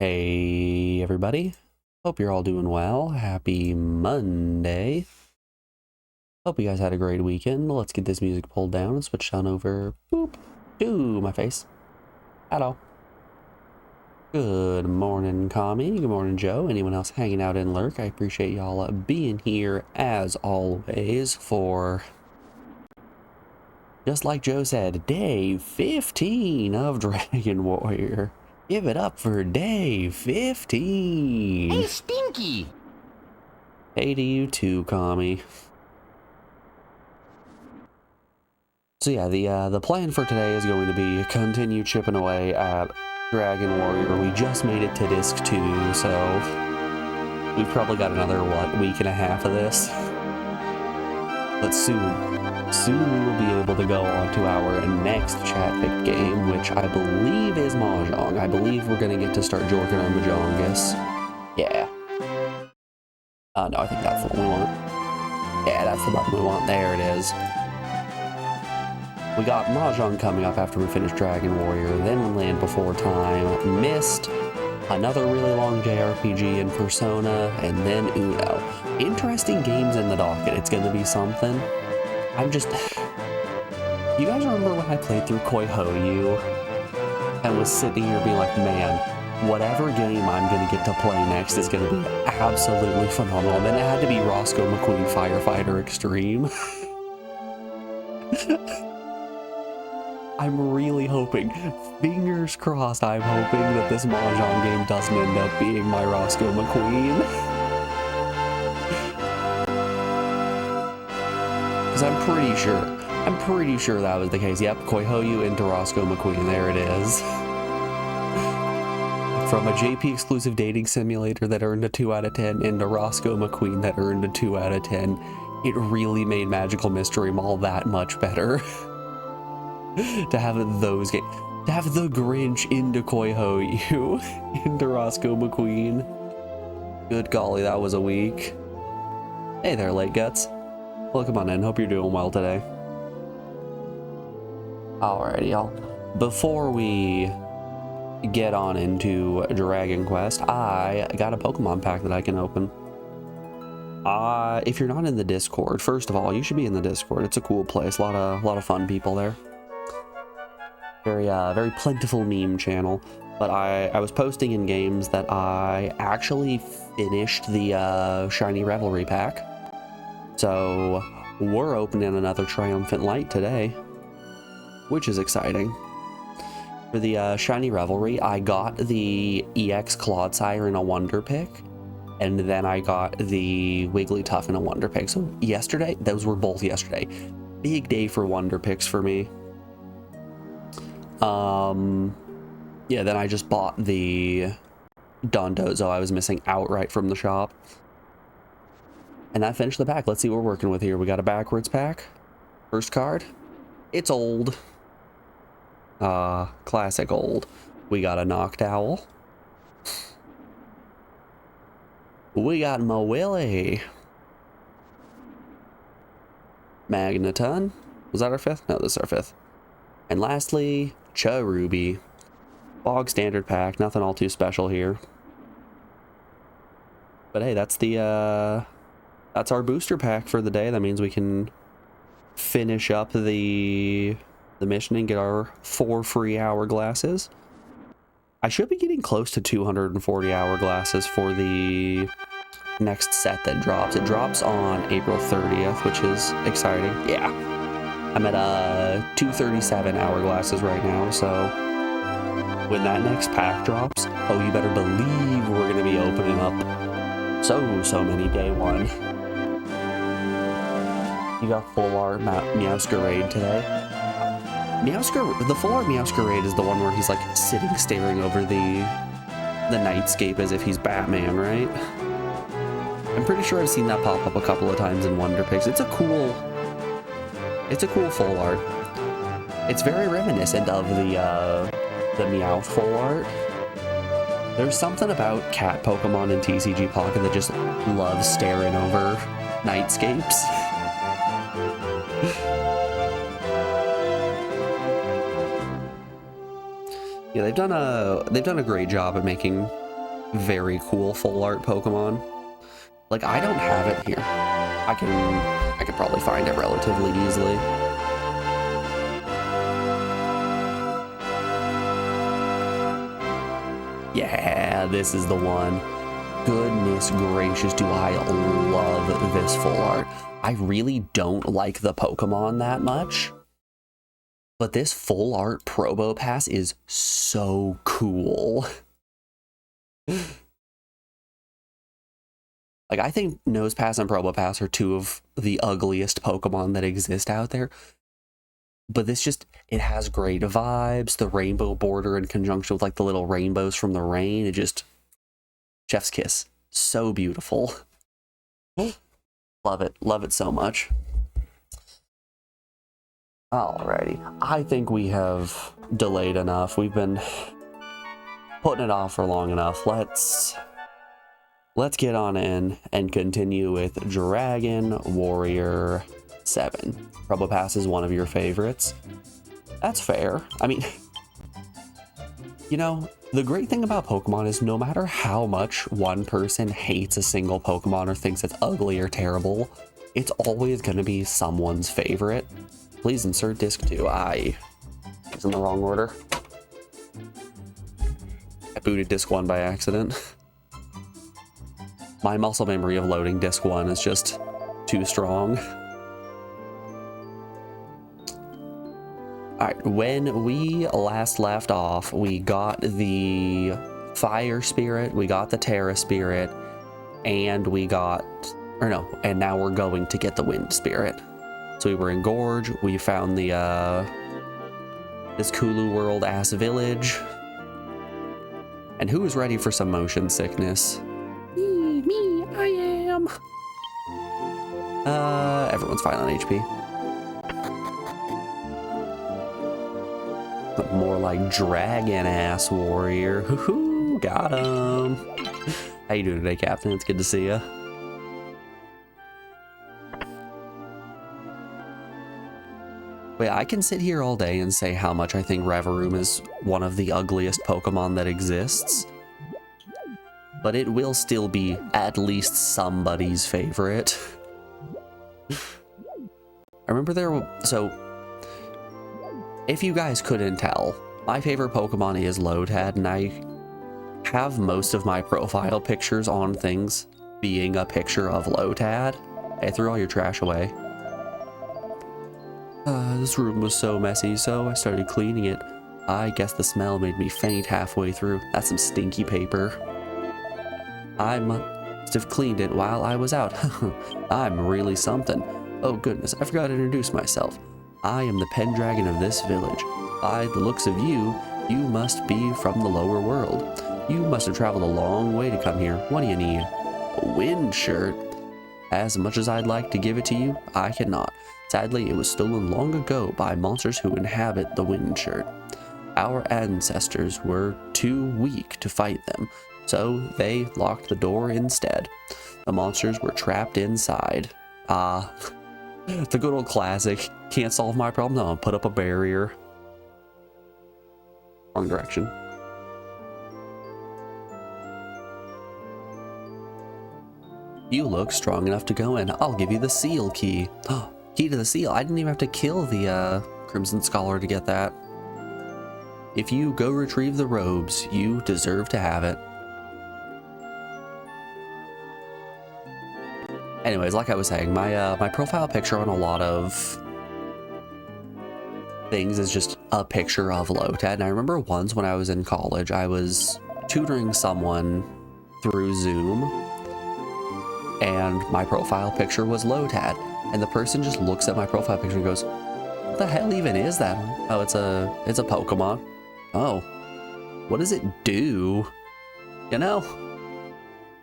Hey everybody, hope you're all doing well. Happy Monday. Hope you guys had a great weekend. Let's get this music pulled down and switch on over to my face. Hello. Good morning, Kami. Good morning, Joe. Anyone else hanging out in Lurk? I appreciate y'all being here as always for, just like Joe said, day 15 of Dragon Warrior. Give it up for day 15. Hey, Stinky! Hey to you too, Kami. So yeah, the plan for today is going to be continue chipping away at Dragon Warrior. We just made it to disc 2, so we've probably got another, week and a half of this. But soon we will be able to go on to our next chat-picked game, which I believe is Mahjong. I believe we're going to get to start jorking our Majongus. Yeah. No, I think that's the one we want. Yeah, that's the button we want. There it is. We got Mahjong coming up after we finish Dragon Warrior, then Land Before Time, Myst, another really long JRPG in Persona, and then Uno. Interesting games in the docket. It's going to be something. You guys remember when I played through Koihoyu and was sitting here being like, man, whatever game I'm going to get to play next is going to be absolutely phenomenal. And then it had to be Roscoe McQueen Firefighter Extreme. I'm really hoping, fingers crossed, I'm hoping that this Mahjong game doesn't end up being my Roscoe McQueen. Because I'm pretty sure that was the case. Yep, Koihoyu into Roscoe McQueen, there it is. From a JP exclusive dating simulator that earned a 2 out of 10 into Roscoe McQueen that earned a 2 out of 10, it really made Magical Mystery Mall that much better. To have those games, to have the Grinch into Koihoyu, into Roscoe McQueen. Good golly, that was a week. Hey there, Late Guts. Welcome on in, hope you're doing well today. Alrighty, y'all. Before we get on into Dragon Quest, I got a Pokemon pack that I can open. If you're not in the Discord, first of all, you should be in the Discord. It's a cool place, a lot of fun people there. Very plentiful meme channel. But I was posting in games that I actually finished the Shiny Revelry pack. So we're opening another Triumphant Light today, which is exciting. For the Shiny Revelry, I got the EX Clodsire in a Wonder Pick, and then I got the Wigglytuff in a Wonder Pick. So yesterday, those were both yesterday. Big day for Wonder Picks for me. Yeah, then I just bought the Dondozo I was missing outright from the shop. And that finished the pack. Let's see what we're working with here. We got a backwards pack. First card. It's old. Classic old. We got a Noctowl. We got Mawili. Magneton. Was that our fifth? No, this is our fifth. And lastly, Cherubi. Bog standard pack, nothing all too special here. But hey, that's our booster pack for the day. That means we can finish up the mission and get our 4 free hourglasses. I should be getting close to 240 hourglasses for the next set that drops. It drops on April 30th, which is exciting. Yeah. I'm at 237 hourglasses right now, so when that next pack drops, oh, you better believe we're going to be opening up so many day one. You got full art Meowscarade today. The full art Meowscarade is the one where he's like sitting staring over the nightscape as if he's Batman, right? I'm pretty sure I've seen that pop up a couple of times in Wonder Picks. It's a cool full art. It's very reminiscent of the Meowth full art. There's something about cat Pokemon in TCG Pocket that just loves staring over nightscapes. Yeah, they've done a great job at making very cool full art Pokemon. Like, I don't have it here. I could probably find it relatively easily. Yeah, this is the one. Goodness gracious, do I love this full art. I really don't like the Pokemon that much, but this full art Probopass is so cool. Like, I think Nosepass and Probopass are two of the ugliest Pokemon that exist out there. But this just, it has great vibes. The rainbow border in conjunction with like the little rainbows from the rain. It just, chef's kiss. So beautiful. Love it so much. Alrighty, I think we have delayed enough. We've been putting it off for long enough. Let's get on in and continue with Dragon Warrior 7. Probopass is one of your favorites. That's fair. I mean, you know, the great thing about Pokemon is no matter how much one person hates a single Pokemon or thinks it's ugly or terrible, it's always going to be someone's favorite. Please insert disc 2. I was in the wrong order. I booted disc 1 by accident. My muscle memory of loading disc 1 is just too strong. Alright, when we last left off, we got the Fire Spirit, we got the Terra Spirit, and we got, or no, and now we're going to get the Wind Spirit. So we were in Gorge, we found the, this Kulu World ass village. And who is ready for some motion sickness? Me, I am. Everyone's fine on HP. More like dragon ass warrior. Hoo-hoo, got him. How you doing today, Captain? It's good to see you. Wait, I can sit here all day and say how much I think Revavroom is one of the ugliest Pokemon that exists, but it will still be at least somebody's favorite. I remember so if you guys couldn't tell, my favorite Pokemon is Lotad, and I have most of my profile pictures on things being a picture of Lotad. I threw all your trash away. This room was so messy, so I started cleaning it. I guess the smell made me faint halfway through. That's some stinky paper. I must have cleaned it while I was out. I'm really something. Oh goodness, I forgot to introduce myself. I am the Pendragon of this village. By the looks of you, you must be from the lower world. You must have traveled a long way to come here. What do you need? A wind shirt? As much as I'd like to give it to you, I cannot. Sadly, it was stolen long ago by monsters who inhabit the wind shirt. Our ancestors were too weak to fight them, so they locked the door instead. The monsters were trapped inside. The good old classic. Can't solve my problem? No, put up a barrier. Wrong direction. You look strong enough to go in. I'll give you the seal key. Key to the seal. I didn't even have to kill the Crimson Scholar to get that. If you go retrieve the robes, you deserve to have it. Anyways, like I was saying, my profile picture on a lot of things is just a picture of Lotad. And I remember once when I was in college, I was tutoring someone through Zoom, and my profile picture was Lotad. And the person just looks at my profile picture and goes, "What the hell even is that?" Oh, it's a Pokemon. Oh, what does it do? You know,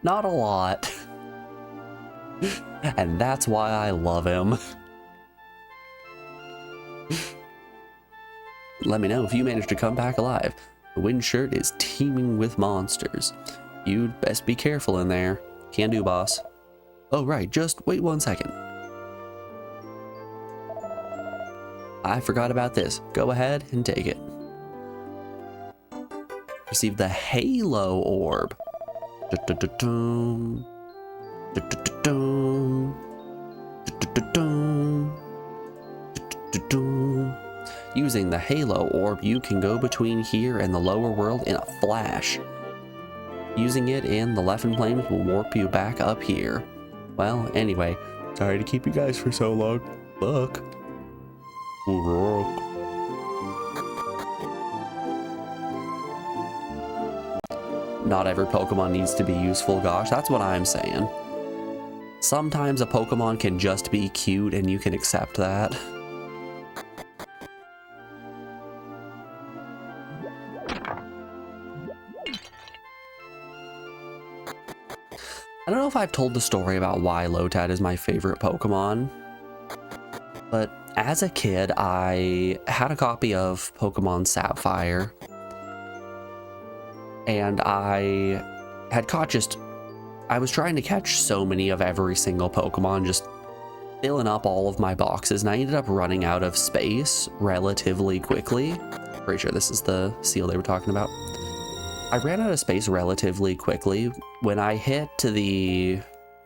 not a lot. And that's why I love him. Let me know if you manage to come back alive. The wind shirt is teeming with monsters. You'd best be careful in there. Can do, boss. Oh, right, just wait 1 second. I forgot about this. Go ahead and take it. Receive the Halo Orb. Du-du-du-dum. Du-du-du-dum. Du-du-du-dum. Du-du-du-dum. Using the Halo Orb, you can go between here and the lower world in a flash. Using it in the Leffen Flames will warp you back up here. Well, anyway, sorry to keep you guys for so long. Look. Not every Pokemon needs to be useful, gosh, that's what I'm saying. Sometimes a Pokemon can just be cute and you can accept that. I don't know if I've told the story about why Lotad is my favorite Pokemon, but as a kid, I had a copy of Pokemon Sapphire, and I had caught I was trying to catch so many of every single Pokemon, just filling up all of my boxes, and I ended up running out of space relatively quickly. Pretty sure this is the seal they were talking about. I ran out of space relatively quickly when I hit to the...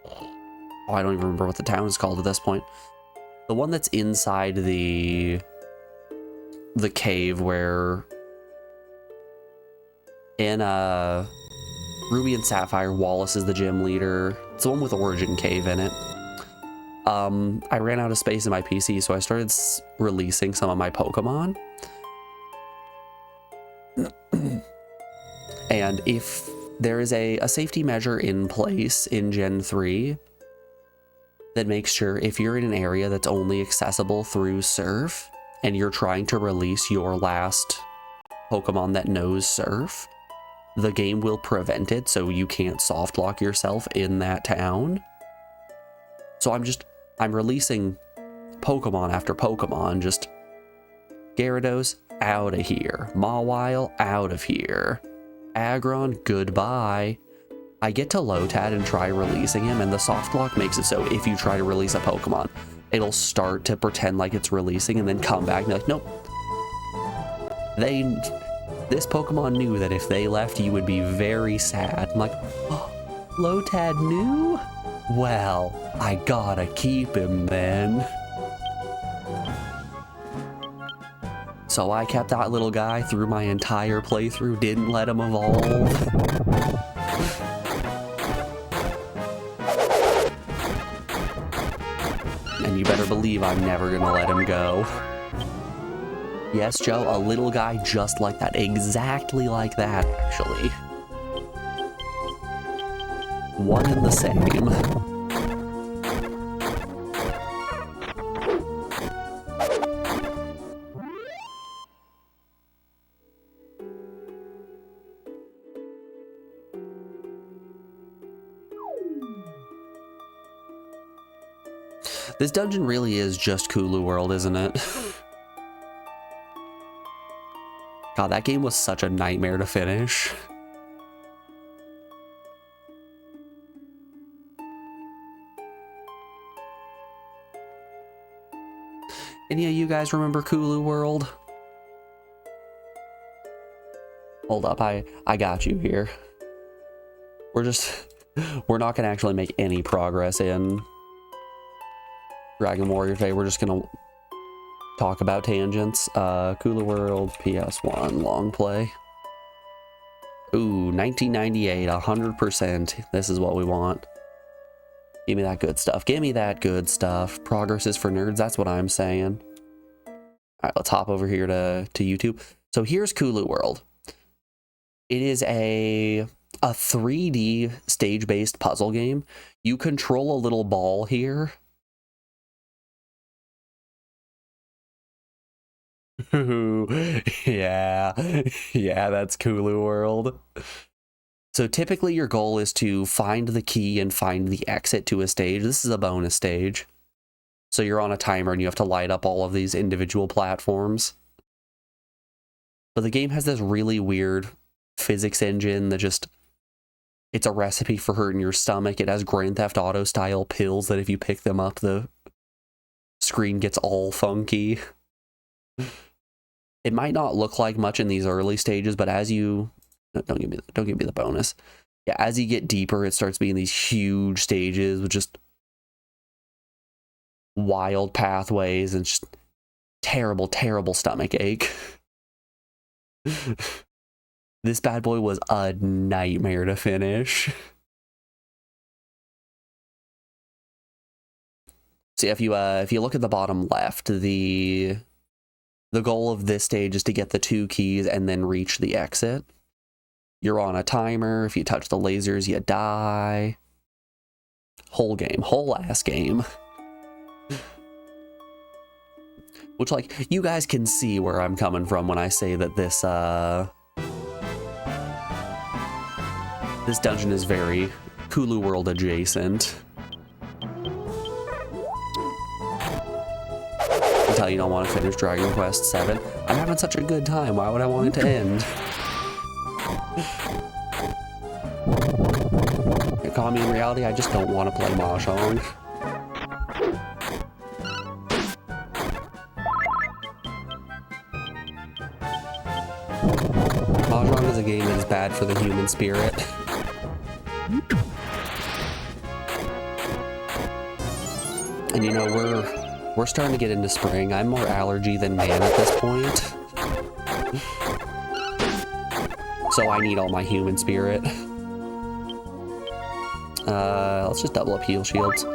Oh, I don't even remember what the town is called at this point. The one that's inside the cave where... In Ruby and Sapphire, Wallace is the gym leader. It's the one with Origin Cave in it. I ran out of space in my PC, so I started releasing some of my Pokemon. And if there is a safety measure in place in Gen 3 that makes sure if you're in an area that's only accessible through Surf and you're trying to release your last Pokemon that knows Surf, the game will prevent it so you can't soft lock yourself in that town. So I'm releasing Pokemon after Pokemon, just Gyarados, out of here. Mawile, out of here. Aggron, goodbye. I get to Lotad and try releasing him, and the soft lock makes it so if you try to release a Pokemon, it'll start to pretend like it's releasing and then come back and be like, nope. This Pokemon knew that if they left, you would be very sad. I'm like, oh, Lotad knew? Well, I gotta keep him then. So I kept that little guy through my entire playthrough, didn't let him evolve. And you better believe I'm never gonna let him go. Yes, Joe, a little guy just like that. Exactly like that, actually. One and the same. This dungeon really is just Kulu World, isn't it? God, that game was such a nightmare to finish. Any of you guys remember Kulu World? Hold up, I got you here. We're not gonna actually make any progress in Dragon Warrior today. We're just gonna talk about tangents. Kulu World, ps1, long play. Ooh, 1998, 100%. This is what we want. Give me that good stuff. Give me that good stuff. Progress is for nerds, that's what I'm saying. All right, let's hop over here to YouTube. So here's Kulu World. It is a 3D stage-based puzzle game. You control a little ball here. Yeah, that's Kulu World. So typically your goal is to find the key and find the exit to a stage. This is a bonus stage. So you're on a timer and you have to light up all of these individual platforms. But the game has this really weird physics engine that just... It's a recipe for hurting your stomach. It has Grand Theft Auto style pills that if you pick them up, the screen gets all funky. It might not look like much in these early stages, but as you... Don't give me the bonus. Yeah, as you get deeper, it starts being these huge stages with just wild pathways and just terrible, terrible stomach ache. This bad boy was a nightmare to finish. So if you look at the bottom left, the goal of this stage is to get the 2 keys and then reach the exit. You're on a timer. If you touch the lasers, you die. Whole game, whole ass game. Which, like, you guys can see where I'm coming from when I say that this dungeon is very Hulu World adjacent. Until you don't want to finish Dragon Quest VII. I'm having such a good time. Why would I want it to end? Call me in reality, I just don't want to play Mahjong. Mahjong is a game that is bad for the human spirit. And you know, we're starting to get into spring. I'm more allergy than man at this point. So I need all my human spirit. Let's just double up heal shields.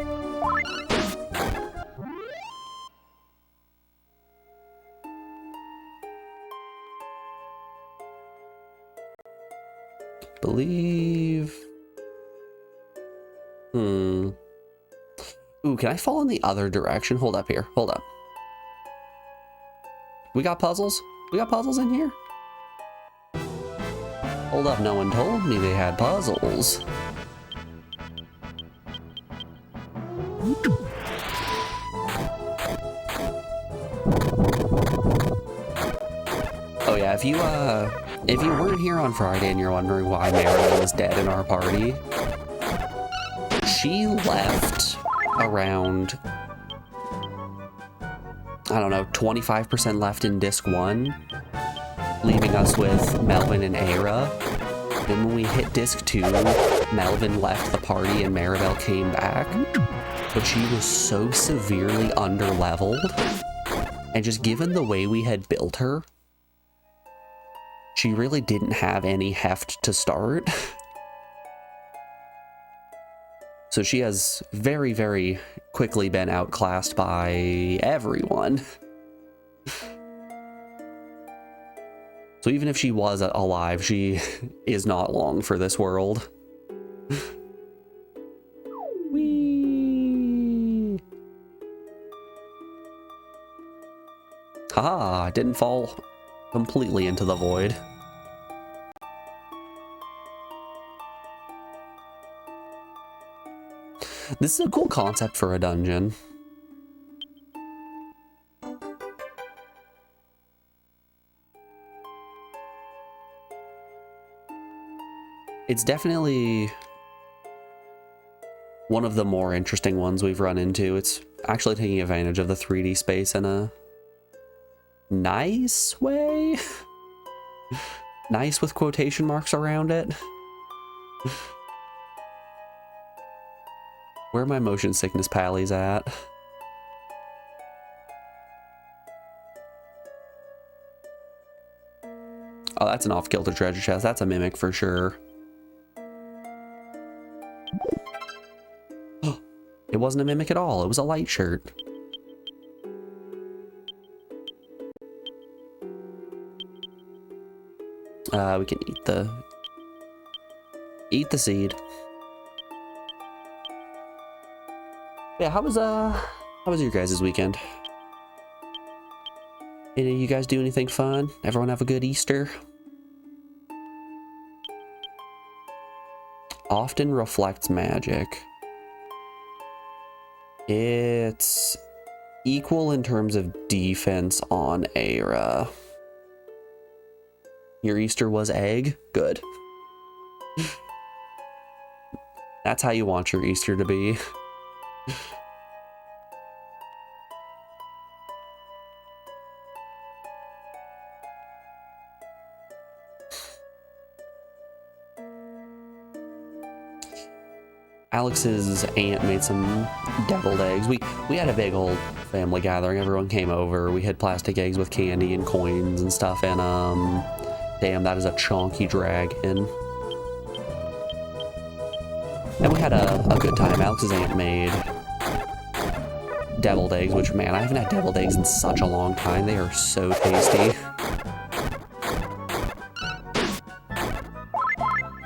Believe. Ooh, can I fall in the other direction? Hold up here. Hold up. We got puzzles? We got puzzles in here? Hold up, no one told me they had puzzles. Oh yeah, if you weren't here on Friday and you're wondering why Maribel was dead in our party, she left around, I don't know, 25% left in disc 1, leaving us with Melvin and Aira. Then when we hit disc 2, Melvin left the party and Maribel came back, but she was so severely underleveled, and just given the way we had built her, she really didn't have any heft to start. So she has very, very quickly been outclassed by everyone. So even if she was alive, she is not long for this world. Whee! Haha, I didn't fall completely into the void. This is a cool concept for a dungeon. It's definitely one of the more interesting ones we've run into. It's actually taking advantage of the 3D space in a nice way. Nice with quotation marks around it. Where are my motion sickness pallies at? Oh, that's an off-kilter treasure chest. That's a mimic for sure. It wasn't a mimic at all. It was a light shirt. We can eat the seed. Yeah, how was your guys' weekend? Any of you guys do anything fun? Everyone have a good Easter? Often reflects magic. It's equal in terms of defense on Aira. Your Easter was egg? Good. That's how you want your Easter to be. Alex's aunt made some deviled eggs. We had a big old family gathering. Everyone came over. We had plastic eggs with candy and coins and stuff. And damn, that is a chonky dragon. And we had a good time. Alex's aunt made deviled eggs, which, man, I haven't had deviled eggs in such a long time. They are so tasty.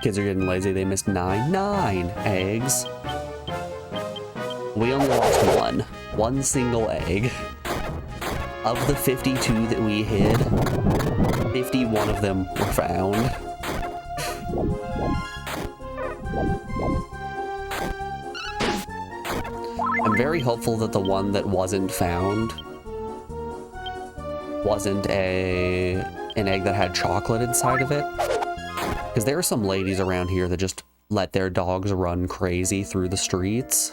Kids are getting lazy. They missed nine eggs. We only lost one single egg. Of the 52 that we hid, 51 of them were found. I'm very hopeful that the one that wasn't found wasn't an egg that had chocolate inside of it. Because there are some ladies around here that just let their dogs run crazy through the streets.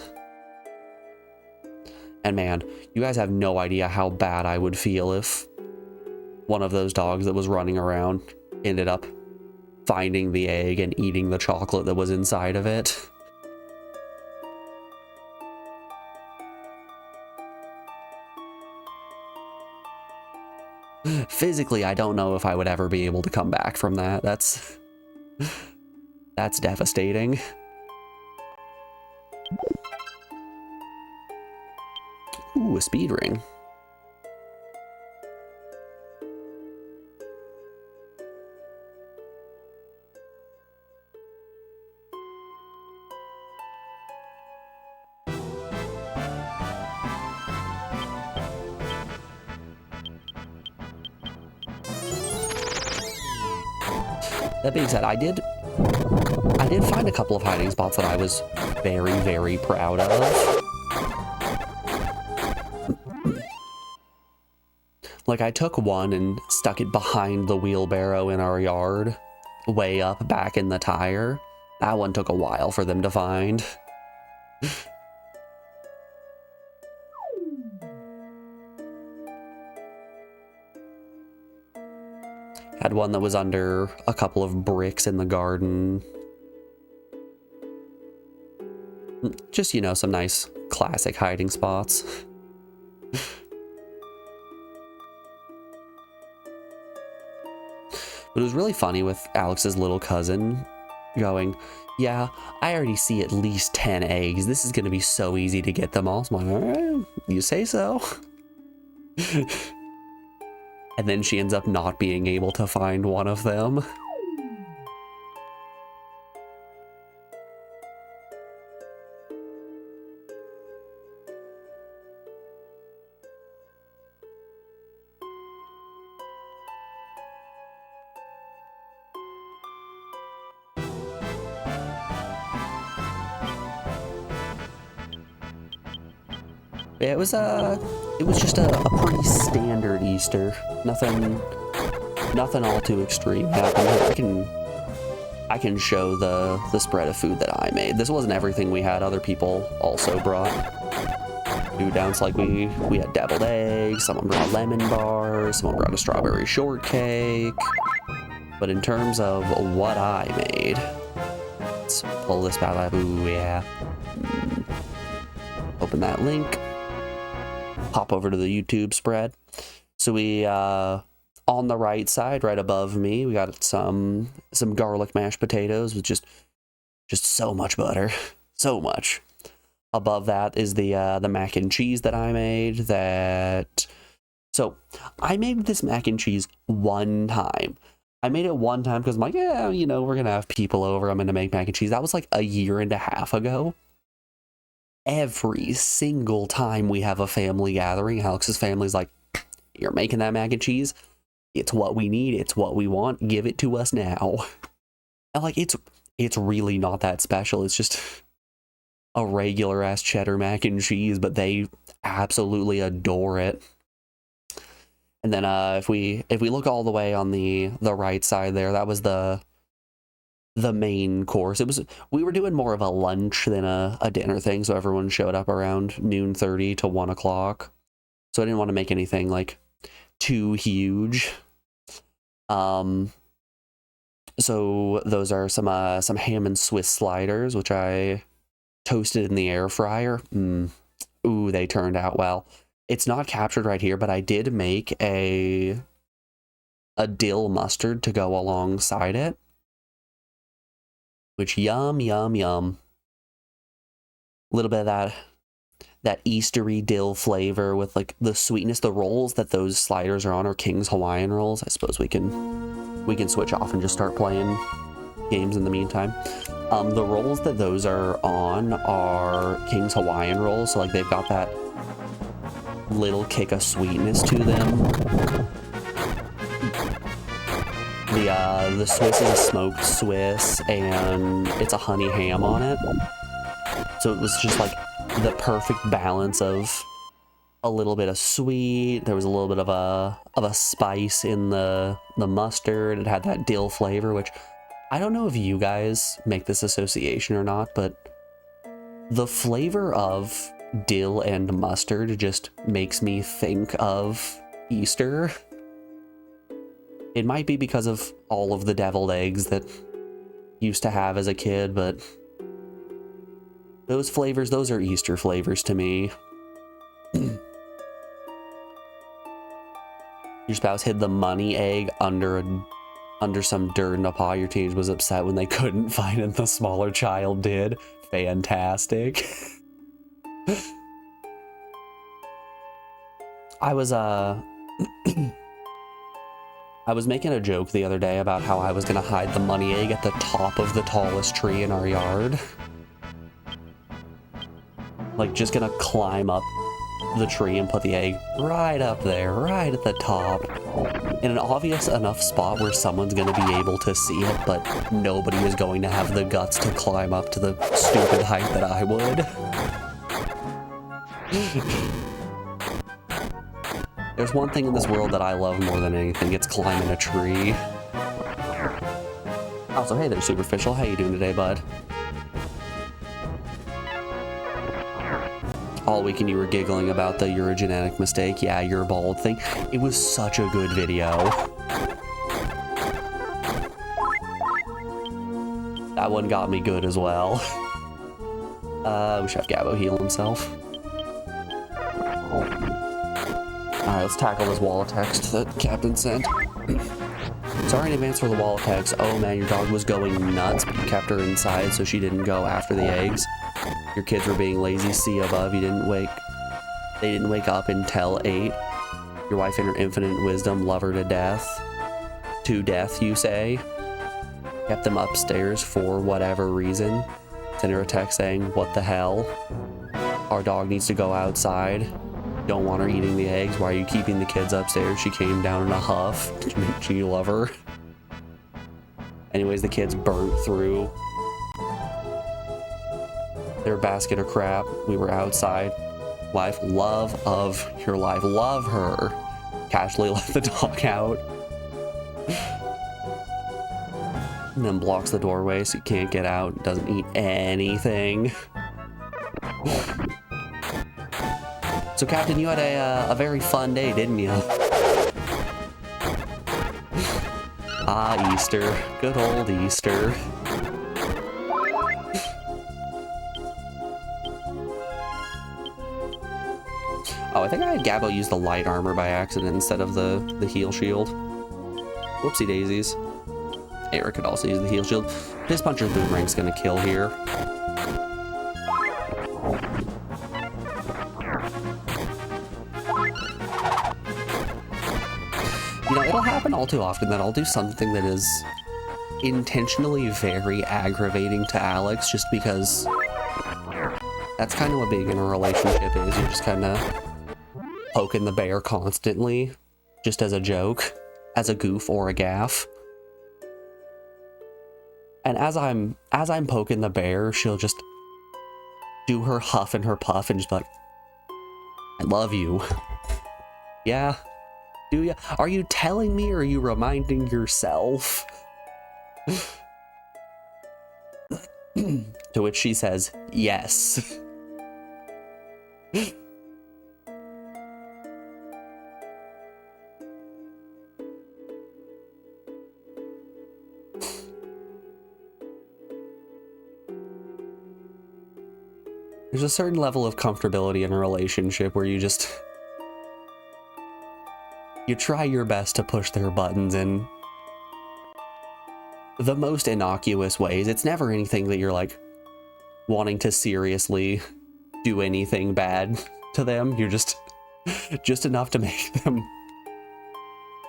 And man, you guys have no idea how bad I would feel if one of those dogs that was running around ended up finding the egg and eating the chocolate that was inside of it. Physically, I don't know if I would ever be able to come back from that. That's devastating. Ooh, a speed ring. That being said, I did find a couple of hiding spots that I was very, very proud of. Like, I took one and stuck it behind the wheelbarrow in our yard, way up back in the tire. That one took a while for them to find. Had one that was under a couple of bricks in the garden. Just, you know, some nice classic hiding spots. But it was really funny with Alex's little cousin going, yeah, I already see at least 10 eggs. This is going to be so easy to get them all. So I'm like, all right, you say so. And then she ends up not being able to find one of them. Yeah, it was just a pretty standard Easter. Nothing all too extreme happened. I can show the spread of food that I made. This wasn't everything we had. Other people also brought food down. It's like we had deviled eggs, someone brought lemon bars, someone brought a strawberry shortcake. But in terms of what I made, let's pull this bad lab. Ooh, yeah. Open that link. Hop over to the YouTube spread. So we, on the right side, right above me, we got some garlic mashed potatoes with just so much butter, so much. Above that is the mac and cheese that I made. So I made this mac and cheese one time. I made it one time because I'm like, yeah, you know, we're gonna have people over. I'm gonna make mac and cheese. That was like a year and a half ago. Every single time we have a family gathering, Alex's family's like, you're making that mac and cheese? It's what we need. It's what we want. Give it to us now. And like, it's really not that special. It's just a regular ass cheddar mac and cheese, but they absolutely adore it. And then if we look all the way on the right side there, that was the main course. We were doing more of a lunch than a dinner thing, so everyone showed up around noon 30 to 1 o'clock. So I didn't want to make anything like too huge. So those are some ham and Swiss sliders, which I toasted in the air fryer. Ooh, they turned out well. It's not captured right here, but I did make a dill mustard to go alongside it. Which, yum, yum, yum. A little bit of that Eastery dill flavor with like the sweetness. The rolls that those sliders are on are King's Hawaiian rolls. I suppose we can switch off and just start playing games in the meantime. The rolls that those are on are King's Hawaiian rolls, so like they've got that little kick of sweetness to them. The Swiss is a smoked Swiss, and it's a honey ham on it. So it was just like the perfect balance of a little bit of sweet. There was a little bit of a spice in the mustard. It had that dill flavor, which I don't know if you guys make this association or not, but the flavor of dill and mustard just makes me think of Easter. It might be because of all of the deviled eggs that used to have as a kid, but those flavors, those are Easter flavors to me. Your spouse hid the money egg under some dirt in a pot. Your teenager was upset when they couldn't find it. The smaller child did. Fantastic. I was making a joke the other day about how I was gonna hide the money egg at the top of the tallest tree in our yard. Like, just gonna climb up the tree and put the egg right up there, right at the top, in an obvious enough spot where someone's gonna be able to see it, but nobody is going to have the guts to climb up to the stupid height that I would. There's one thing in this world that I love more than anything. It's climbing a tree. Also, hey there, Superficial. How you doing today, bud? All weekend you were giggling about the urogenetic mistake. Yeah, you're bald thing. It was such a good video. That one got me good as well. We should have Gabo heal himself. Alright, let's tackle this wall of text that Captain sent. Sorry in advance for the wall of text. Oh man, your dog was going nuts, but you kept her inside so she didn't go after the eggs. Your kids were being lazy. See above. They didn't wake up until 8. Your wife in her infinite wisdom love her to death. To death, you say. Kept them upstairs for whatever reason. Send her a text saying, what the hell? Our dog needs to go outside. Don't want her eating the eggs. Why are you keeping the kids upstairs? She came down in a huff. Do you love her? Anyways, the kids burnt through their basket of crap. We were outside. Wife, love of your life. Love her. Casually let the dog out. And then blocks the doorway so you can't get out. Doesn't eat anything. So, Captain, you had a very fun day, didn't you? Ah, Easter. Good old Easter. Oh, I think I had Gabo use the light armor by accident instead of the heal shield. Whoopsie daisies. Eric could also use the heal shield. Piss Puncher's Boomerang's gonna kill here. You know, it'll happen all too often that I'll do something that is intentionally very aggravating to Alex just because that's kind of what being in a relationship is. You're just kind of poking the bear constantly, just as a joke, as a goof or a gaff. And as I'm poking the bear, she'll just do her huff and her puff and just be like, I love you. Yeah? Do ya? Are you telling me or are you reminding yourself? To which she says, yes. There's a certain level of comfortability in a relationship where you just... you try your best to push their buttons in the most innocuous ways. It's never anything that you're like wanting to seriously do anything bad to them. You're just enough to make them,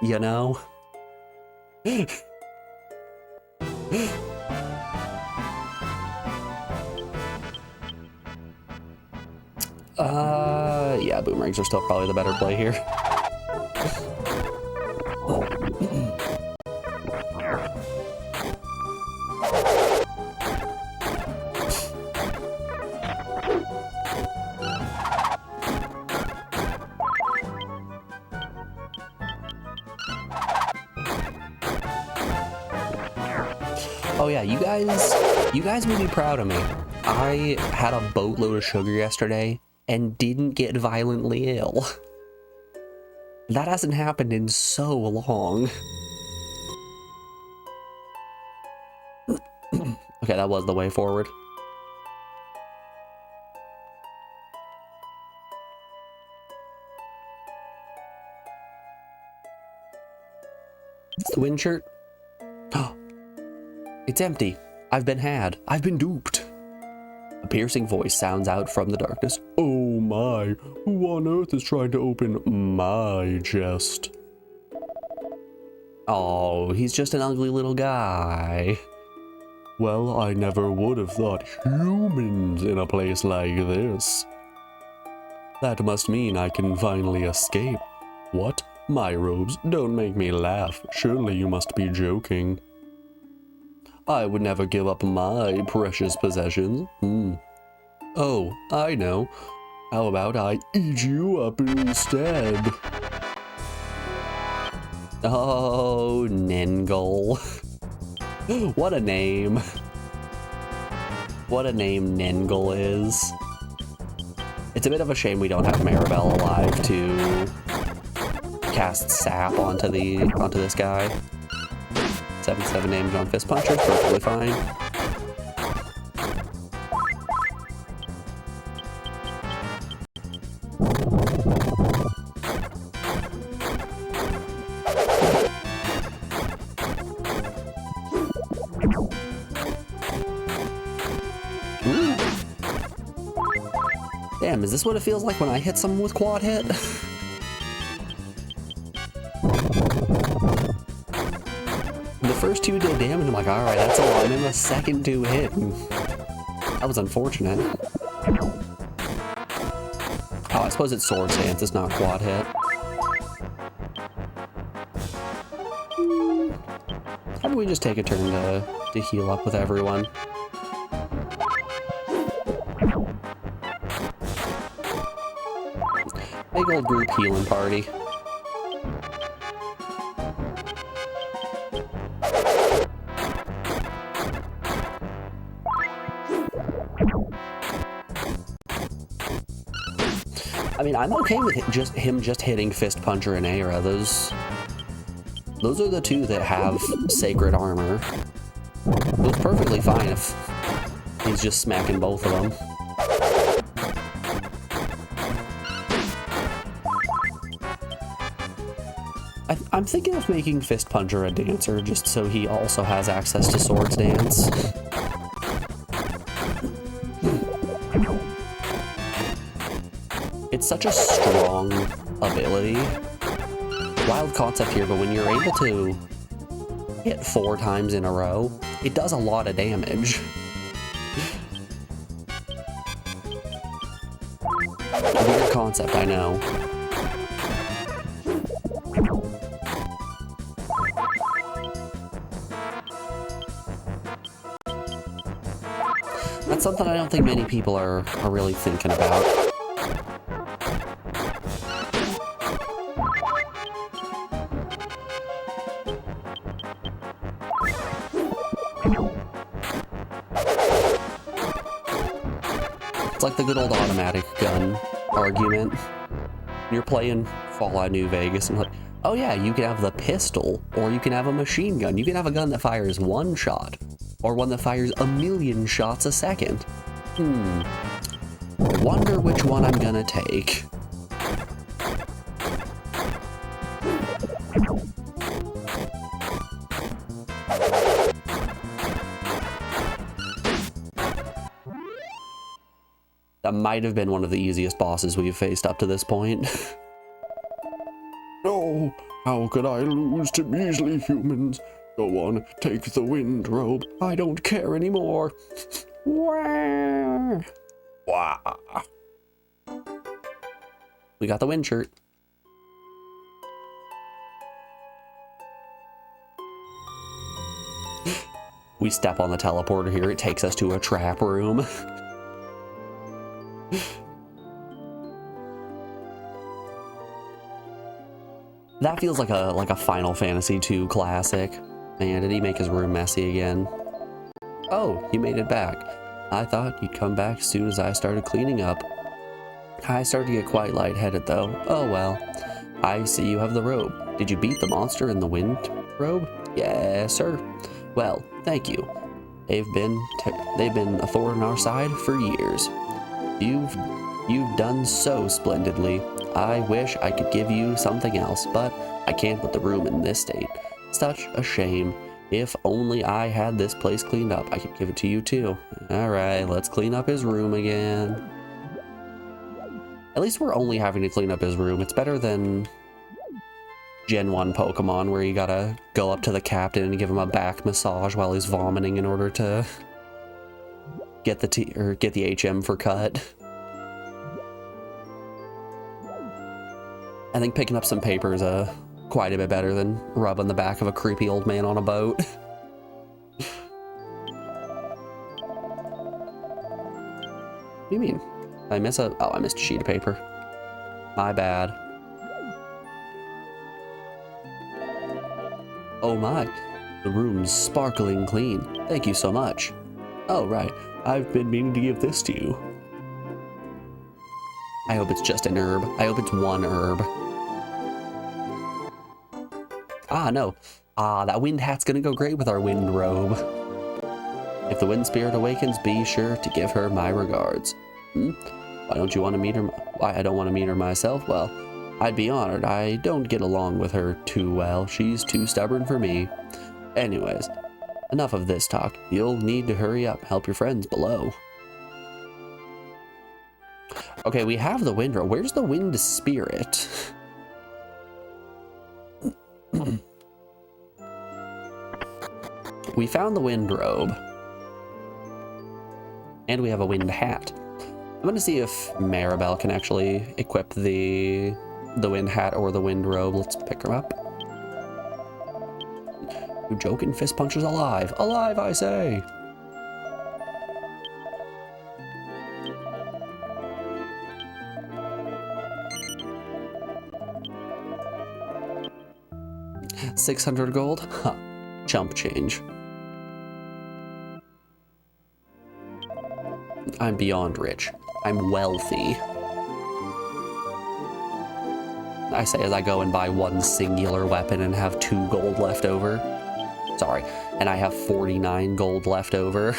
you know? Yeah, boomerangs are still probably the better play here. Oh yeah, you guys would be proud of me. I had a boatload of sugar yesterday and didn't get violently ill. That hasn't happened in so long. Okay, that was the way forward. It's the wind shirt. Oh, it's empty. I've been had. I've been duped. A piercing voice sounds out from the darkness. Oh my, who on earth is trying to open my chest? Oh, he's just an ugly little guy. Well, I never would have thought humans in a place like this. That must mean I can finally escape. What? My robes? Don't make me laugh. Surely you must be joking. I would never give up my precious possessions. Oh, I know. How about I eat you up instead? Oh, Nengel. What a name. What a name Nengel is. It's a bit of a shame we don't have Maribel alive to cast sap onto this guy. 7/7 damage on Fist Puncher, perfectly fine. Ooh. Damn, is this what it feels like when I hit someone with quad hit? The first two did damage, I'm like, alright, that's a lot. And then the second two hit. That was unfortunate. Oh, I suppose it's sword stance, it's not quad hit. How about we just take a turn to heal up with everyone? Big old group healing party. I mean, I'm okay with him just hitting Fist Puncher and Aira. Those are the two that have sacred armor. It was perfectly fine if he's just smacking both of them. I'm thinking of making Fist Puncher a dancer just so he also has access to Swords Dance. It's such a strong ability. Wild concept here, but when you're able to hit 4 times in a row, it does a lot of damage. Weird concept, I know. That's something I don't think many people are really thinking about. It's like the good old automatic gun argument. You're playing Fallout New Vegas and like, oh yeah, you can have the pistol, or you can have a machine gun. You can have a gun that fires 1 shot, or one that fires 1,000,000 shots a second. Wonder which one I'm gonna take. That might have been one of the easiest bosses we've faced up to this point. No, how could I lose to measly humans? Go on, take the wind robe. I don't care anymore. Wah. Wah. We got the wind shirt. We step on the teleporter here. It takes us to a trap room. That feels like a Final Fantasy II classic. Man, did he make his room messy again? Oh, you made it back. I thought you'd come back as soon as I started cleaning up. I started to get quite lightheaded though. Oh well. I see you have the robe. Did you beat the monster in the wind robe? Yes, sir. Well, thank you. They've been a thorn in our side for years. You've done so splendidly. I wish I could give you something else, but I can't with the room in this state. Such a shame. If only I had this place cleaned up, I could give it to you too. Alright, let's clean up his room again. At least we're only having to clean up his room. It's better than Gen 1 Pokemon where you gotta go up to the captain and give him a back massage while he's vomiting in order to get the HM for cut. I think picking up some paper is quite a bit better than rubbing the back of a creepy old man on a boat. What do you mean? I missed a sheet of paper. My bad. Oh my, the room's sparkling clean. Thank you so much. Oh right, I've been meaning to give this to you. I hope it's just an herb. I hope it's one herb. Ah, no. Ah, that wind hat's gonna go great with our wind robe. If the wind spirit awakens, be sure to give her my regards. Why don't you want to meet her? Why I don't want to meet her myself? Well, I'd be honored. I don't get along with her too well. She's too stubborn for me. Anyways, enough of this talk. You'll need to hurry up. Help your friends below. Okay, we have the wind robe. Where's the wind spirit? We found the wind robe. And we have a wind hat. I'm gonna see if Maribel can actually equip the wind hat or the wind robe. Let's pick her up. You joking fist punchers alive. Alive, I say. $600 gold? Huh. Chump change. I'm beyond rich. I'm wealthy. I say as I go and buy one singular weapon and have 2 gold left over. Sorry, and I have 49 gold left over.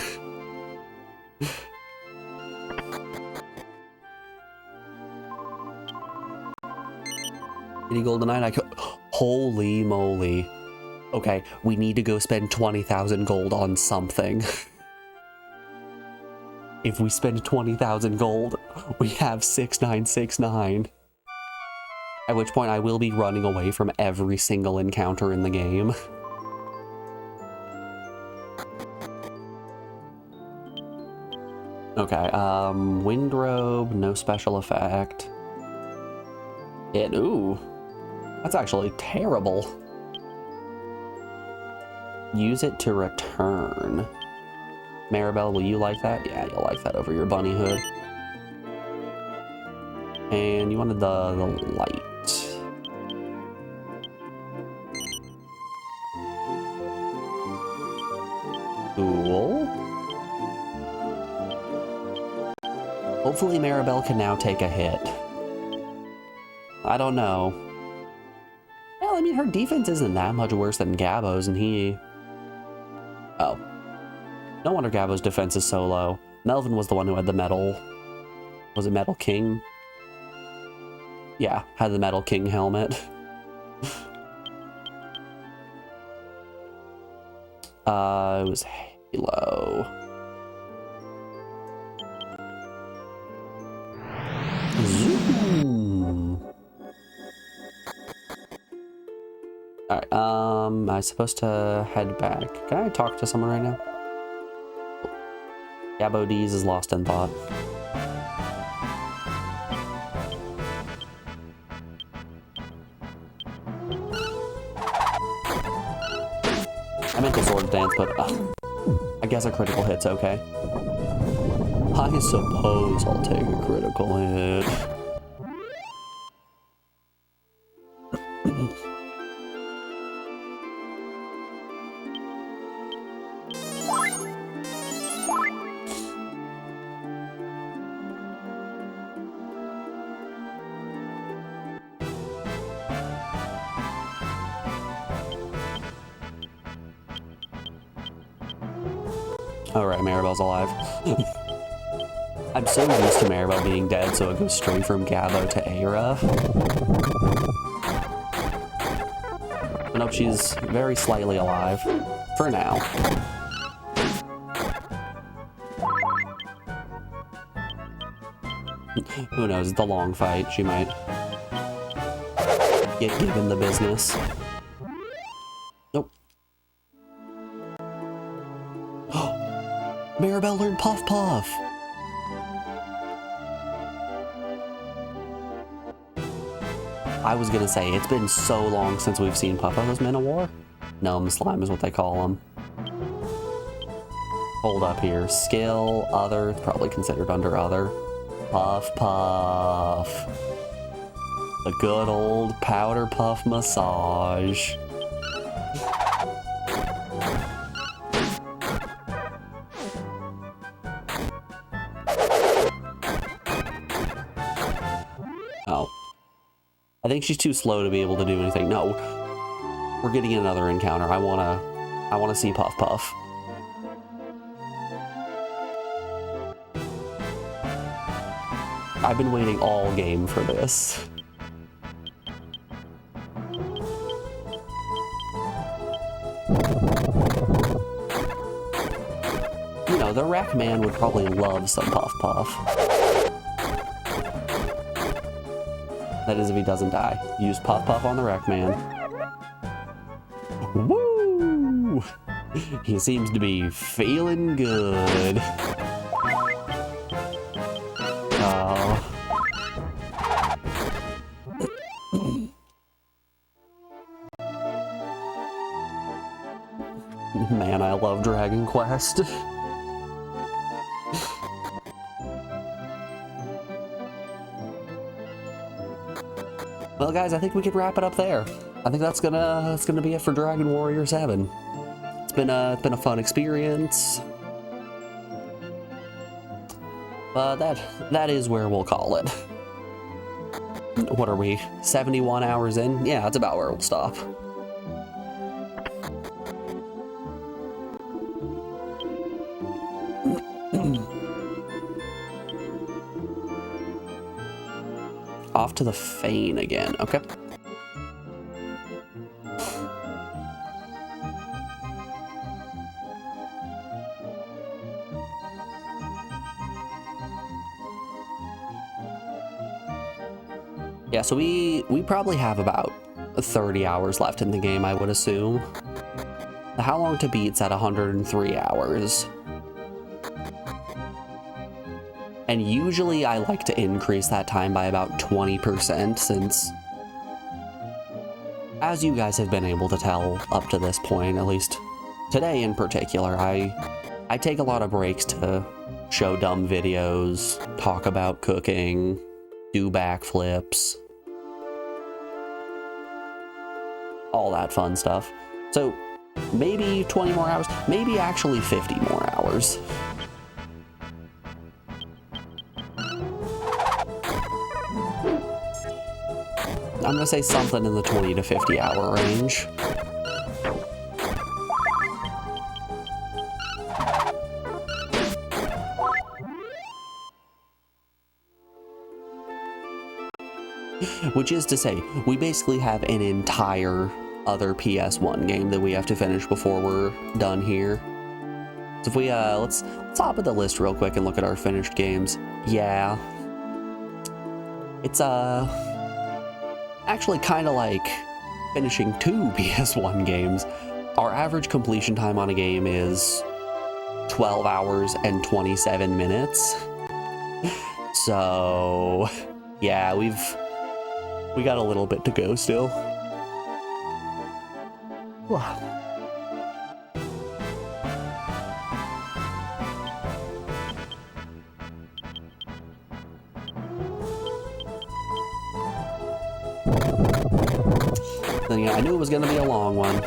Any gold tonight? Holy moly. Okay, we need to go spend 20,000 gold on something. If we spend 20,000 gold, we have 6969. At which point I will be running away from every single encounter in the game. Okay, wind robe, no special effect. Ooh, that's actually terrible. Use it to return. Maribel, will you like that? Yeah, you'll like that over your bunny hood. And you wanted the light. Cool. Hopefully Maribel can now take a hit. I don't know. Well, I mean, her defense isn't that much worse than Gabbo's, and he... Oh. No wonder Gabbo's defense is so low. Melvin was the one who had the medal. Was it Metal King? Yeah, had the Metal King helmet. It was Halo. Zoom. Alright, I'm supposed to head back. Can I talk to someone right now? Gabo D's is lost in thought. I meant to sword dance, but I guess a critical hit's okay. I suppose I'll take a critical hit. Alright, Maribel's alive. I'm so used to Maribel being dead, so it goes straight from Gabo to Aira. But nope, she's very slightly alive. For now. Who knows, the long fight, she might get given the business. Nope. Maribel learned Puff Puff! I was gonna say, it's been so long since we've seen Puff Puff as Minowar. Gnome Slime is what they call him. Hold up here. Skill, other, probably considered under other. Puff Puff. The good old powder puff massage. Oh. I think she's too slow to be able to do anything. No. We're getting another encounter. I wanna see Puff Puff. I've been waiting all game for this. You know, the Wreck Man would probably love some Puff Puff. That is if he doesn't die. Use Puff Puff on the Wreck Man. Woo! He seems to be feeling good. Man, I love Dragon Quest. Well, guys, I think we could wrap it up there. I think that's gonna be it for Dragon Warrior 7. It's been a fun experience. But that is where we'll call it. What are we? 71 hours in? Yeah, that's about where we'll stop. Off to the Fane again, okay. Yeah, so we probably have about 30 hours left in the game, I would assume. How long to beat's at 103 hours. And usually I like to increase that time by about 20% since, as you guys have been able to tell up to this point, at least today in particular, I take a lot of breaks to show dumb videos, talk about cooking, do backflips, all that fun stuff. So maybe 20 more hours, maybe actually 50 more hours. I'm gonna say something in the 20 to 50 hour range. Which is to say, we basically have an entire other PS1 game that we have to finish before we're done here. So if we, let's hop at the list real quick and look at our finished games. Yeah. It's, actually kind of like finishing 2 PS1 games. Our average completion time on a game is 12 hours and 27 minutes. So, yeah, we got a little bit to go still. Then, yeah, I knew it was going to be a long one.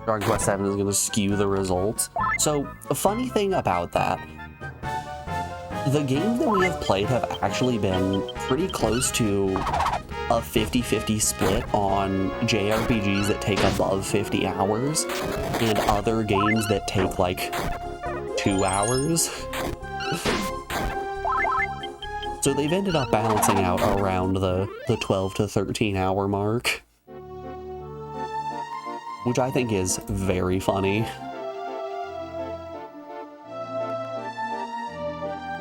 Dragon Quest VII is going to skew the results. So, the funny thing about that, the games that we have played have actually been pretty close to a 50-50 split on JRPGs that take above 50 hours and other games that take like 2 hours. So they've ended up balancing out around the 12 to 13 hour mark, which I think is very funny.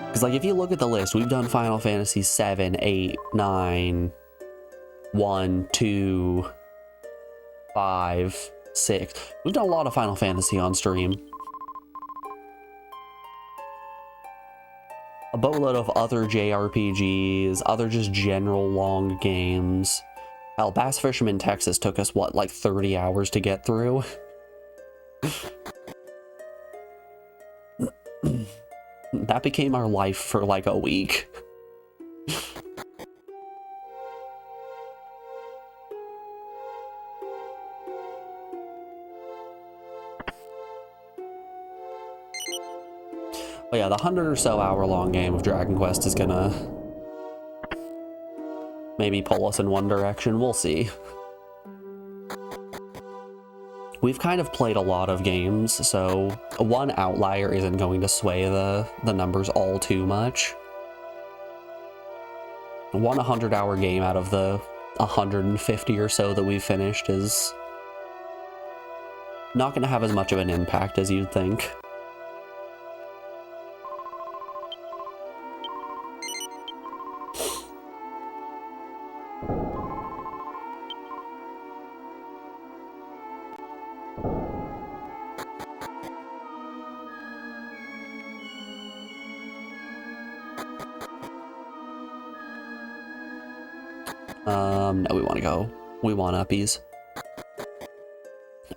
Because, like, if you look at the list, we've done Final Fantasy 7, 8, 9, 1, 2, 5, 6. We've done a lot of Final Fantasy on stream. A boatload of other JRPGs, other just general long games. Hell, Bass Fisherman Texas took us, what, like 30 hours to get through? That became our life for like a week. But yeah, the 100 or so hour long game of Dragon Quest is gonna maybe pull us in one direction. We'll see. We've kind of played a lot of games, so one outlier isn't going to sway the numbers all too much. One 100-hour game out of the 150 or so that we've finished is not going to have as much of an impact as you'd think. No, we want uppies.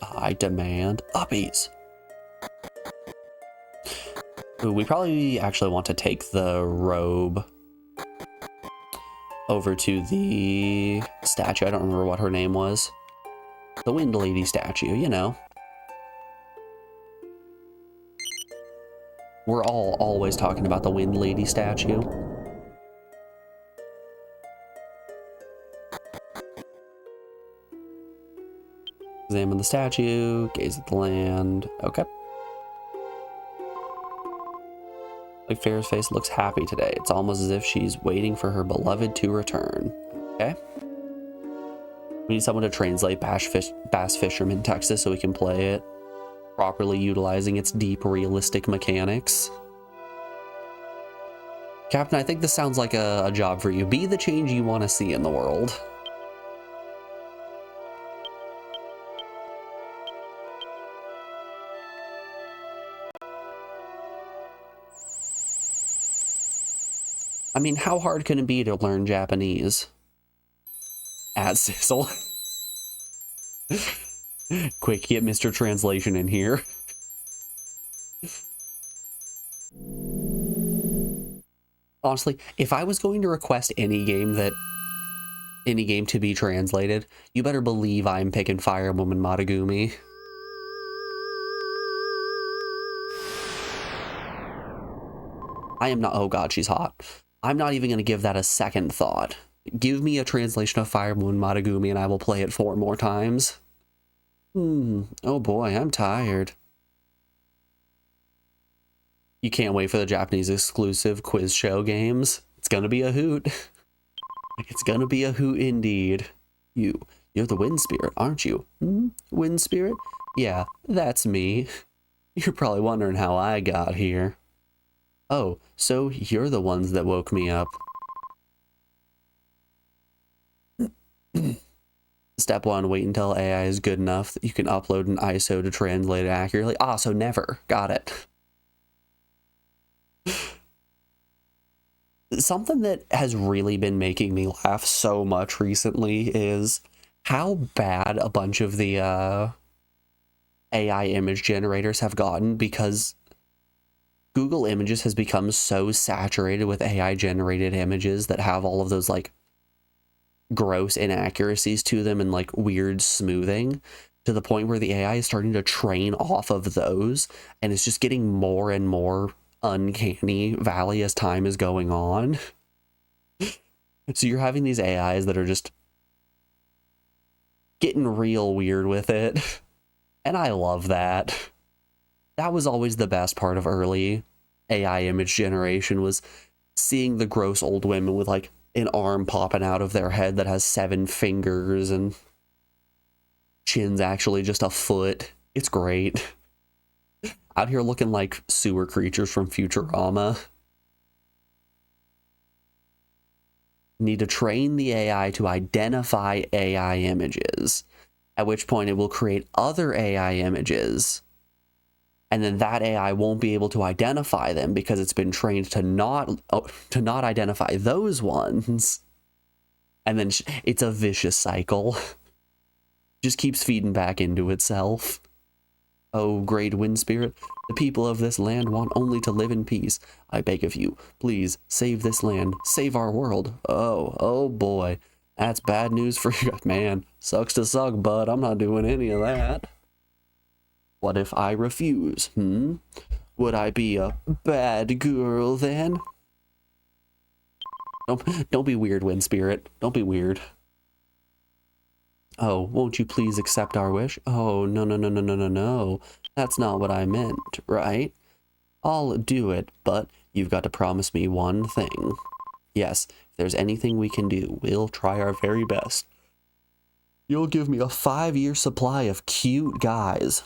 I demand uppies. Ooh, we probably actually want to take the robe over to the statue. I don't remember what her name was. The Wind Lady statue, you know. We're always talking about the Wind Lady statue. Examine the statue, gaze at the land. Okay. Like Farah's face looks happy today. It's almost as if she's waiting for her beloved to return. Okay. We need someone to translate Bass Fisherman Texas so we can play it properly, utilizing its deep, realistic mechanics. Captain, I think this sounds like a job for you. Be the change you want to see in the world. I mean, how hard can it be to learn Japanese? Add Sizzle. Quick, get Mr. Translation in here. Honestly, if I was going to request any game to be translated, you better believe I'm picking Fire Woman Matagumi. I am not, oh god, she's hot. I'm not even going to give that a second thought. Give me a translation of Fire Moon Matagumi and I will play it 4 more times. Oh boy, I'm tired. You can't wait for the Japanese exclusive quiz show games. It's gonna be a hoot. It's gonna be a hoot indeed. You're the wind spirit, aren't you? Wind spirit? Yeah, that's me. You're probably wondering how I got here. Oh, so you're the ones that woke me up. Step 1, wait until AI is good enough that you can upload an ISO to translate it accurately. So never. Got it. Something that has really been making me laugh so much recently is how bad a bunch of the AI image generators have gotten, because Google Images has become so saturated with AI generated images that have all of those like gross inaccuracies to them and like weird smoothing, to the point where the AI is starting to train off of those, and it's just getting more and more uncanny valley as time is going on. So you're having these AIs that are just getting real weird with it. And I love that. That was always the best part of early AI image generation, was seeing the gross old women with like an arm popping out of their head that has 7 fingers and chin's actually just a foot. It's great. Out here looking like sewer creatures from Futurama. Need to train the AI to identify AI images, at which point it will create other AI images, and then that AI won't be able to identify them because it's been trained to not identify those ones. And then it's a vicious cycle. Just keeps feeding back into itself. Oh, great wind spirit, the people of this land want only to live in peace. I beg of you, please save this land, save our world. Oh boy, that's bad news for you. Man, sucks to suck, bud. I'm not doing any of that. What if I refuse? Would I be a bad girl then? Don't be weird, wind spirit. Don't be weird. Oh, won't you please accept our wish? Oh, no. That's not what I meant, right? I'll do it, but you've got to promise me one thing. Yes, if there's anything we can do, we'll try our very best. You'll give me a 5-year supply of cute guys.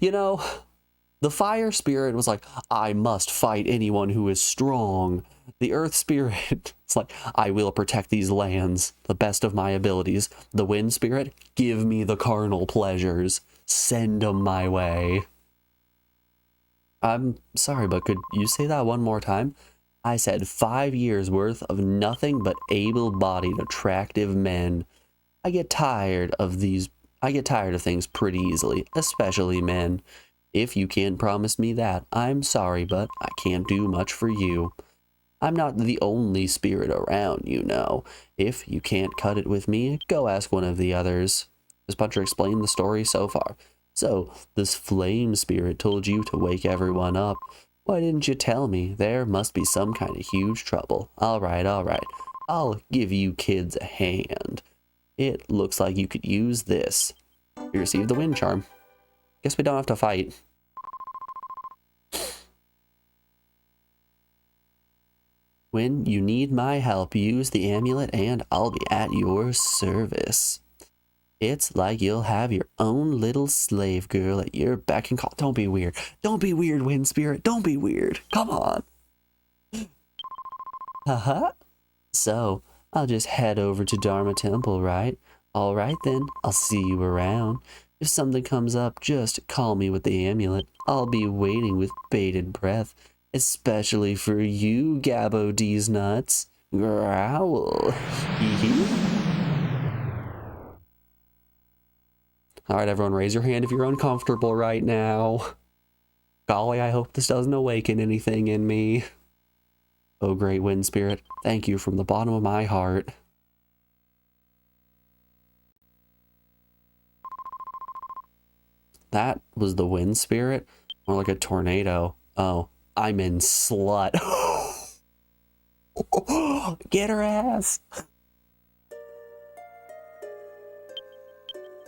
You know, the fire spirit was like, I must fight anyone who is strong. The earth spirit, it's like, I will protect these lands, the best of my abilities. The wind spirit, give me the carnal pleasures. Send them my way. I'm sorry, but could you say that one more time? I said 5 years worth of nothing but able-bodied, attractive men. I get tired of things pretty easily, especially men. If you can't promise me that, I'm sorry, but I can't do much for you. I'm not the only spirit around, you know. If you can't cut it with me, go ask one of the others. Does Puncher explain the story so far? So, this flame spirit told you to wake everyone up. Why didn't you tell me? There must be some kind of huge trouble. All right. I'll give you kids a hand. It looks like you could use this. You received the wind charm. Guess we don't have to fight. When you need my help, use the amulet and I'll be at your service. It's like you'll have your own little slave girl at your beck and call. Don't be weird. Don't be weird, wind spirit. Don't be weird. Come on. Haha. So, I'll just head over to Dharma Temple, right? Alright then, I'll see you around. If something comes up, just call me with the amulet. I'll be waiting with bated breath. Especially for you, Gabbo D's nuts. Growl. Alright, everyone, raise your hand if you're uncomfortable right now. Golly, I hope this doesn't awaken anything in me. Oh, great wind spirit, thank you from the bottom of my heart. That was the wind spirit? More like a tornado. Oh, I'm in slut. Get her ass.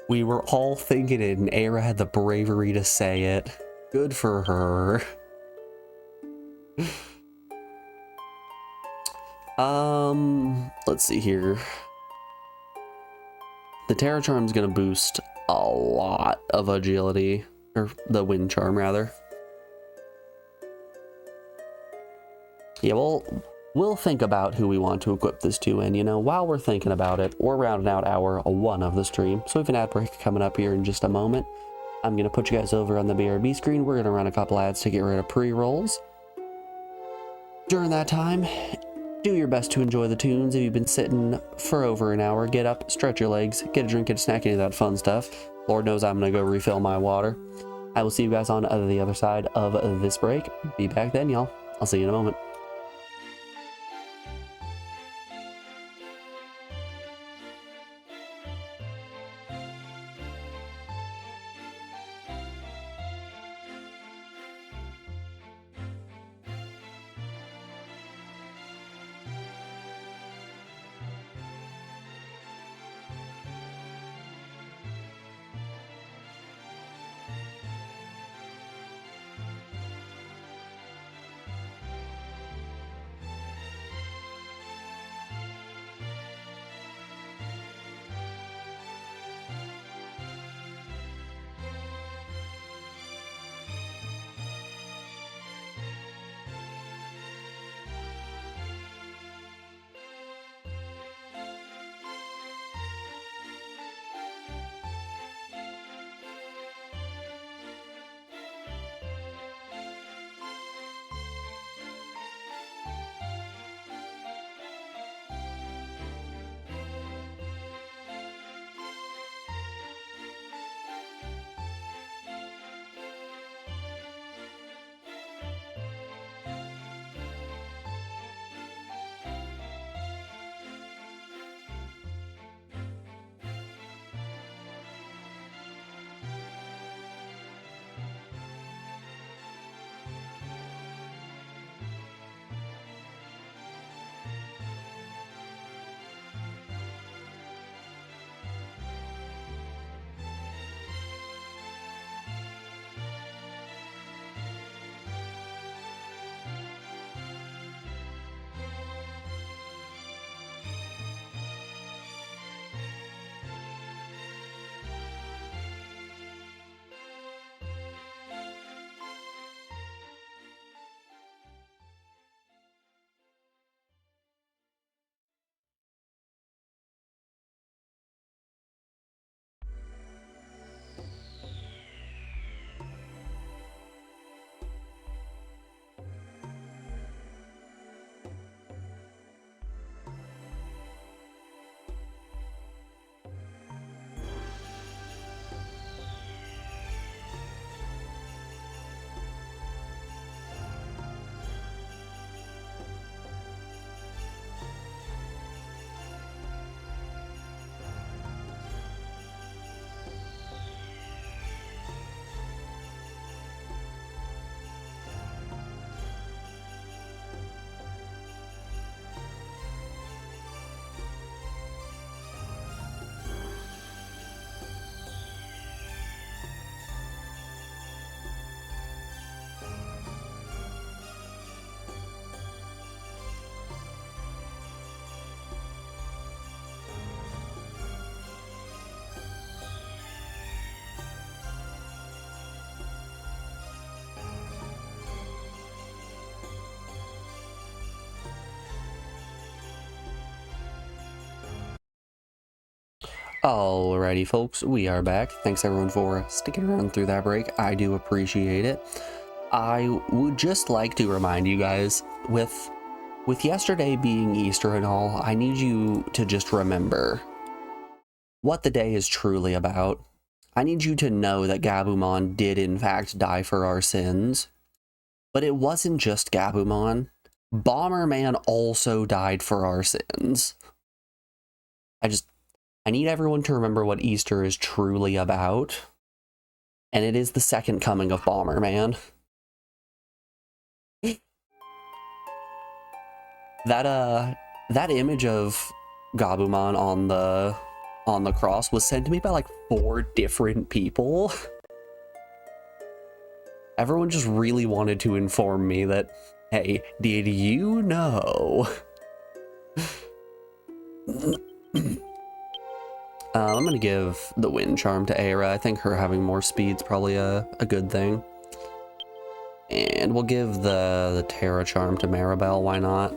We were all thinking it, and Era had the bravery to say it. Good for her. Let's see here. The Terra Charm's gonna boost a lot of agility, or the Wind Charm rather. Yeah, we'll think about who we want to equip this to, and you know, while we're thinking about it, we're rounding out hour 1 of the stream, so we have an ad break coming up here in just a moment. I'm gonna put you guys over on the BRB screen. We're gonna run a couple ads to get rid of pre-rolls. During that time, do your best to enjoy the tunes. If you've been sitting for over an hour, get up, stretch your legs, get a drink, get a snack, any of that fun stuff. Lord knows I'm gonna go refill my water. I will see you guys on the other side of this break. Be back then, y'all. I'll see you in a moment. Alrighty, folks, we are back. Thanks everyone for sticking around through that break. I do appreciate it. I would just like to remind you guys, with yesterday being Easter and all, I need you to just remember what the day is truly about. I need you to know that Gabumon did in fact die for our sins, but it wasn't just Gabumon. Bomberman also died for our sins. I need everyone to remember what Easter is truly about, and it is the second coming of Bomberman. That image of Gabumon on on the cross was sent to me by like 4 different people. Everyone just really wanted to inform me that, hey, did you know? I'm gonna give the wind charm to Aira. I think her having more speed's probably a good thing. And we'll give the Terra charm to Maribel, why not?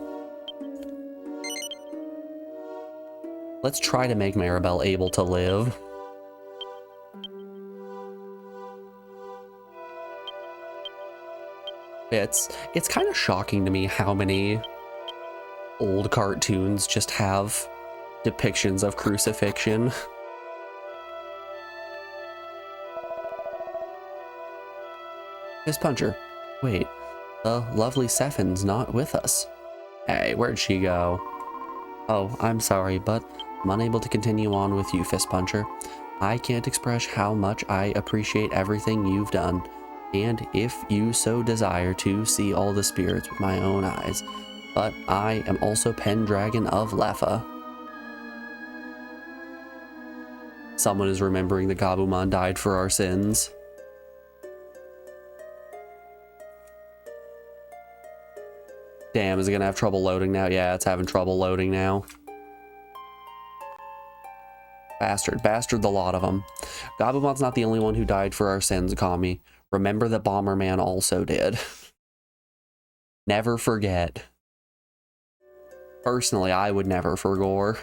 Let's try to make Maribel able to live. It's kind of shocking to me how many old cartoons just have depictions of crucifixion. Miss Puncher, wait, the lovely Sephin's not with us. Hey, where'd she go? Oh, I'm sorry, but I'm unable to continue on with you, Fist Puncher. I can't express how much I appreciate everything you've done, and if you so desire to see all the spirits with my own eyes. But I am also Pendragon of Lefa. Someone is remembering that Gabumon died for our sins. Damn, is it gonna have trouble loading now? Yeah, it's having trouble loading now. Bastard the lot of them. Gabumon's not the only one who died for our sins, Kami. Remember that Bomberman also did. Never forget. Personally, I would never forgore.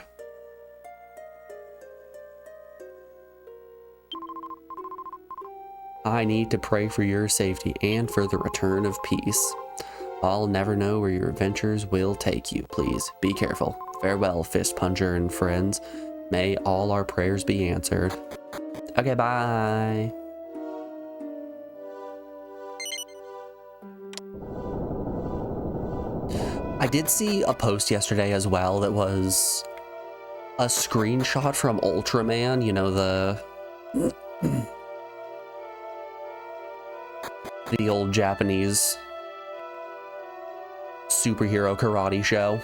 I need to pray for your safety and for the return of peace. I'll never know where your adventures will take you. Please be careful. Farewell, Fist Puncher and friends. May all our prayers be answered. Okay, bye. I did see a post yesterday as well that was a screenshot from Ultraman, you know, the old Japanese superhero karate show,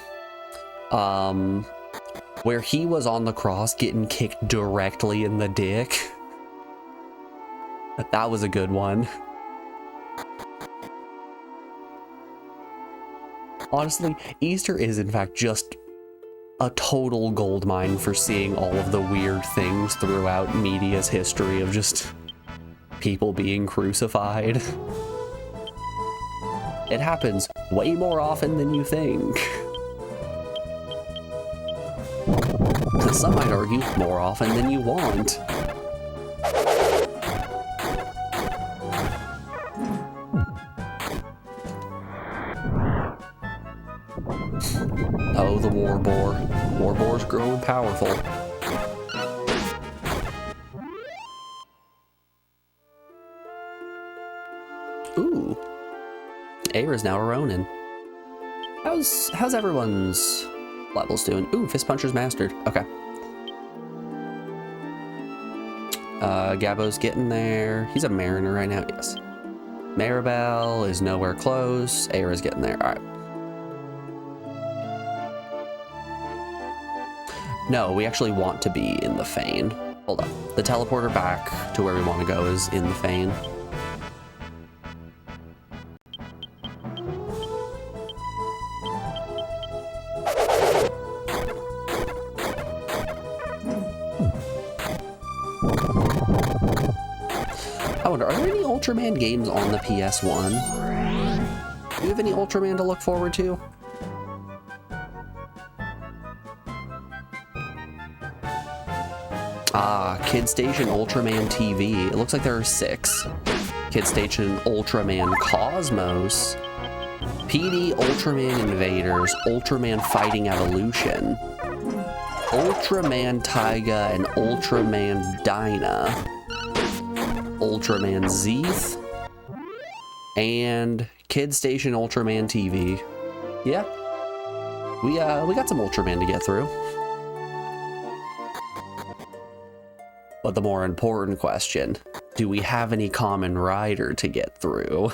where he was on the cross getting kicked directly in the dick. That was a good one. Honestly, Easter is in fact just a total goldmine for seeing all of the weird things throughout media's history of just people being crucified. It happens way more often than you think. Some might argue more often than you want. Oh, the war boar. War boar's growing powerful. Ooh. Aira's now a Ronin. How's everyone's levels doing? Ooh, Fist Puncher's mastered. Okay. Gabbo's getting there. He's a Mariner right now, yes. Maribel is nowhere close. Aira's getting there. All right. No, we actually want to be in the Fane. Hold up. The teleporter back to where we want to go is in the Fane. I wonder, are there any Ultraman games on the PS1? Do you have any Ultraman to look forward to? Ah, Kid Station Ultraman TV. It looks like there are 6. Kid Station Ultraman Cosmos, PD Ultraman Invaders, Ultraman Fighting Evolution, Ultraman Taiga and Ultraman Dyna, Ultraman Zeeth, and Kid Station Ultraman TV. Yeah, we got some Ultraman to get through. But the more important question, do we have any Common Rider to get through?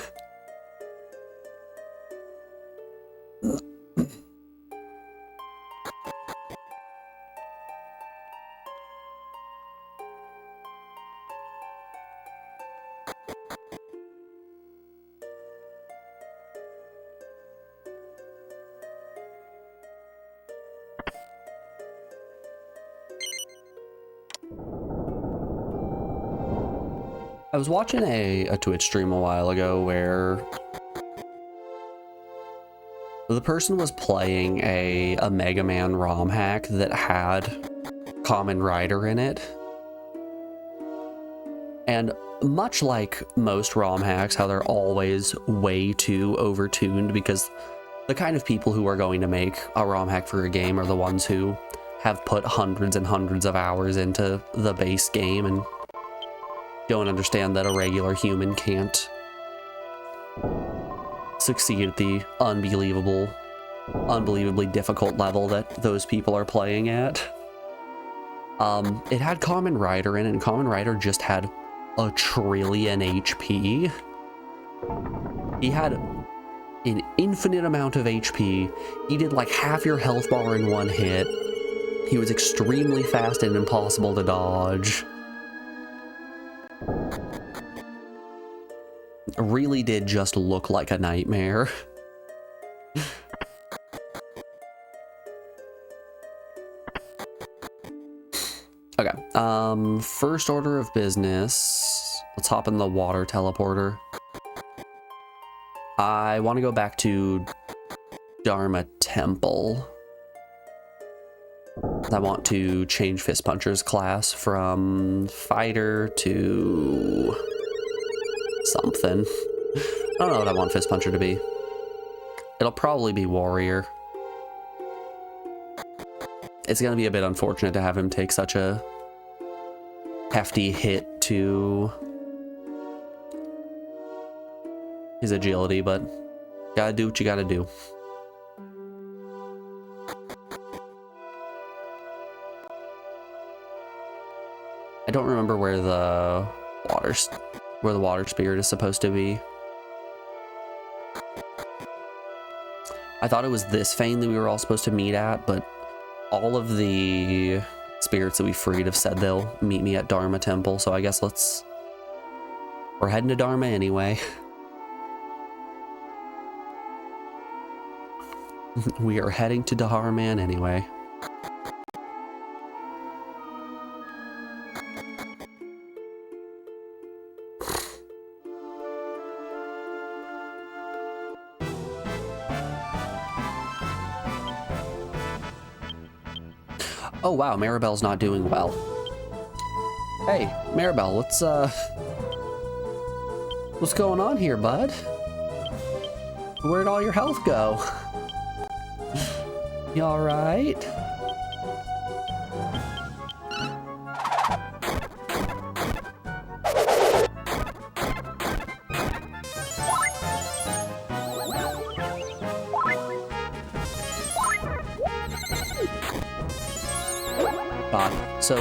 I was watching a Twitch stream a while ago where the person was playing a Mega Man ROM hack that had Kamen Rider in it. And much like most ROM hacks, how they're always way too overtuned, because the kind of people who are going to make a ROM hack for a game are the ones who have put hundreds and hundreds of hours into the base game and don't understand that a regular human can't succeed at the unbelievably difficult level that those people are playing at. It had Kamen Rider in it, and Kamen Rider just had a trillion HP. He had an infinite amount of HP. He did like half your health bar in one hit. He was extremely fast and impossible to dodge. Really did just look like a nightmare. Okay, first order of business. Let's hop in the water teleporter. I want to go back to Dharma Temple. I want to change Fist Puncher's class from fighter to something. I don't know what I want Fist Puncher to be. It'll probably be Warrior. It's going to be a bit unfortunate to have him take such a hefty hit to his agility, but gotta do what you gotta do. I don't remember where the water spirit is supposed to be. I thought it was this Fane that we were all supposed to meet at, but all of the spirits that we freed have said they'll meet me at Dharma Temple, so I guess we're heading to Dharma anyway. We are heading to Dharma anyway. Oh wow, Maribel's not doing well. Hey, Maribel, what's going on here, bud? Where'd all your health go? You alright? So,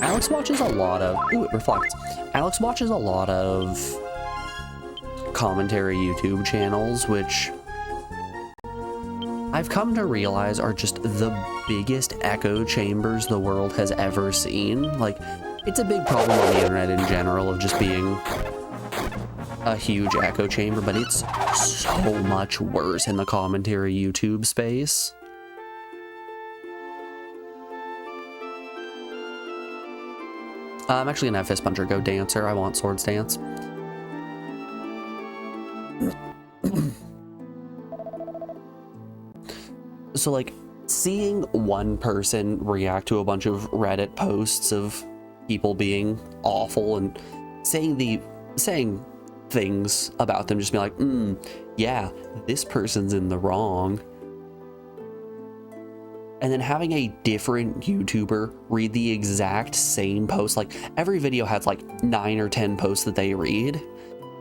Alex watches a lot of... Ooh, it reflects. Alex watches a lot of commentary YouTube channels, which I've come to realize are just the biggest echo chambers the world has ever seen. Like, it's a big problem on the internet in general of just being a huge echo chamber, but it's so much worse in the commentary YouTube space. I'm actually gonna have Fist Puncher go Dancer. I want Swords Dance. So, like, seeing one person react to a bunch of Reddit posts of people being awful and saying things about them, just be like, yeah, this person's in the wrong. And then having a different YouTuber read the exact same post, like every video has like 9 or 10 posts that they read.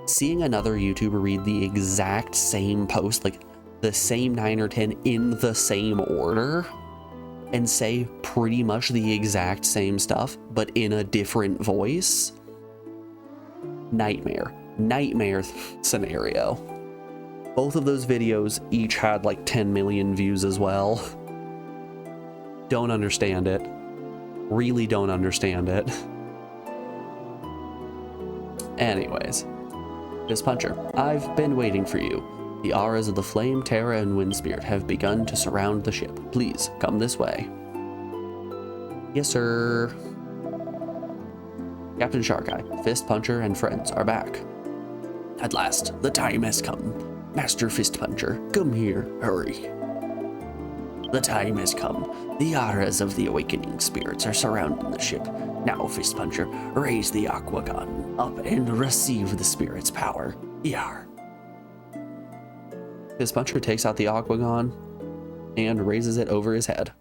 Seeing another YouTuber read the exact same post, like the same 9 or 10 in the same order, and say pretty much the exact same stuff, but in a different voice. Nightmare scenario. Both of those videos each had like 10 million views as well. Don't understand it. Really don't understand it. Anyways, Fist Puncher, I've been waiting for you. The auras of the Flame, Terra, and Wind Spirit have begun to surround the ship. Please, come this way. Yes, sir. Captain Sharkeye, Fist Puncher, and friends are back. At last, the time has come. Master Fist Puncher, come here, hurry. The time has come. The auras of the awakening spirits are surrounding the ship. Now, Fist Puncher, raise the aqua gun up and receive the spirit's power. Yar. Fist Puncher takes out the aqua gun and raises it over his head.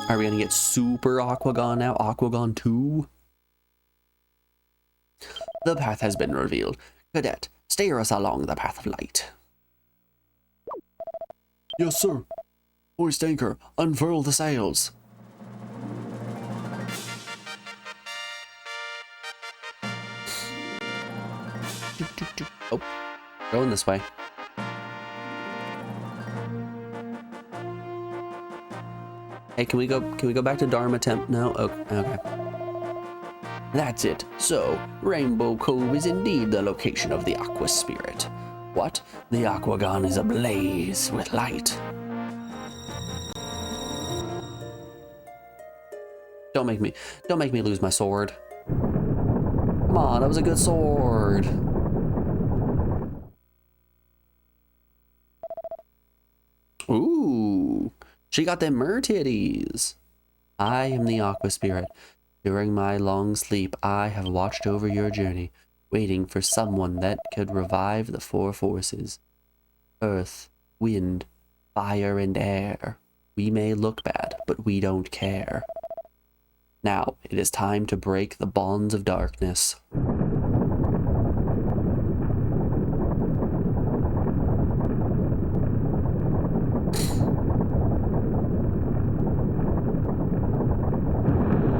Are we gonna get Super Aquagon now? Aquagon 2? The path has been revealed. Cadet, steer us along the path of light. Yes, sir. Hoist anchor, unfurl the sails. Oh, going this way. Hey, can we go back to Dharma Temp? No? Okay. That's it. So, Rainbow Cove is indeed the location of the Aqua Spirit. What? The Aquagon is ablaze with light. Don't make me lose my sword. Come on, that was a good sword. Ooh, she got them mer titties. I am the Aqua Spirit. During my long sleep, I have watched over your journey, waiting for someone that could revive the four forces. Earth, wind, fire, and air. We may look bad, but we don't care. Now, it is time to break the bonds of darkness.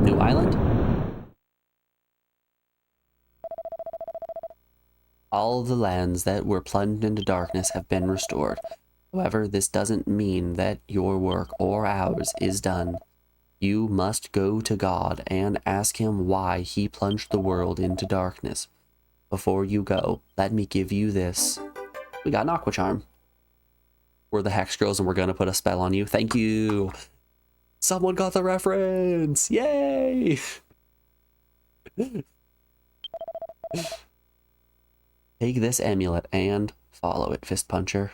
New island? All the lands that were plunged into darkness have been restored. However, this doesn't mean that your work or ours is done. You must go to God and ask him why he plunged the world into darkness. Before you go, let me give you this. We got an Aqua Charm. We're the Hex Girls and we're gonna put a spell on you. Thank you! Someone got the reference! Yay! Take this amulet and follow it, Fist Puncher.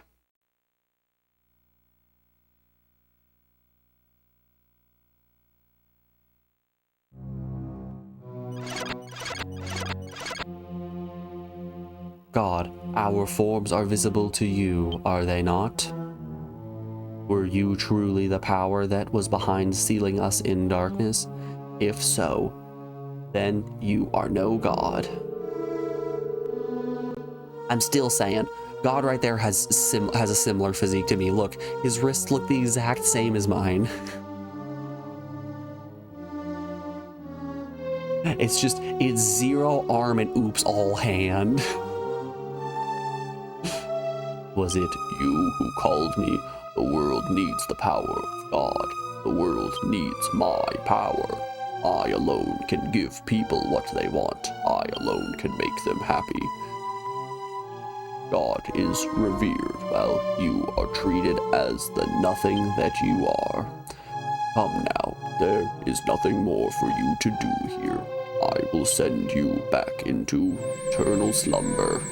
God, our forms are visible to you, are they not? Were you truly the power that was behind sealing us in darkness? If so, then you are no God. I'm still saying, God right there has a similar physique to me. Look, his wrists look the exact same as mine. It's zero arm and oops all hand. Was it you who called me? The world needs the power of God. The world needs my power. I alone can give people what they want. I alone can make them happy. God is revered while you are treated as the nothing that you are. Come now, there is nothing more for you to do here. I will send you back into eternal slumber.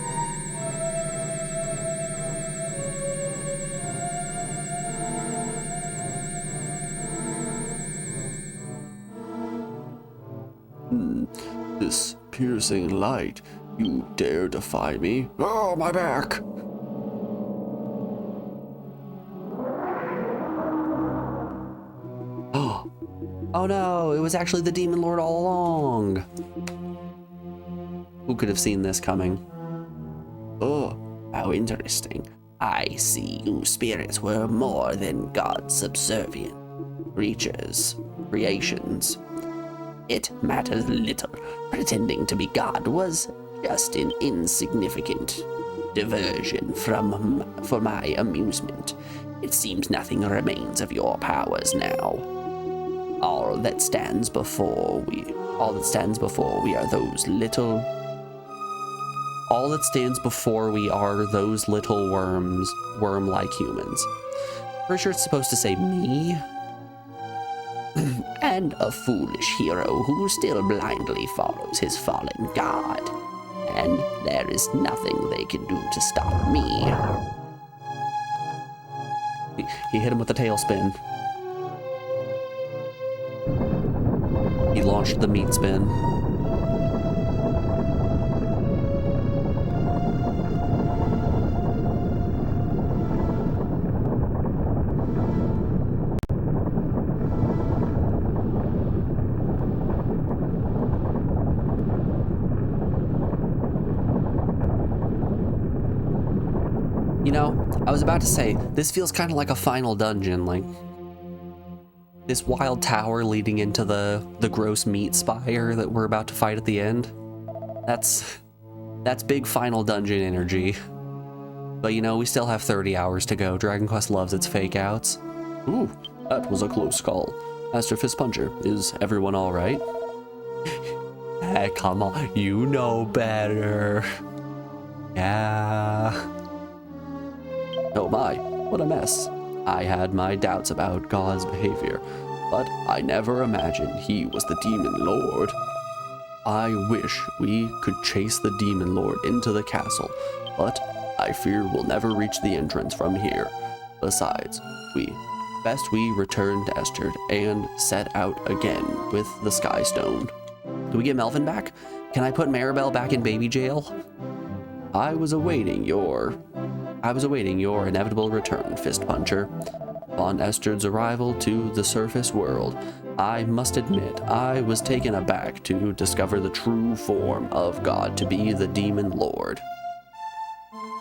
This piercing light, you dare defy me? Oh, my back! Oh no, it was actually the Demon Lord all along. Who could have seen this coming? Oh, how interesting. I see you spirits were more than God's subservient creations. It matters little. Pretending to be God was just an insignificant diversion for my amusement. It seems nothing remains of your powers now. All that stands before we are those little All that stands before we are those little worms, worm-like humans. Pretty sure it's supposed to say me. And a foolish hero who still blindly follows his fallen god. And there is nothing they can do to stop me. He hit him with the tailspin. He launched the meat spin. You know, I was about to say, this feels kind of like a final dungeon, like this wild tower leading into the gross meat spire that we're about to fight at the end. That's big final dungeon energy. But you know, we still have 30 hours to go. Dragon Quest loves its fake outs. Ooh, that was a close call. Master Fist Puncher, is everyone all right? Hey, come on, you know better. Yeah. Oh my, what a mess. I had my doubts about God's behavior, but I never imagined he was the Demon Lord. I wish we could chase the Demon Lord into the castle, but I fear we'll never reach the entrance from here. Besides, best we return to Esterd and set out again with the Sky Stone. Do we get Melvin back? Can I put Maribel back in baby jail? I was awaiting your inevitable return, Fist Puncher. Upon Esterd's arrival to the surface world, I must admit I was taken aback to discover the true form of God to be the Demon Lord.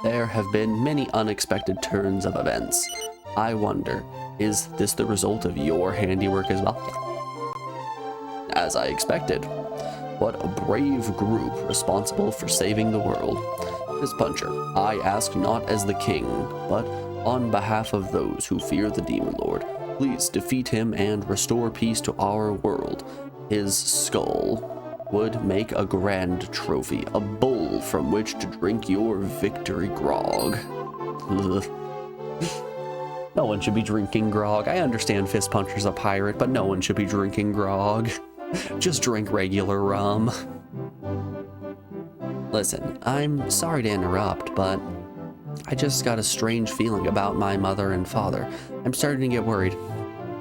There have been many unexpected turns of events. I wonder, is this the result of your handiwork as well? As I expected. What a brave group responsible for saving the world. Fist Puncher, I ask not as the king, but on behalf of those who fear the Demon Lord, please defeat him and restore peace to our world. His skull would make a grand trophy, a bowl from which to drink your victory grog. No one should be drinking grog. I understand Fist Puncher's a pirate, but no one should be drinking grog. Just drink regular rum. Listen, I'm sorry to interrupt, but I just got a strange feeling about my mother and father. I'm starting to get worried.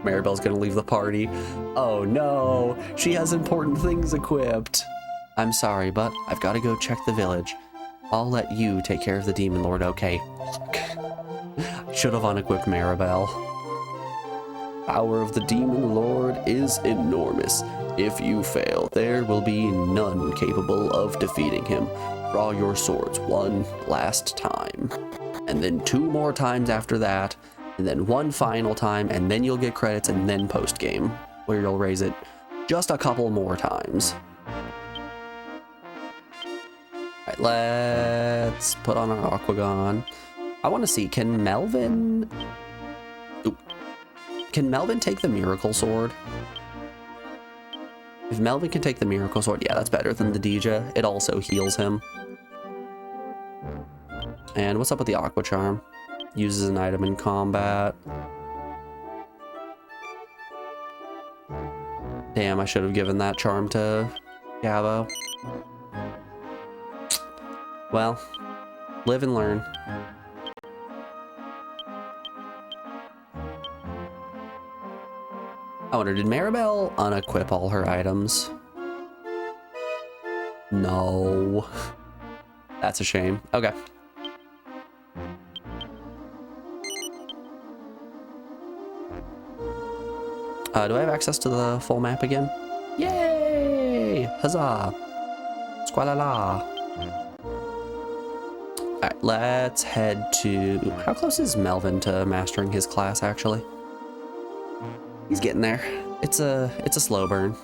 Maribel's gonna leave the party. Oh no, she has important things equipped. I'm sorry, but I've got to go check the village. I'll let you take care of the Demon Lord, okay? Should have unequipped Maribel. Power of the Demon Lord is enormous. If you fail, there will be none capable of defeating him. Draw your swords one last time. And then 2 more times after that. And then 1 final time. And then you'll get credits and then post-game, where you'll raise it just a couple more times. Alright, let's put on our Aquagon. I want to see, can Melvin... Ooh. Can Melvin take the Miracle Sword? If Melvin can take the Miracle Sword, yeah, that's better than the Dija. It also heals him. And what's up with the Aqua Charm? Uses an item in combat. Damn, I should have given that charm to Gabo. Well, live and learn. I wonder, did Maribel unequip all her items? No. That's a shame. Okay. Do I have access to the full map again? Yay! Huzzah! Squalala! Alright, let's head to... How close is Melvin to mastering his class, actually? He's getting there. It's a slow burn.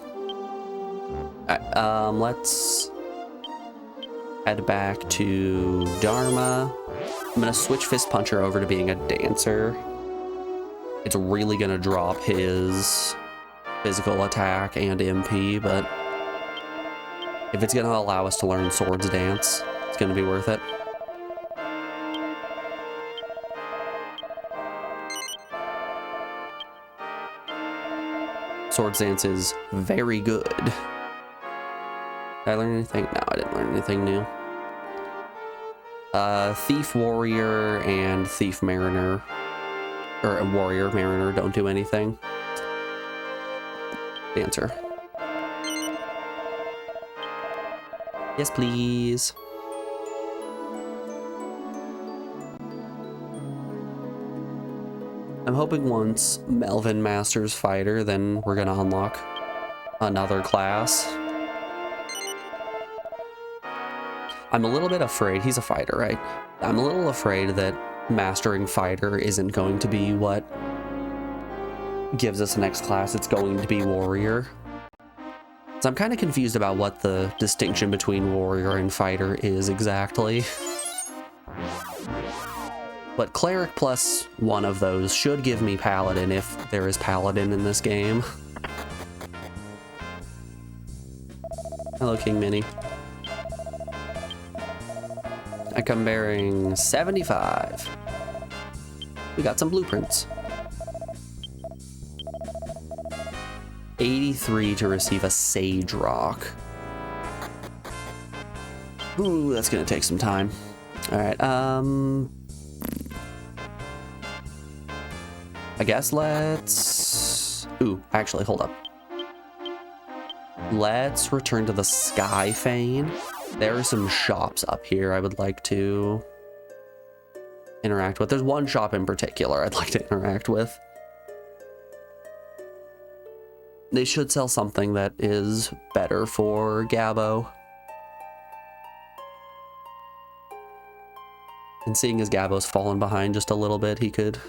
Alright, let's head back to Dharma. I'm gonna switch Fist Puncher over to being a dancer. It's really gonna drop his physical attack and MP, but if it's gonna allow us to learn Swords Dance, It's gonna be worth it. Sword Stance is very good. Did I learn anything? No, I didn't learn anything new. Thief Warrior and Thief Mariner, or a Warrior Mariner don't do anything. Dancer. Yes, please. I'm hoping once Melvin masters Fighter, then we're gonna unlock another class. I'm a little bit afraid, he's a fighter, right? I'm a little afraid that mastering Fighter isn't going to be what gives us the next class. It's going to be Warrior. So I'm kind of confused about what the distinction between Warrior and Fighter is exactly. But Cleric plus one of those should give me Paladin if there is Paladin in this game. Hello, King Mini. I come bearing 75. We got some blueprints. 83 to receive a Sage Rock. Ooh, that's gonna take some time. All right, I guess let's... Ooh, actually, hold up. Let's return to the Sky Fane. There are some shops up here I would like to interact with. There's one shop in particular I'd like to interact with. They should sell something that is better for Gabbo. And seeing as Gabbo's fallen behind just a little bit, he could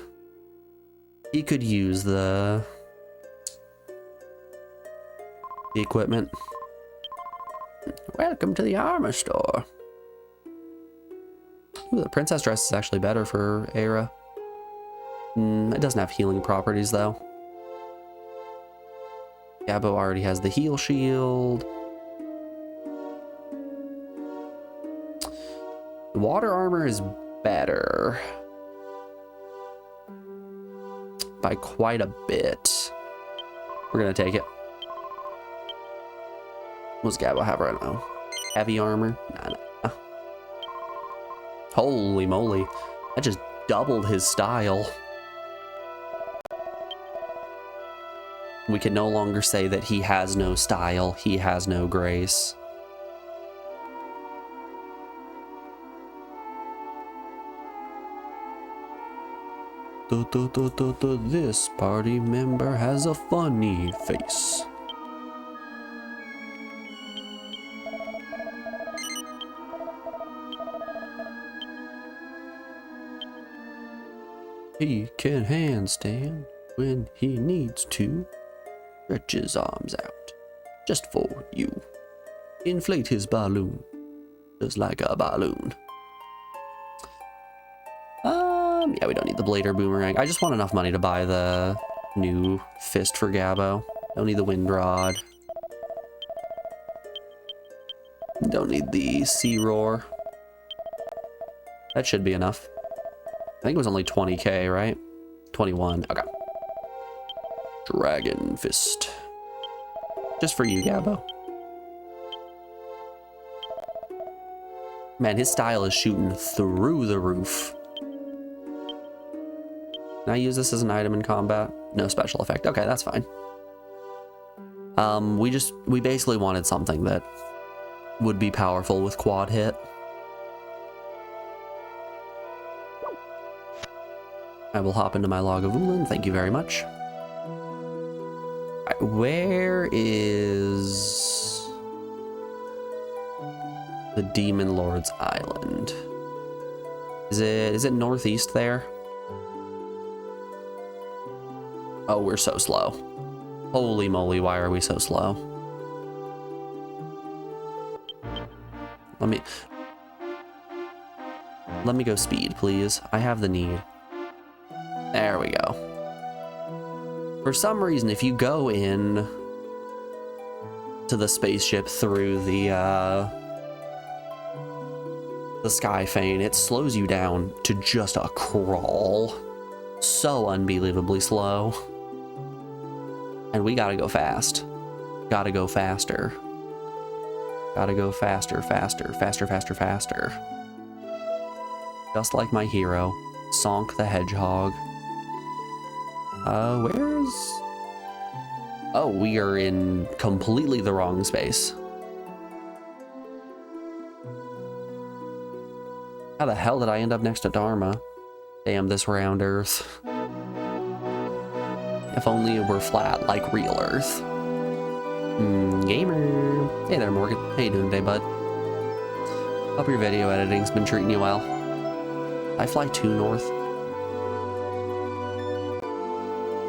use the equipment. Welcome to the armor store. Ooh, the princess dress is actually better for Era. It doesn't have healing properties though. Gabbo already has the heal shield. The water armor is better. By quite a bit. We're gonna take it. What's Gabbo have right now? Heavy armor? Nah. Holy moly. That just doubled his style. We can no longer say that he has no style, he has no grace. This party member has a funny face. He can handstand when he needs to. Stretch his arms out, just for you. Inflate his balloon, just like a balloon. Yeah, we don't need the blade or boomerang. I just want enough money to buy the new fist for Gabbo. Don't need the wind rod. Don't need the sea roar. That should be enough. I think it was only 20k, right? 21, okay. Dragon fist. Just for you, Gabbo. Man, his style is shooting through the roof. Can I use this as an item in combat? No special effect. Okay, that's fine. We basically wanted something that would be powerful with quad hit. I will hop into my log of Ulan. Thank you very much. Right, where is the Demon Lord's Island? Is it northeast there? Oh, we're so slow. Holy moly, why are we so slow? Let me go speed, please. I have the need. There we go. For some reason, if you go in to the spaceship through the the Sky Feign. It slows you down to just a crawl. So unbelievably slow. And we gotta go fast. Gotta go faster. Gotta go faster, faster, faster, faster, faster. Just like my hero, Sonk the Hedgehog. Where's... Oh, we are in completely the wrong space. How the hell did I end up next to Dharma? Damn this round Earth. If only it were flat like real Earth. Gamer. Hey there, Morgan. How you doing today, bud? Hope your video editing's been treating you well. I fly 2 north.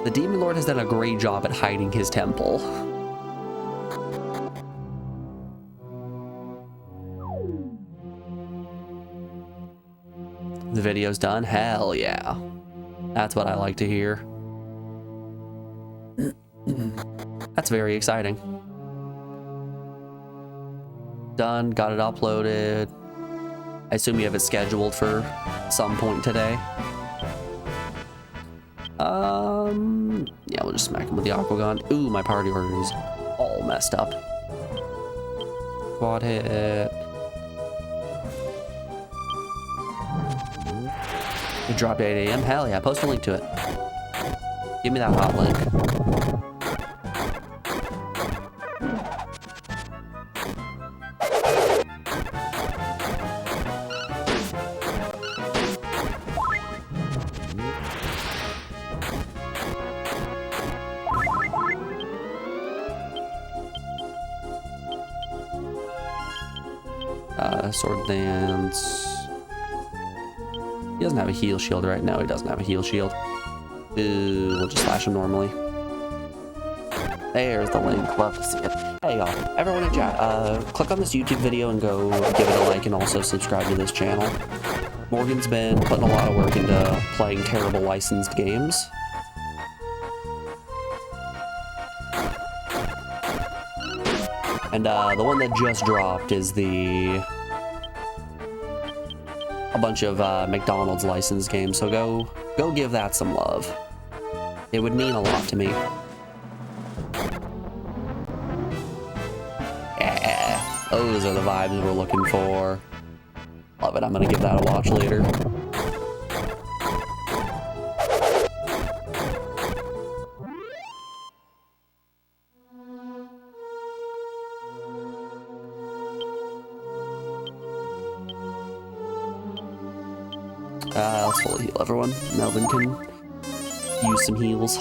The Demon Lord has done a great job at hiding his temple. The video's done? Hell yeah. That's what I like to hear. That's very exciting. Done, got it uploaded. I assume you have it scheduled for some point today. Yeah, we'll just smack him with the Aqua Gun. Ooh, my party order is all messed up. Quad hit. It dropped at 8 AM. Hell yeah, post a link to it. Give me that hot link. Sword dance. He doesn't have a heal shield right now. He doesn't have a heal shield. Ooh, we'll just slash him normally. There's the link. Love to see it. Hey y'all, everyone in chat, click on this YouTube video and go give it a like and also subscribe to this channel. Morgan's been putting a lot of work into playing terrible licensed games. And the one that just dropped is a bunch of McDonald's licensed games, so go give that some love. It would mean a lot to me. Yeah, those are the vibes we're looking for. Love it, I'm gonna give that a watch later. Let's fully heal everyone. Melvin can use some heals.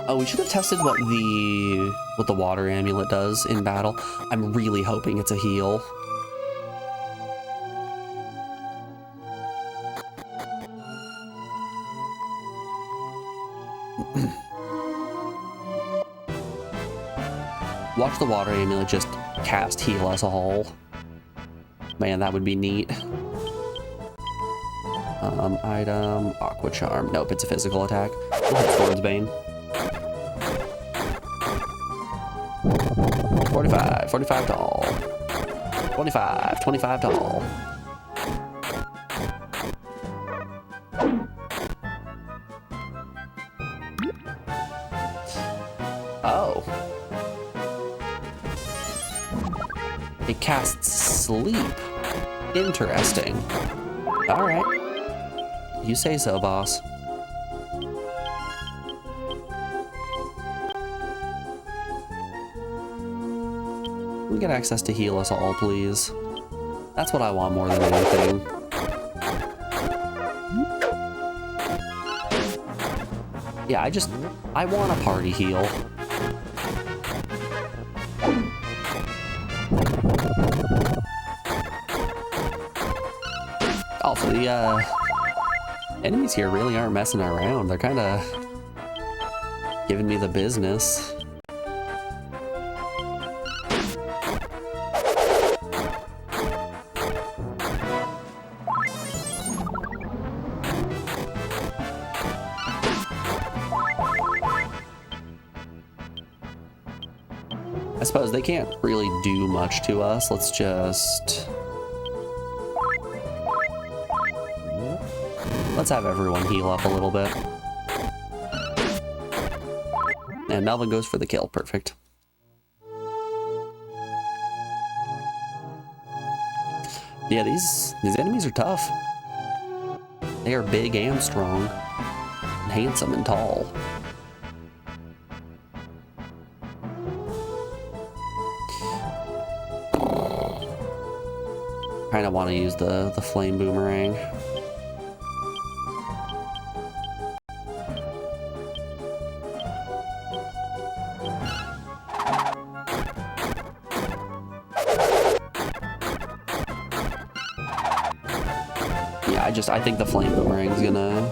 Oh, we should have tested what the water amulet does in battle. I'm really hoping it's a heal. Watch the water amulet just cast heal us all. Man, that would be neat. Item, Aqua Charm. Nope, it's a physical attack. We'll hit Thorn's Bane. 45 tall. 25 tall. Oh. It casts sleep. Interesting. Alright. You say so, boss. We get access to heal us all, please. That's what I want more than anything. Yeah, I want a party heal. Also, the enemies here really aren't messing around. They're kind of giving me the business. suppose they can't really do much to us. Let's just... let's have everyone heal up a little bit. And Melvin goes for the kill. Perfect. Yeah, these enemies are tough. They are big and strong, and handsome and tall. Kind of want to use the flame boomerang. I think the flame boomerang is gonna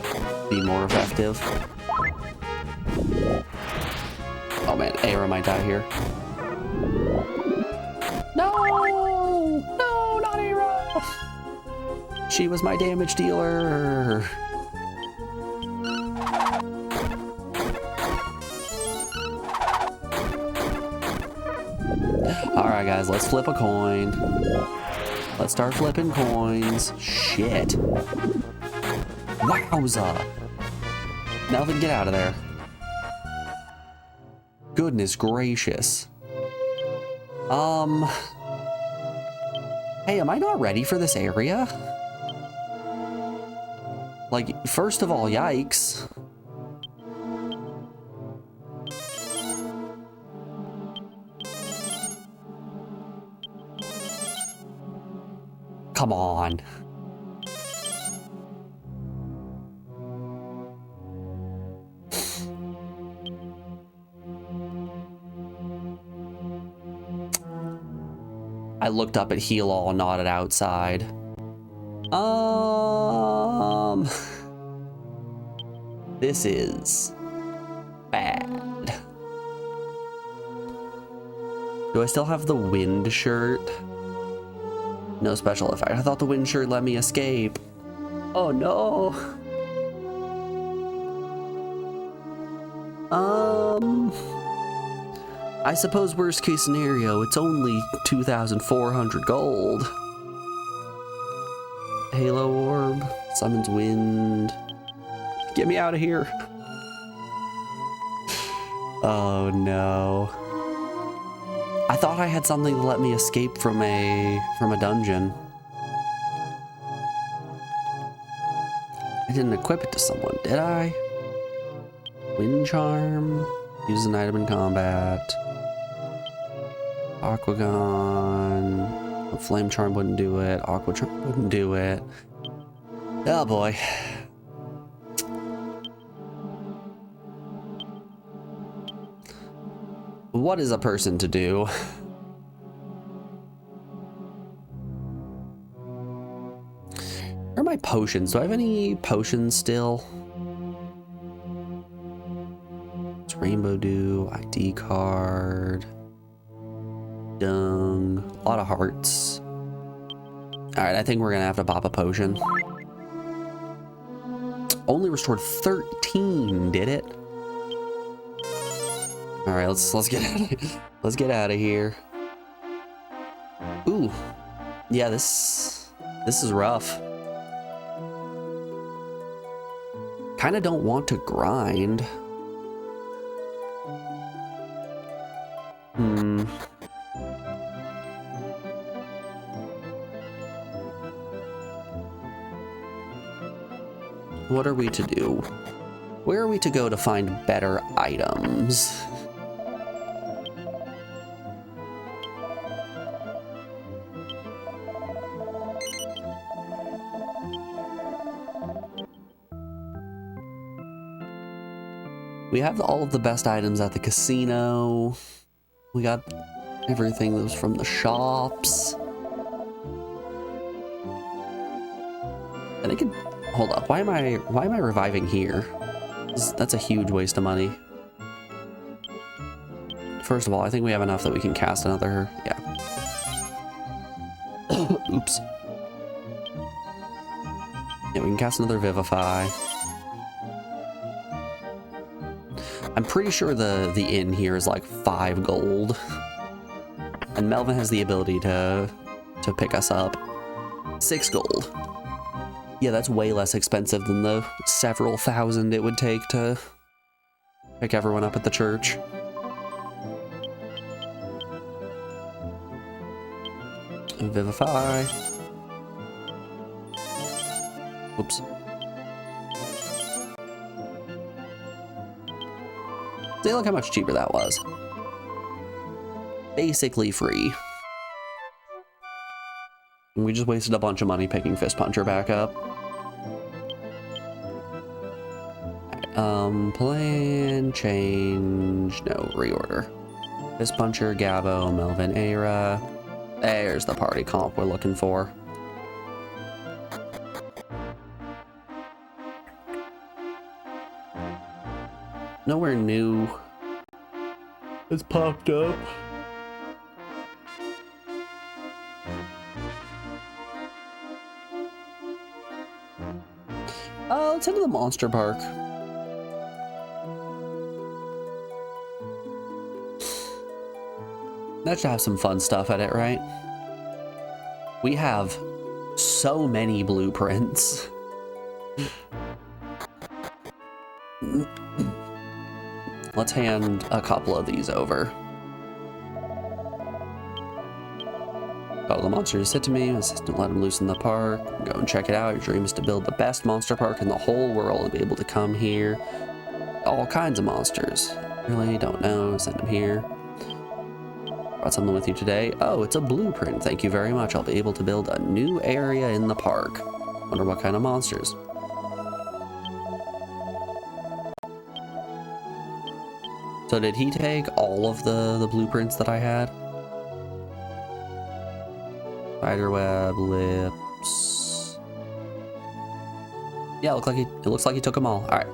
be more effective. Oh man, Aira might die here. No! No, not Aira! She was my damage dealer. Alright guys, let's flip a coin. Let's start flipping coins. Shit. Wowza. Melvin, get out of there. Goodness gracious. Hey, am I not ready for this area? Like, first of all, yikes. Come on. I looked up at Heal All and nodded outside. This is bad. Do I still have the wind shirt? No special effect. I thought the wind shirt let me escape. Oh no. I suppose worst case scenario, it's only 2,400 gold. Halo orb, summons wind. Get me out of here. Oh no. I thought I had something to let me escape from a dungeon. I didn't equip it to someone, did I? Wind charm. Use an item in combat. Aquagon. Flame charm wouldn't do it. Aqua charm wouldn't do it. Oh boy. What is a person to do? Where are my potions? Do I have any potions still? It's Rainbow Dew, ID card, dung, a lot of hearts. Alright, I think we're gonna have to pop a potion. Only restored 13, did it? All right, let's get out of here. Let's get out of here. Ooh, yeah, this is rough. Kind of don't want to grind. What are we to do? Where are we to go to find better items? We have all of the best items at the casino. We got everything that was from the shops. And I could hold up. Why am I reviving here? That's a huge waste of money. First of all, I think we have enough that we can cast another. Yeah. Oops. Yeah, we can cast another Vivify. I'm pretty sure the inn here is like 5 gold. And Melvin has the ability to pick us up. 6 gold. Yeah, that's way less expensive than the several thousand it would take to pick everyone up at the church. Vivify. Oops. See, look how much cheaper that was. Basically free. And we just wasted a bunch of money picking Fist Puncher back up. Plan change. No, reorder. Fist Puncher, Gabo, Melvin, Era. There's the party comp we're looking for. Nowhere new has popped up. Let's head to the monster park. That should have some fun stuff at it, right? We have so many blueprints. Let's hand a couple of these over. All the monsters sit to me. Assistant let him loose in the park. Go and check it out. Your dream is to build the best monster park in the whole world and be able to come here. All kinds of monsters. Really don't know. Send them here. Brought something with you today. Oh, it's a blueprint. Thank you very much. I'll be able to build a new area in the park. Wonder what kind of monsters. So did he take all of the blueprints that I had? Spiderweb, lips. Yeah, it looks like he took them all. All right,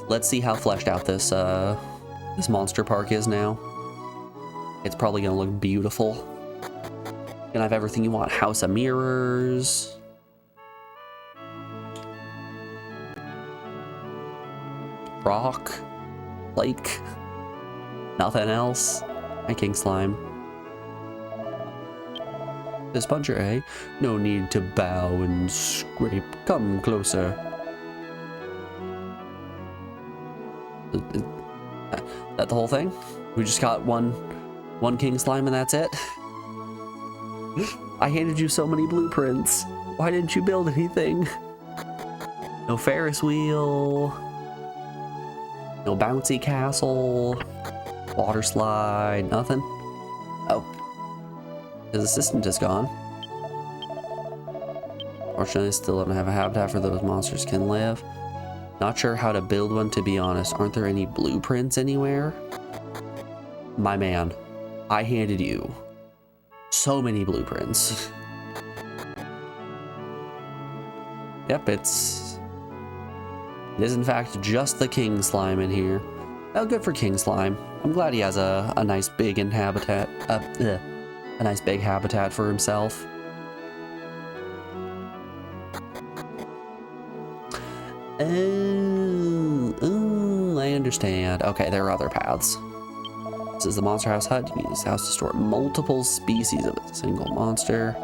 let's see how fleshed out this this monster park is now. It's probably gonna look beautiful. Gonna have everything you want. House of Mirrors. Rock. Lake. Nothing else. Hi, King Slime. This puncher, eh? No need to bow and scrape. Come closer. Is that the whole thing? We just got one King Slime and that's it? I handed you so many blueprints. Why didn't you build anything? No Ferris wheel. No bouncy castle. Water slide. Nothing. Oh. His assistant is gone. Fortunately, still don't have a habitat for those monsters can live. Not sure how to build one, to be honest. Aren't there any blueprints anywhere? My man, I handed you so many blueprints. Yep, it is in fact just the King Slime in here. Oh, good for King Slime. I'm glad he has a nice big habitat. A nice big habitat for himself. Oh, I understand. Okay, there are other paths. This is the Monster House hut. You can use this house to store multiple species of a single monster.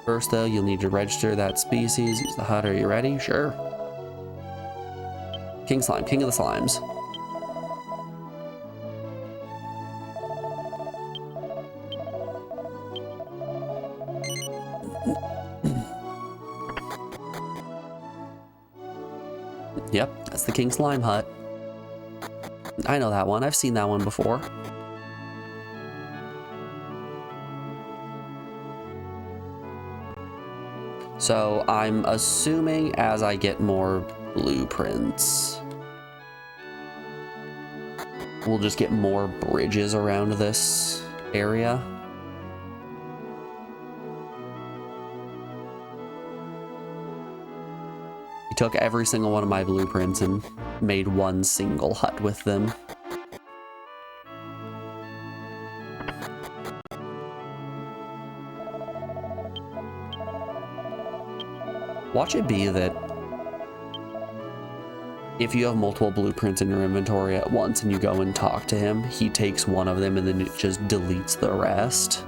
First, though, you'll need to register that species. Use the hut. Are you ready? Sure. King Slime, king of the slimes. Yep, that's the King Slime hut. I know that one. I've seen that one before. So I'm assuming as I get more blueprints, we'll just get more bridges around this area. He took every single one of my blueprints and made one single hut with them. Watch it be that if you have multiple blueprints in your inventory at once and you go and talk to him, he takes one of them and then it just deletes the rest.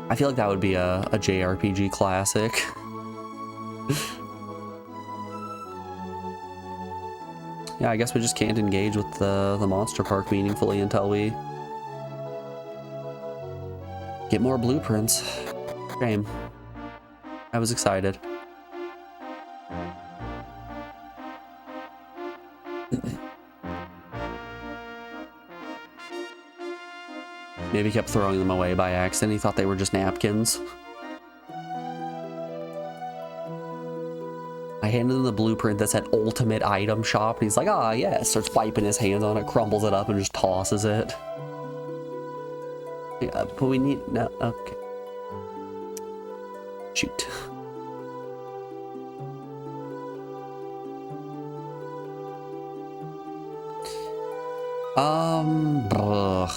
I feel like that would be a JRPG classic. Yeah, I guess we just can't engage with the monster park meaningfully until we get more blueprints. Shame. I was excited. Maybe he kept throwing them away by accident. He thought they were just napkins. I handed him the blueprint that said ultimate item shop, and he's like, ah, yeah. Starts wiping his hands on it, crumbles it up, and just tosses it. Yeah, but we need, no, okay. Shoot. Ugh.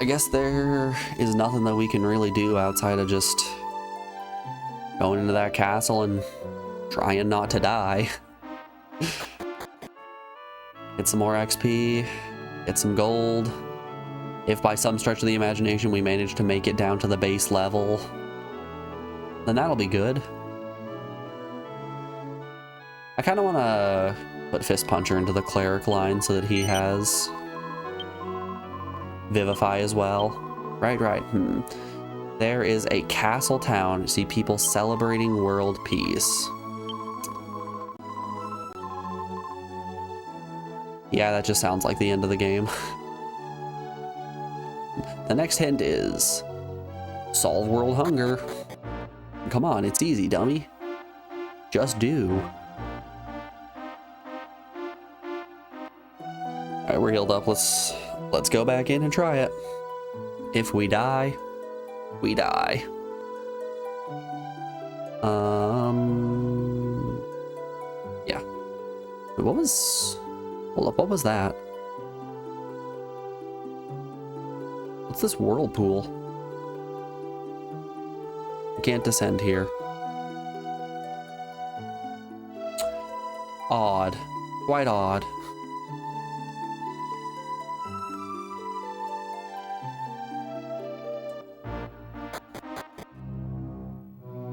I guess there is nothing that we can really do outside of just going into that castle and trying not to die. Get some more XP, get some gold. If by some stretch of the imagination we manage to make it down to the base level, then that'll be good. I kind of want to put Fist Puncher into the cleric line so that he has Vivify as well. Right. There is a castle town. See people celebrating world peace. Yeah, that just sounds like the end of the game. The next hint is solve world hunger. Come on, it's easy, dummy. Just do. Alright, we're healed up. Let's go back in and try it. If we die, we die. Yeah. Wait, what was... Hold up, what was that? What's this whirlpool? I can't descend here. Odd. Quite odd.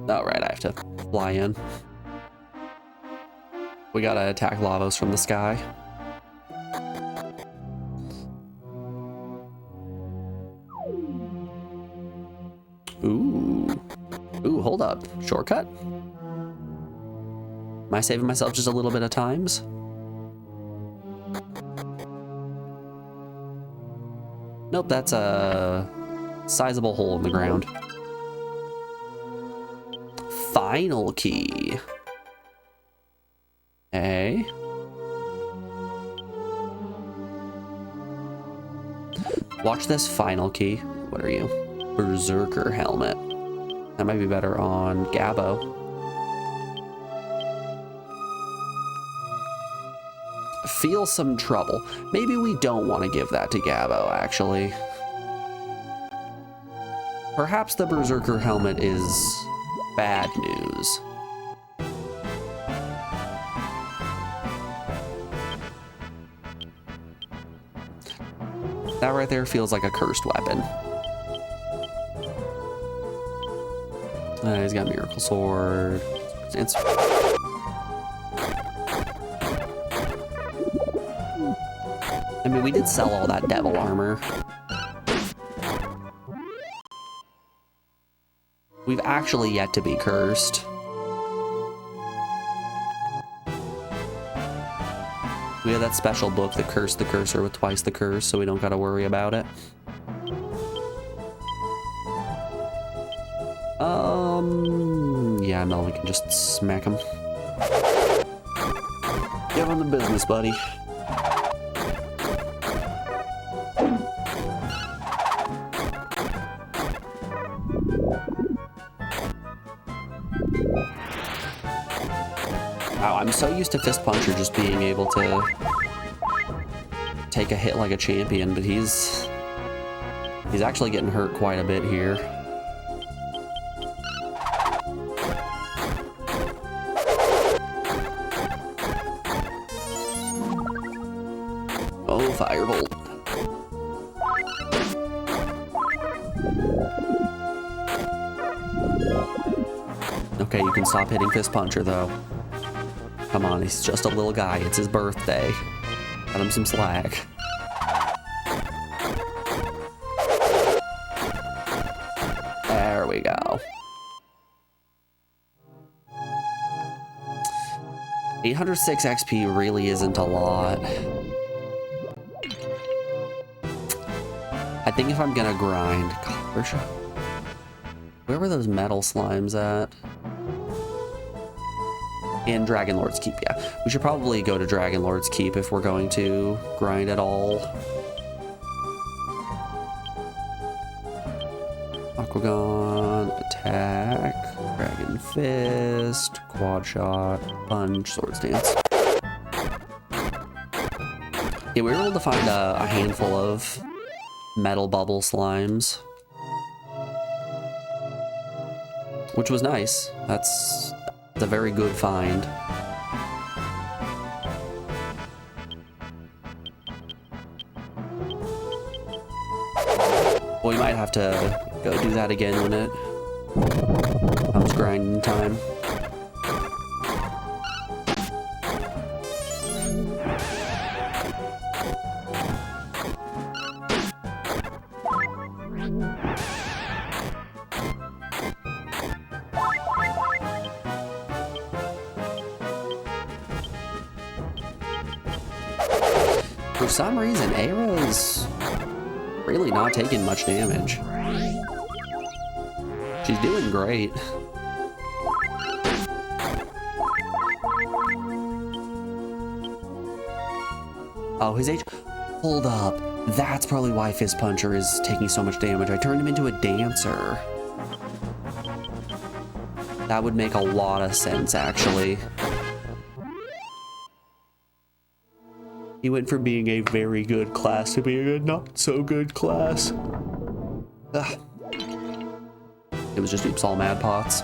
Oh, right, I have to fly in. We gotta attack Lavos from the sky. Ooh, hold up. Shortcut? Am I saving myself just a little bit of times? Nope, that's a sizable hole in the ground. Final key. Okay. Watch this final key. What are you? Berserker helmet. That might be better on Gabbo. Feel some trouble. Maybe we don't want to give that to Gabbo, actually. Perhaps the Berserker helmet is bad news. That right there feels like a cursed weapon. He's got Miracle Sword. It's... I mean, we did sell all that devil armor. We've actually yet to be cursed. We have that special book that cursed the cursor with twice the curse, so we don't gotta worry about it. Yeah, no, we can just smack him. Give him the business, buddy. Wow, I'm so used to Fist Puncher just being able to take a hit like a champion, but he's actually getting hurt quite a bit here. Firebolt. Okay, you can stop hitting Fist Puncher, though. Come on, he's just a little guy. It's his birthday. Cut him some slack. There we go. 806 XP really isn't a lot. I think if I'm gonna grind... God, where were those metal slimes at? In Dragon Lord's Keep, yeah. We should probably go to Dragon Lord's Keep if we're going to grind at all. Aquagon, attack, Dragon Fist, Quad Shot, Punch, Sword Stance. Yeah, we were able to find a handful of metal bubble slimes, which was nice. That's a very good find. Well, we might have to go do that again when it comes grinding time. For some reason, Aira's really not taking much damage. She's doing great. Oh, his H... Hold up. That's probably why Fist Puncher is taking so much damage. I turned him into a dancer. That would make a lot of sense, actually. He went from being a very good class to being a not so good class. Ugh. It was just oops all mad pots.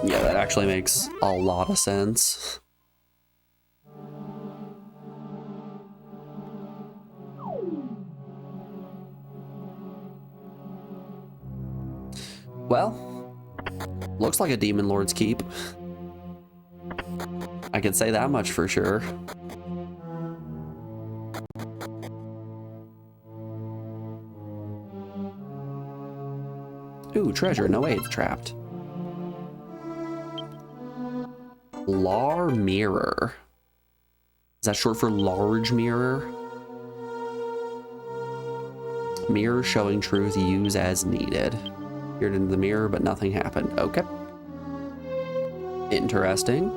Yeah, that actually makes a lot of sense. Well, looks like a Demon Lord's Keep. I can say that much for sure. Ooh, treasure. No way, it's trapped. Lar Mirror. Is that short for large mirror? Mirror showing truth, use as needed. Peered into the mirror, but nothing happened. Okay. Interesting.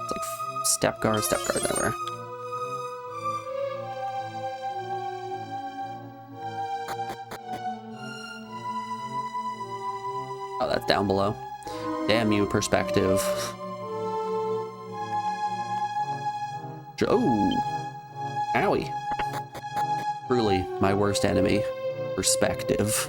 It's like step guard nowhere. Oh, that's down below. Damn you, perspective. Oh. Owie. Truly, my worst enemy. Perspective.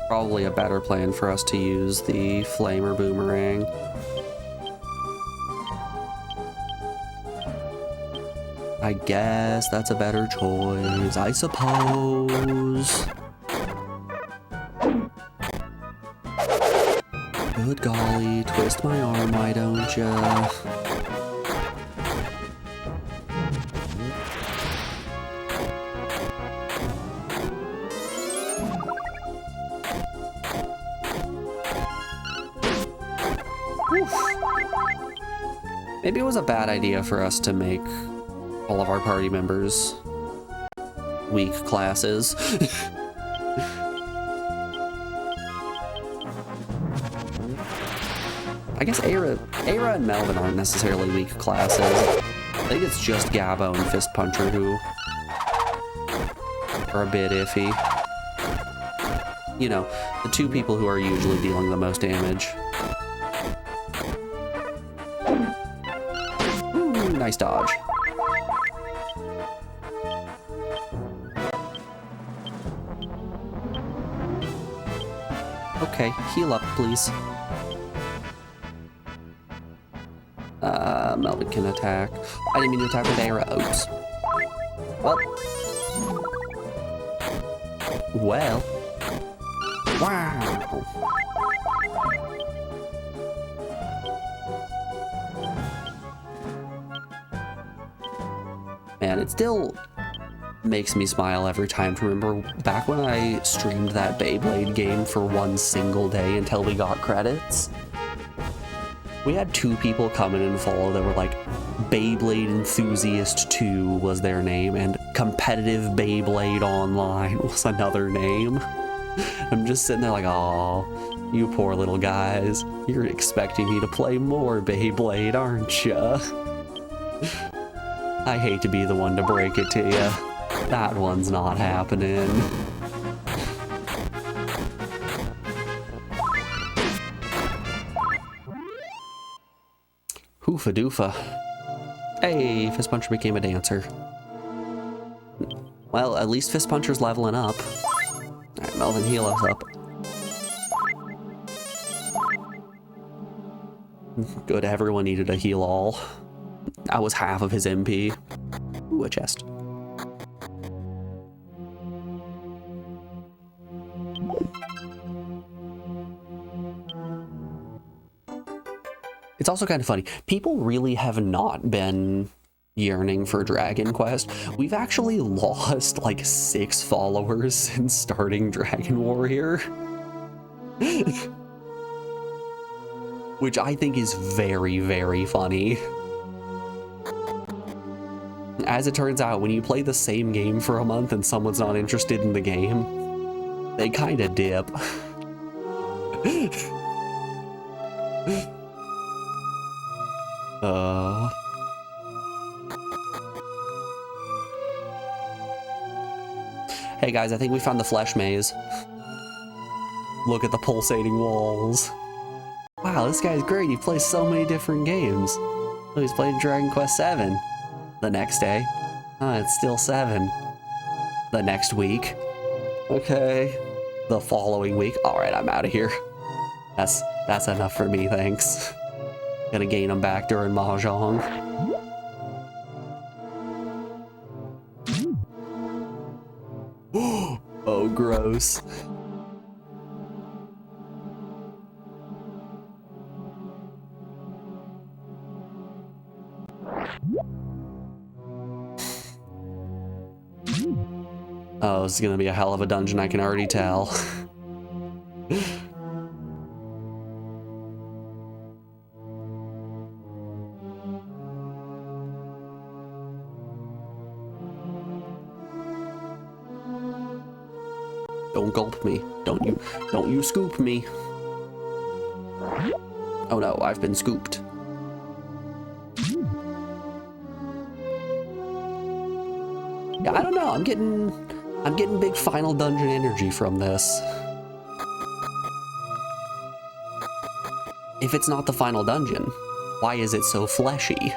Probably a better plan for us to use the Flamer Boomerang. I guess that's a better choice, I suppose. Good golly, twist my arm, why don't ya? Maybe it was a bad idea for us to make all of our party members weak classes. I guess Aira and Melvin aren't necessarily weak classes. think it's just Gabbo and Fist Puncher who are a bit iffy. You know, the two people who are usually dealing the most damage. Ooh, nice dodge. Okay, heal up, please. Melvin can attack. I didn't mean to attack with arrows. Well. Wow. Man, it still makes me smile every time to remember back when I streamed that Beyblade game for one single day until we got credits. We had two people come in and follow that were like, Beyblade Enthusiast 2 was their name, and Competitive Beyblade Online was another name. I'm just sitting there like, aw, you poor little guys. You're expecting me to play more Beyblade, aren't ya? I hate to be the one to break it to you. That one's not happening. Hoofa doofa. Hey, Fist Puncher became a dancer. Well, at least Fist Puncher's leveling up. Alright, Melvin, heal us up. Good, everyone needed a heal all. That was half of his MP. Ooh, a chest. It's also kind of funny. People really have not been yearning for Dragon Quest. We've actually lost like 6 followers since starting Dragon Warrior. Which I think is very, very funny. As it turns out, when you play the same game for a month and someone's not interested in the game, they kind of dip. Hey guys, I think we found the flesh maze. Look at the pulsating walls. Wow, this guy's great. He plays so many different games. Oh, he's played Dragon Quest VII. The next day. It's still 7. The next week. Okay. The following week. Alright, I'm out of here. That's enough for me, thanks. Gonna gain them back during Mahjong. Oh, gross. Oh, this is gonna be a hell of a dungeon, I can already tell. Don't gulp me. Don't you scoop me. Oh no, I've been scooped. Yeah, I don't know. I'm getting big final dungeon energy from this. If it's not the final dungeon, why is it so fleshy?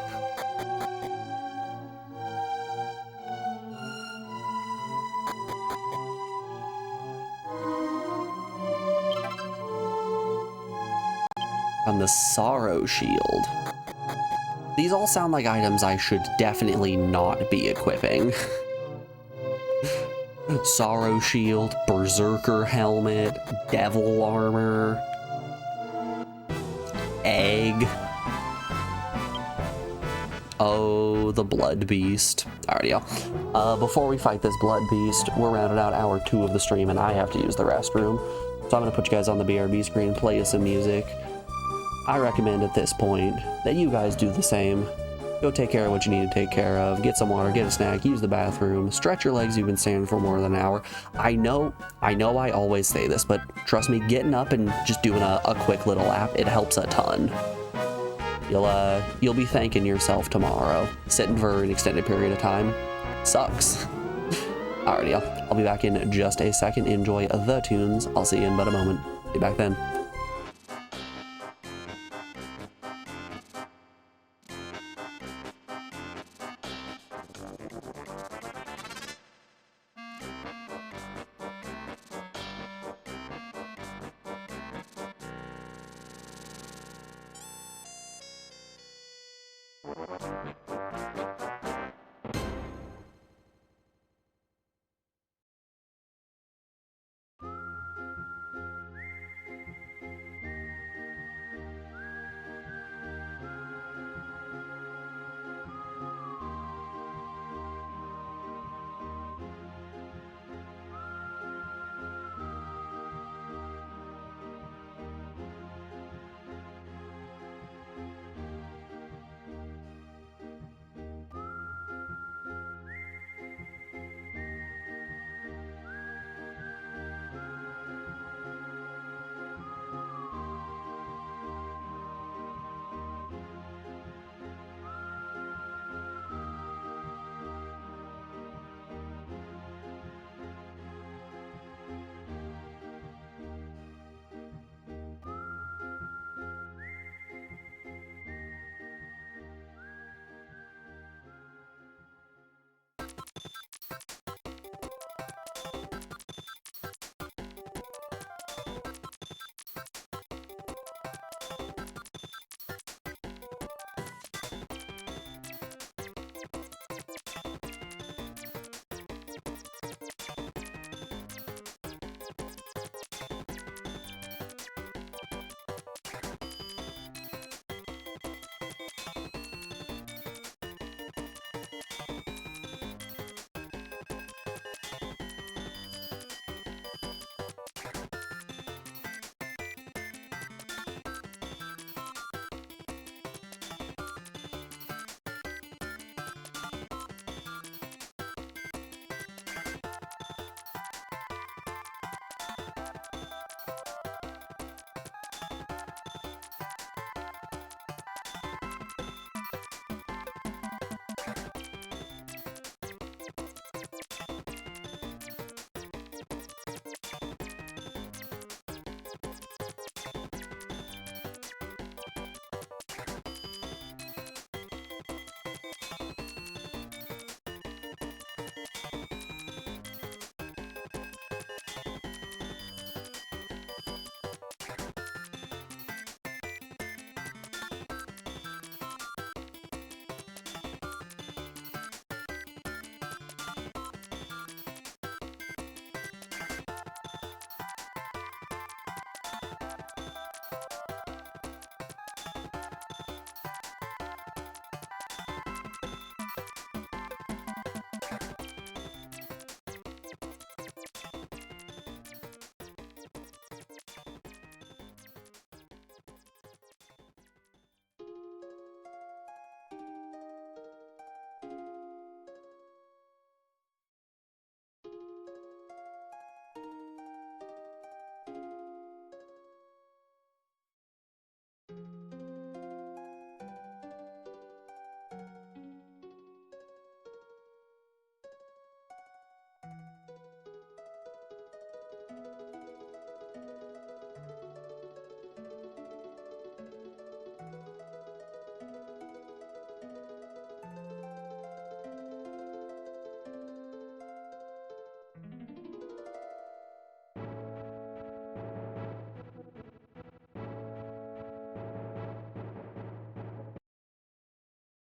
On the Sorrow Shield. These all sound like items I should definitely not be equipping. Sorrow Shield, Berserker Helmet, Devil Armor, Egg. Oh, the Blood Beast. Alrighty, y'all. Before we fight this Blood Beast, we're rounding out hour 2 of the stream and I have to use the restroom. So I'm gonna put you guys on the BRB screen, play you some music. I recommend at this point that you guys do the same. Go take care of what you need to take care of, get some water, get a snack, use the bathroom, stretch your legs, you've been standing for more than an hour. I know I always say this, but trust me, getting up and just doing a quick little lap, it helps a ton. You'll be thanking yourself tomorrow. Sitting for an extended period of time sucks. Alrighty, I'll be back in just a second. Enjoy the tunes. I'll see you in but a moment. Be back then.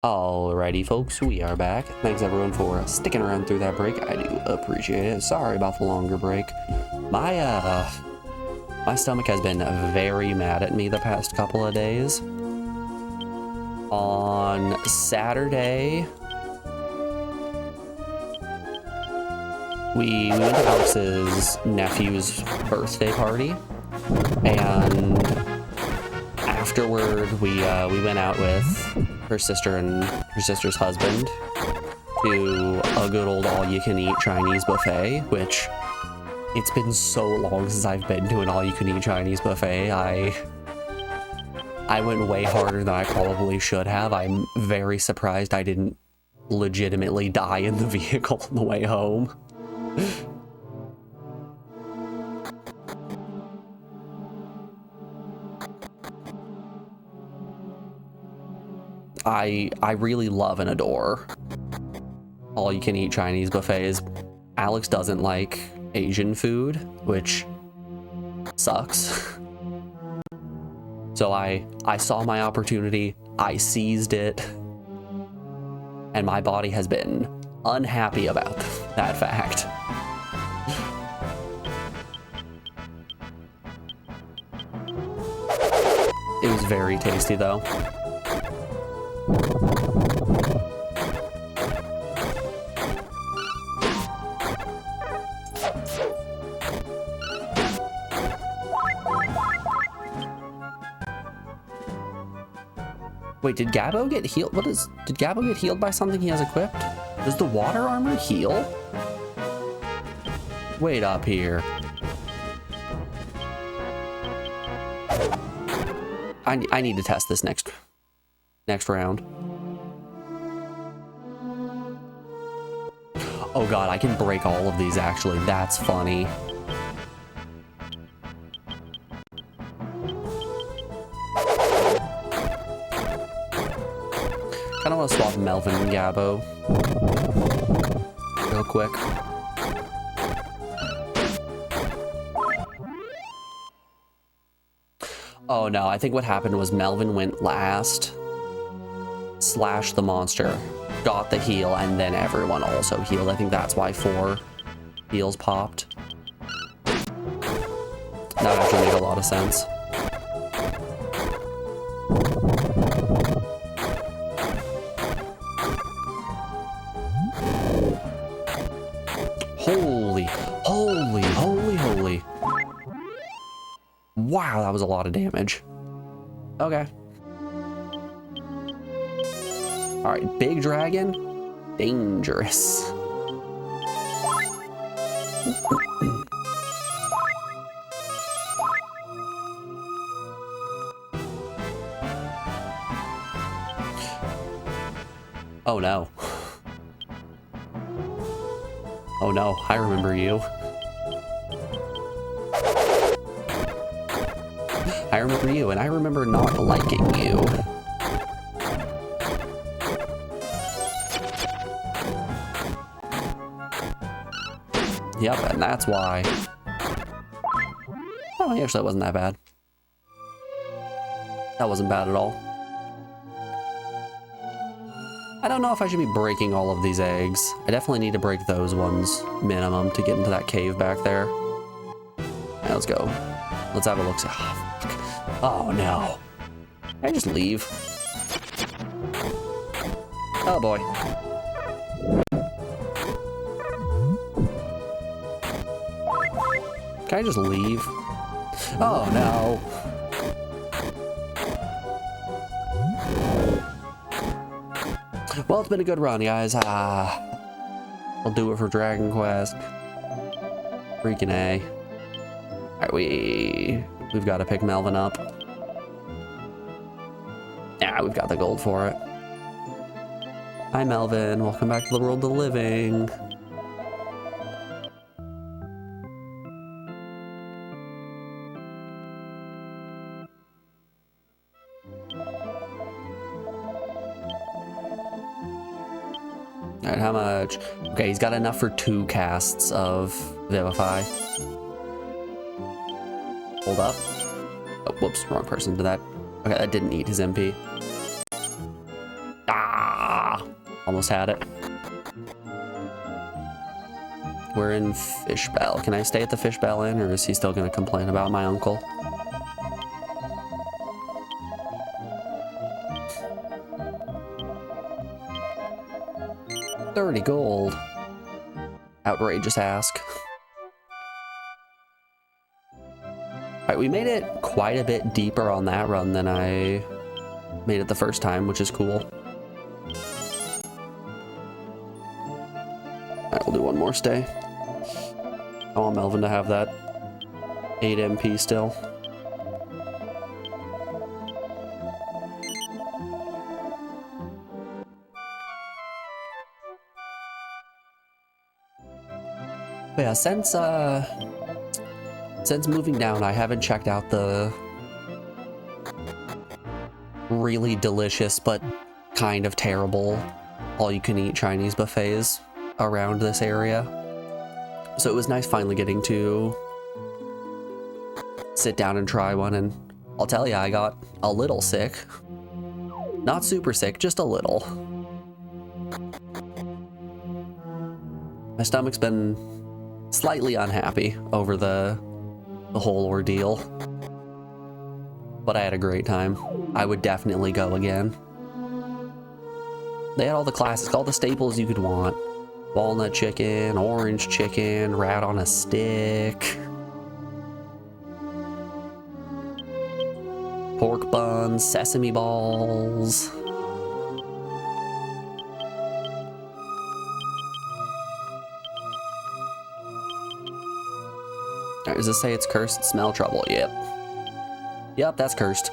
Alrighty folks, we are back. Thanks everyone for sticking around through that break. I do appreciate it. Sorry about the longer break. My stomach has been very mad at me the past couple of days. On Saturday, we went to Alex's nephew's birthday party, and afterward we went out with her sister and her sister's husband to a good old all-you-can-eat Chinese buffet, which it's been so long since I've been to an all-you-can-eat Chinese buffet. I went way harder than I probably should have. I'm very surprised I didn't legitimately die in the vehicle on the way home. I really love and adore all-you-can-eat Chinese buffets. Alex doesn't like Asian food, which sucks. So I saw my opportunity, I seized it, and my body has been unhappy about that fact. It was very tasty though. Wait, did Gabbo get healed? Did Gabbo get healed by something he has equipped? Does the water armor heal? Wait up here. I need to test this next round. Oh god, I can break all of these actually. That's funny. Kinda wanna swap Melvin and Gabbo real quick. Oh no, I think what happened was Melvin went last, slashed the monster, got the heal, and then everyone also healed. I think that's why 4 heals popped. That would actually make a lot of sense. Holy. Wow, that was a lot of damage. Okay. All right, big dragon, dangerous. Oh no. Oh no, I remember you. I remember you, and I remember not liking you. Yep, and that's why. Oh, actually, that wasn't that bad. That wasn't bad at all. I don't know if I should be breaking all of these eggs. I definitely need to break those ones minimum to get into that cave back there. Yeah, let's go. Let's have a look. Oh no. Can I just leave? Oh boy. Can I just leave? Oh no. Well, it's been a good run, guys. I'll do it for Dragon Quest. Freaking A. Alright, we've got to pick Melvin up. Yeah, we've got the gold for it. Hi, Melvin. Welcome back to the world of the living. Alright, how much? Okay, he's got enough for 2 casts of Vivify. Hold up. Oh, whoops, wrong person to that. Okay, that didn't eat his MP. Ah! Almost had it. We're in Fishbell. Can I stay at the Fishbell Inn, or is he still going to complain about my uncle? $30 gold. Outrageous ask. Alright, we made it quite a bit deeper on that run than I made it the first time, which is cool. Alright, we'll do one more stay. I want Melvin to have that 8 MP still. But yeah, since moving down, I haven't checked out the really delicious but kind of terrible all-you-can-eat Chinese buffets around this area. So it was nice finally getting to sit down and try one, and I'll tell you, I got a little sick. Not super sick, just a little. My stomach's been slightly unhappy over the whole ordeal, but I had a great time. I would definitely go again. They had all the classics, all the staples you could want. Walnut chicken, orange chicken, rat on a stick, pork buns, sesame balls. Does it say it's cursed? Smell trouble. Yep. Yep, that's cursed.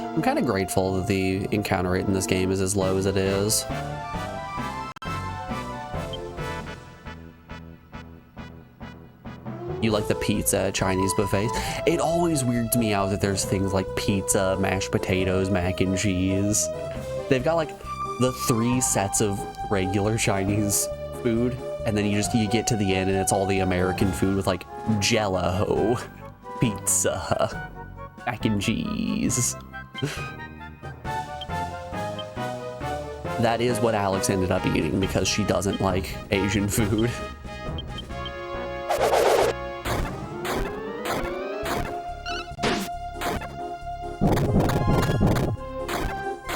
I'm kind of grateful that the encounter rate in this game is as low as it is. You like the pizza Chinese buffets? It always weirds me out that there's things like pizza, mashed potatoes, mac and cheese. They've got like the 3 sets of regular Chinese food, and then you get to the end and it's all the American food with like Jell-O, pizza, mac and cheese. That is what Alex ended up eating because she doesn't like Asian food.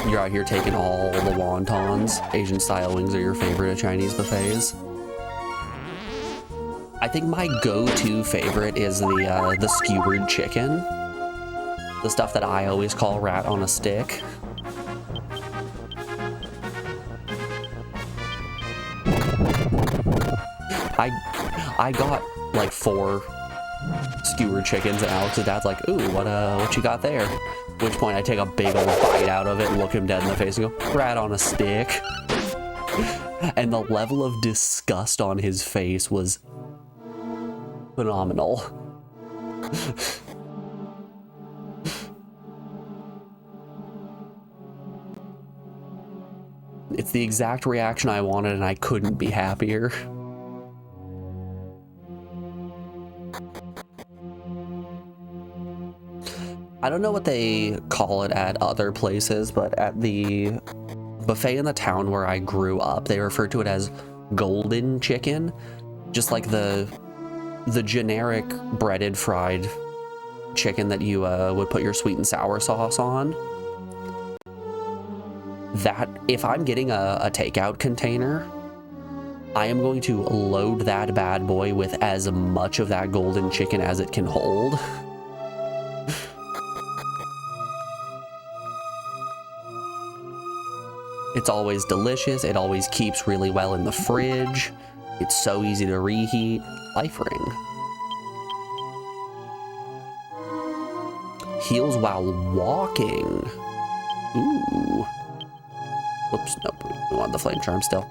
You're out here taking all the wontons. Asian style wings are your favorite at Chinese buffets. I think my go-to favorite is the skewered chicken. The stuff that I always call rat on a stick. I got like 4 skewered chickens, and Alex's dad's like, "Ooh, what you got there?" At which point I take a big old bite out of it and look him dead in the face and go, "Rat on a stick." And the level of disgust on his face was phenomenal. It's the exact reaction I wanted, and I couldn't be happier. I don't know what they call it at other places, but at the buffet in the town where I grew up, they refer to it as golden chicken, just like the generic breaded fried chicken that you would put your sweet and sour sauce on. That, if I'm getting a takeout container, I am going to load that bad boy with as much of that golden chicken as it can hold. It's always delicious. It always keeps really well in the fridge. It's so easy to reheat. Life ring. Heals while walking. Ooh. Whoops, nope, we want the flame charm still.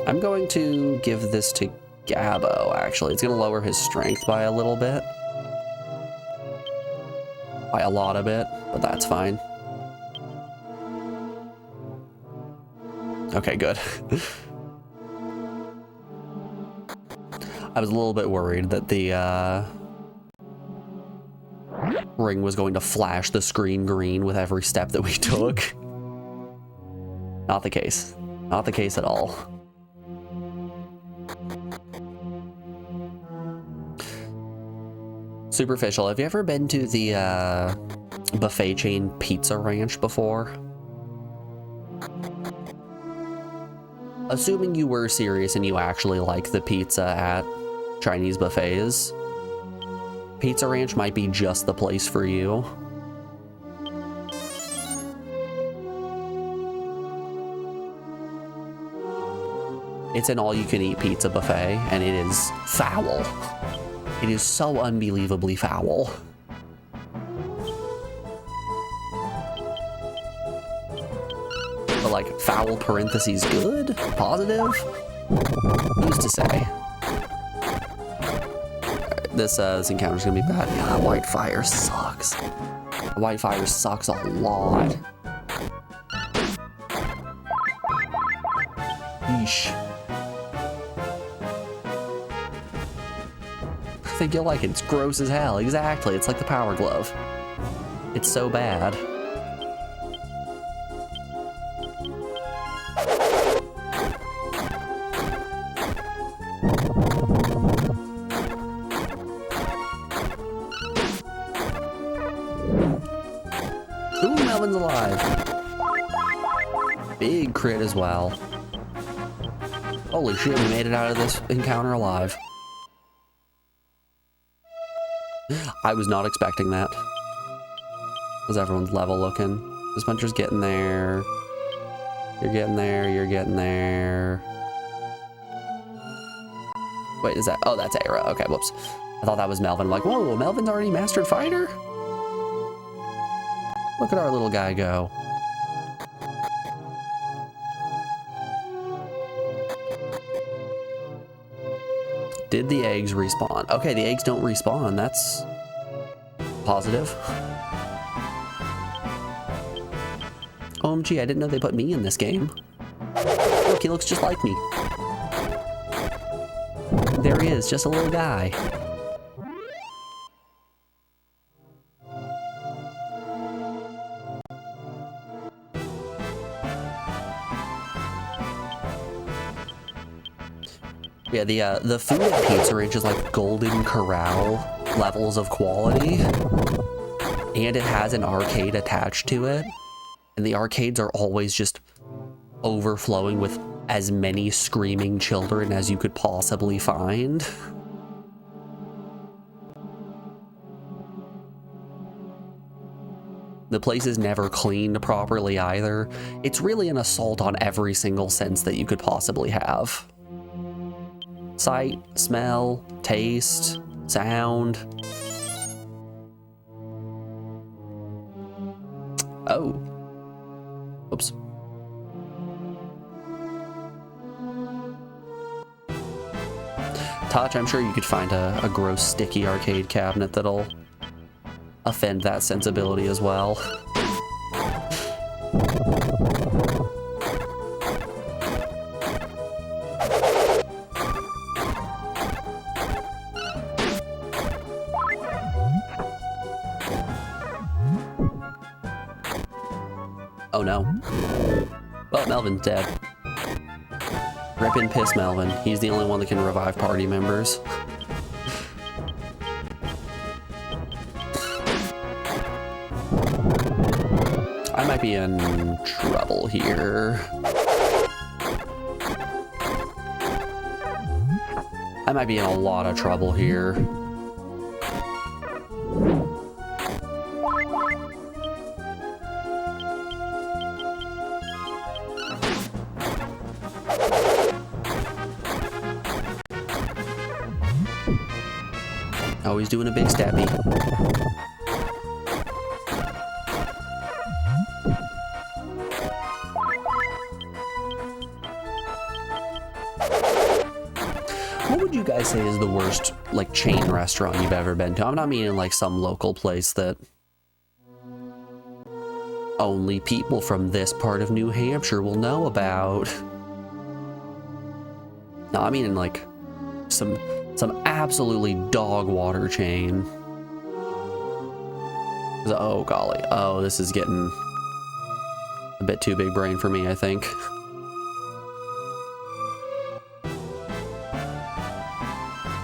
I'm going to give this to Gabbo, actually. It's going to lower his strength by a little bit. By a lot of it, but that's fine. Okay, good. I was a little bit worried that the ring was going to flash the screen green with every step that we took. Not the case. Not the case at all. Superficial, have you ever been to the buffet chain Pizza Ranch before? Assuming you were serious and you actually like the pizza at Chinese buffets, Pizza Ranch might be just the place for you. It's an all-you-can-eat pizza buffet, and it is foul. It is so unbelievably foul. But like, foul parentheses good? Positive? Who's to say? This encounter's gonna be bad. Yeah, that white fire sucks. The white fire sucks a lot. Yeesh. I think you'll like it. It's gross as hell. Exactly. It's like the Power Glove. It's so bad. Ooh, Melvin's alive. Big crit as well. Holy shit, we made it out of this encounter alive. I was not expecting that. How's everyone's level looking? This buncher's getting there. You're getting there, you're getting there. Wait, is that? Oh, that's Aira. Okay, whoops. I thought that was Melvin. I'm like, whoa, Melvin's already mastered fighter? Look at our little guy go. Did the eggs respawn? Okay, the eggs don't respawn. That's positive. OMG, I didn't know they put me in this game. Look, he looks just like me. There he is, just a little guy. Yeah, the food at Pizza Ranch is like Golden Corral levels of quality. And it has an arcade attached to it. And the arcades are always just overflowing with as many screaming children as you could possibly find. The place is never cleaned properly either. It's really an assault on every single sense that you could possibly have. Sight, smell, taste, sound. Oh. Oops. Touch, I'm sure you could find a gross sticky arcade cabinet that'll offend that sensibility as well. Oh no. Well, Melvin's dead. Rip and piss Melvin. He's the only one that can revive party members. I might be in trouble here. I might be in a lot of trouble here. Oh, he's doing a big stabby. What would you guys say is the worst, like, chain restaurant you've ever been to? I'm not meaning, like, some local place that only people from this part of New Hampshire will know about. No, I mean, like, some absolutely dog water chain. Oh, golly. Oh, this is getting a bit too big brain for me, I think.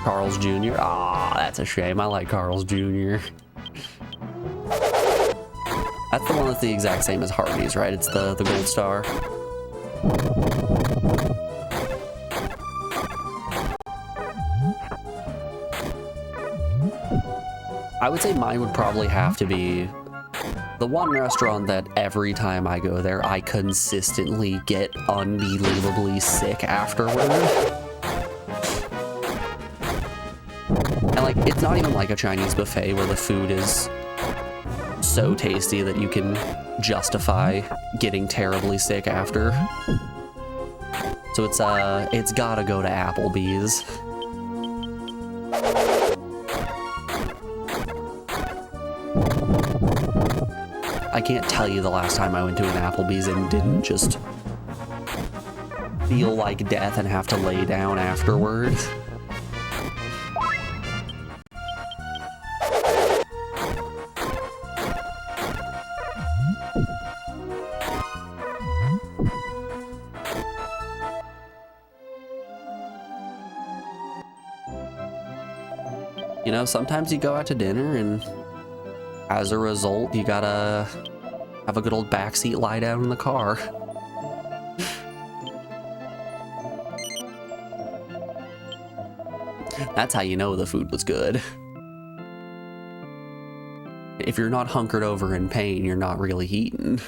Carl's Jr. Ah, that's a shame. I like Carl's Jr. That's the one that's the exact same as Hardee's, right? It's the gold star. I would say mine would probably have to be The one restaurant that every time I go there, I consistently get unbelievably sick afterward. And like, it's not even like a Chinese buffet where the food is so tasty that you can justify getting terribly sick after. So it's gotta go to Applebee's. I can't tell you the last time I went to an Applebee's and didn't just feel like death and have to lay down afterward. You know, sometimes you go out to dinner and as a result, you gotta have a good old backseat lie down in the car. That's how you know the food was good. If you're not hunkered over in pain, you're not really eating.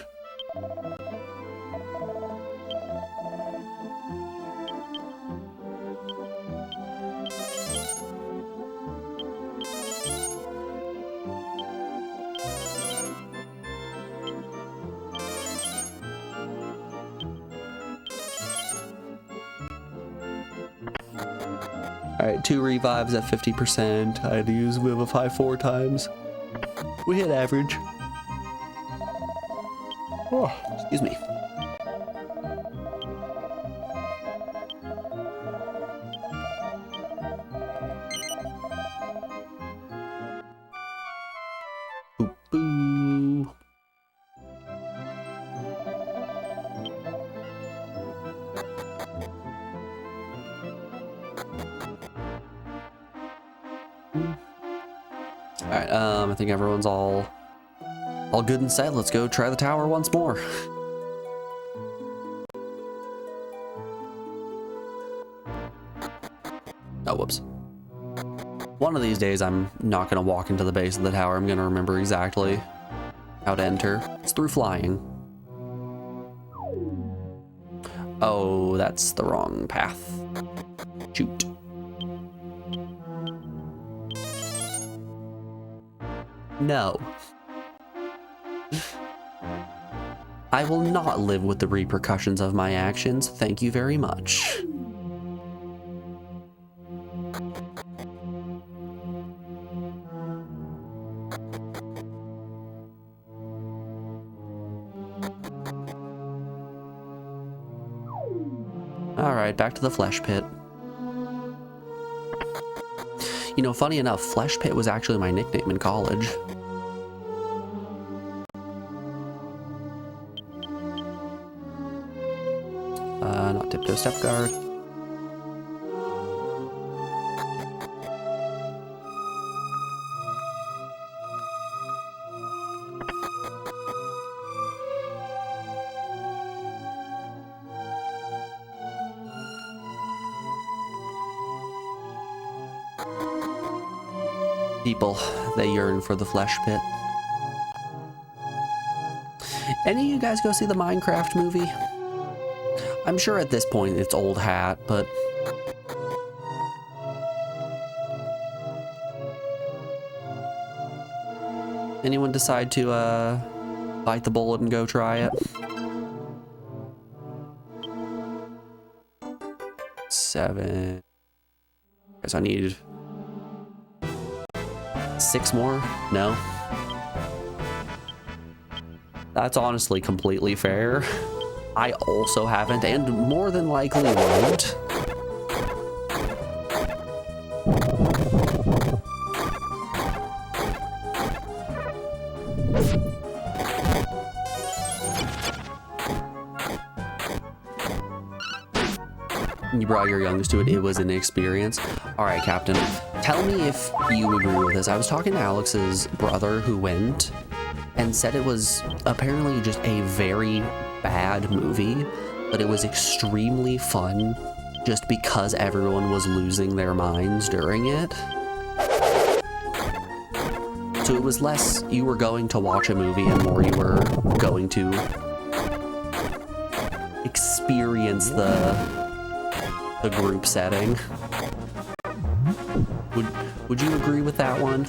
Alright, 2 revives at 50%. I had to use Vivify 4 times. We hit average. Oh, excuse me. Boop, boo. Alright, I think everyone's all good and set. Let's go try the tower once more. Oh, whoops. One of these days, I'm not going to walk into the base of the tower. I'm going to remember exactly how to enter. It's through flying. Oh, that's the wrong path. Shoot. No. I will not live with the repercussions of my actions. Thank you very much. All right, back to the flesh pit. You know, funny enough, Flesh Pit was actually my nickname in college. Not tiptoe step guard. People, they yearn for the Flesh Pit. Any of you guys go see the Minecraft movie? I'm sure at this point it's old hat, but anyone decide to bite the bullet and go try it? 7. Guess I need 6 more? No. That's honestly completely fair. I also haven't, and more than likely won't. You brought your youngest to it. It was an experience. All right, Captain. Tell me if you agree with this. I was talking to Alex's brother who went and said it was apparently just a very bad movie, but it was extremely fun just because everyone was losing their minds during it. So it was less you were going to watch a movie and more you were going to experience the group setting. Would you agree with that one?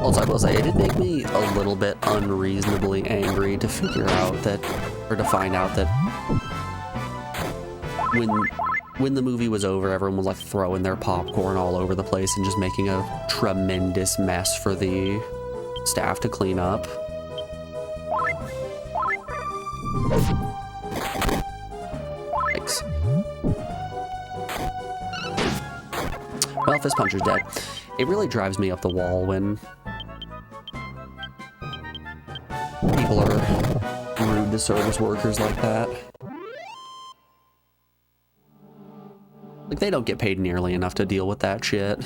Also, I will say, it did make me a little bit unreasonably angry to figure out that, or to find out that when the movie was over, everyone was like throwing their popcorn all over the place and just making a tremendous mess for the staff to clean up. Thanks. Well, Fist Puncher's dead. It really drives me up the wall when people are rude to service workers like that. Like, they don't get paid nearly enough to deal with that shit.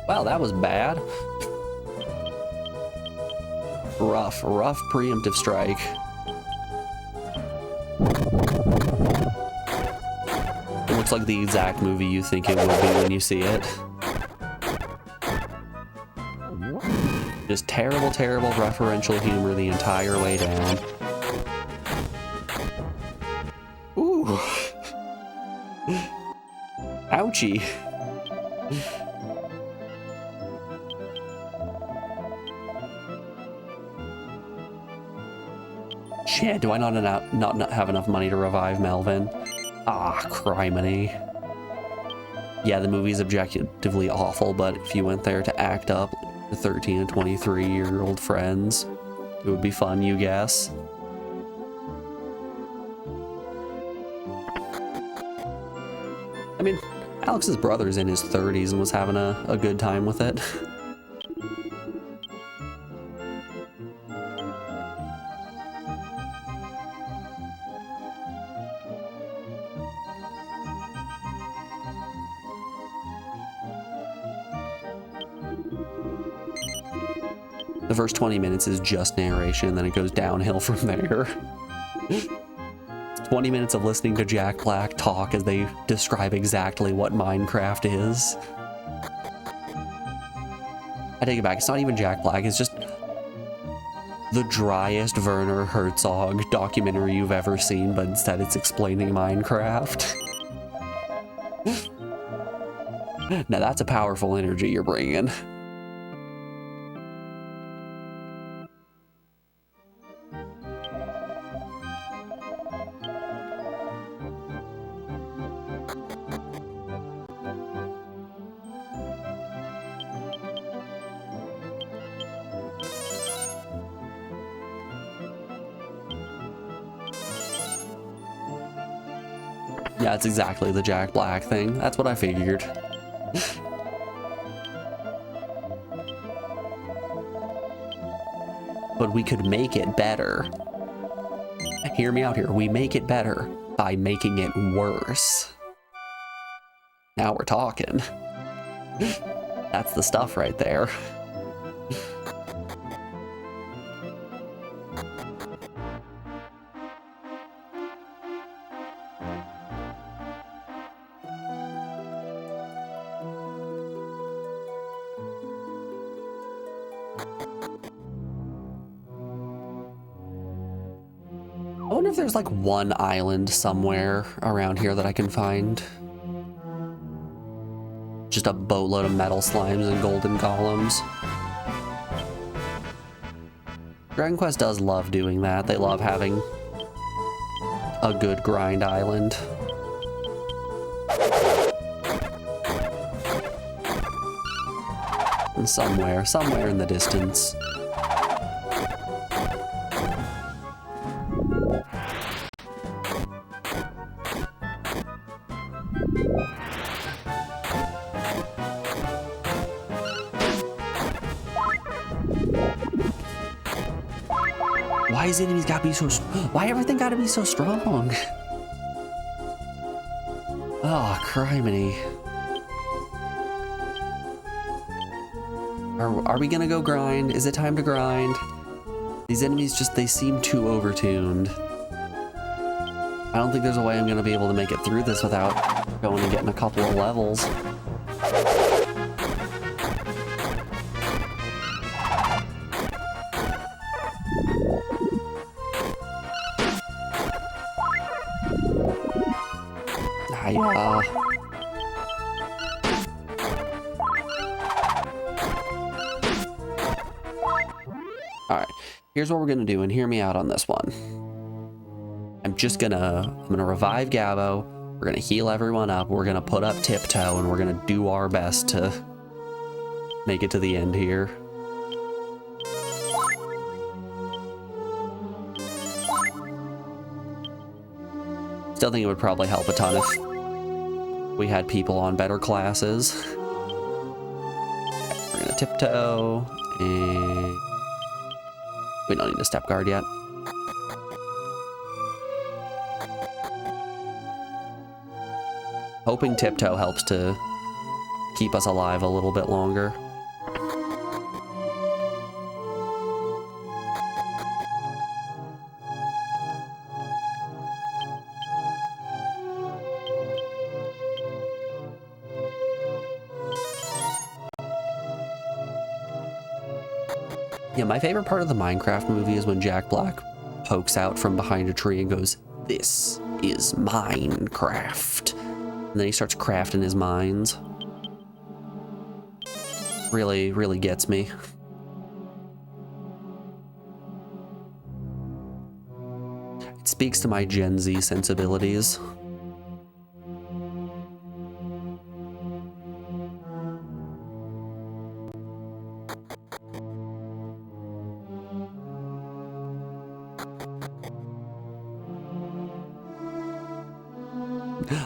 Wow, that was bad. Rough preemptive strike. It looks like the exact movie you think it would be when you see it. Just terrible, terrible referential humor the entire way down. Ooh. Ouchie. Shit, do I not have enough money to revive Melvin? Ah, criminy. Yeah, the movie's objectively awful, but if you went there to act up to 13 and 23-year-old friends, it would be fun, you guess. I mean, Alex's brother's in his 30s and was having a good time with it. The first 20 minutes is just narration, then it goes downhill from there. 20 minutes of listening to Jack Black talk as they describe exactly what Minecraft is. I take it back, it's not even Jack Black, it's just the driest Werner Herzog documentary you've ever seen, but instead it's explaining Minecraft. Now that's a powerful energy you're bringing. Yeah, it's exactly the Jack Black thing. That's what I figured. But we could make it better. Hear me out here. We make it better by making it worse. Now we're talking. That's the stuff right there. I wonder if there's like one island somewhere around here that I can find. Just a boatload of metal slimes and golden golems. Dragon Quest does love doing that. They love having a good grind island. And somewhere in the distance. Why is enemies gotta be so... Why everything gotta be so strong? Oh, criminy. Are we gonna go grind? Is it time to grind? These enemies just, they seem too overtuned. I don't think there's a way I'm gonna be able to make it through this without going and getting a couple of levels. Alright, here's what we're gonna do, and hear me out on this one. I'm gonna revive Gabo, we're gonna heal everyone up, we're gonna put up Tiptoe, and we're gonna do our best to make it to the end here. Still think it would probably help a ton if we had people on better classes. We're gonna Tiptoe, and we don't need a step guard yet. Hoping Tiptoe helps to keep us alive a little bit longer. Yeah, my favorite part of the Minecraft movie is when Jack Black pokes out from behind a tree and goes, "This is Minecraft." And then he starts crafting his mines. Really, really gets me. It speaks to my Gen Z sensibilities.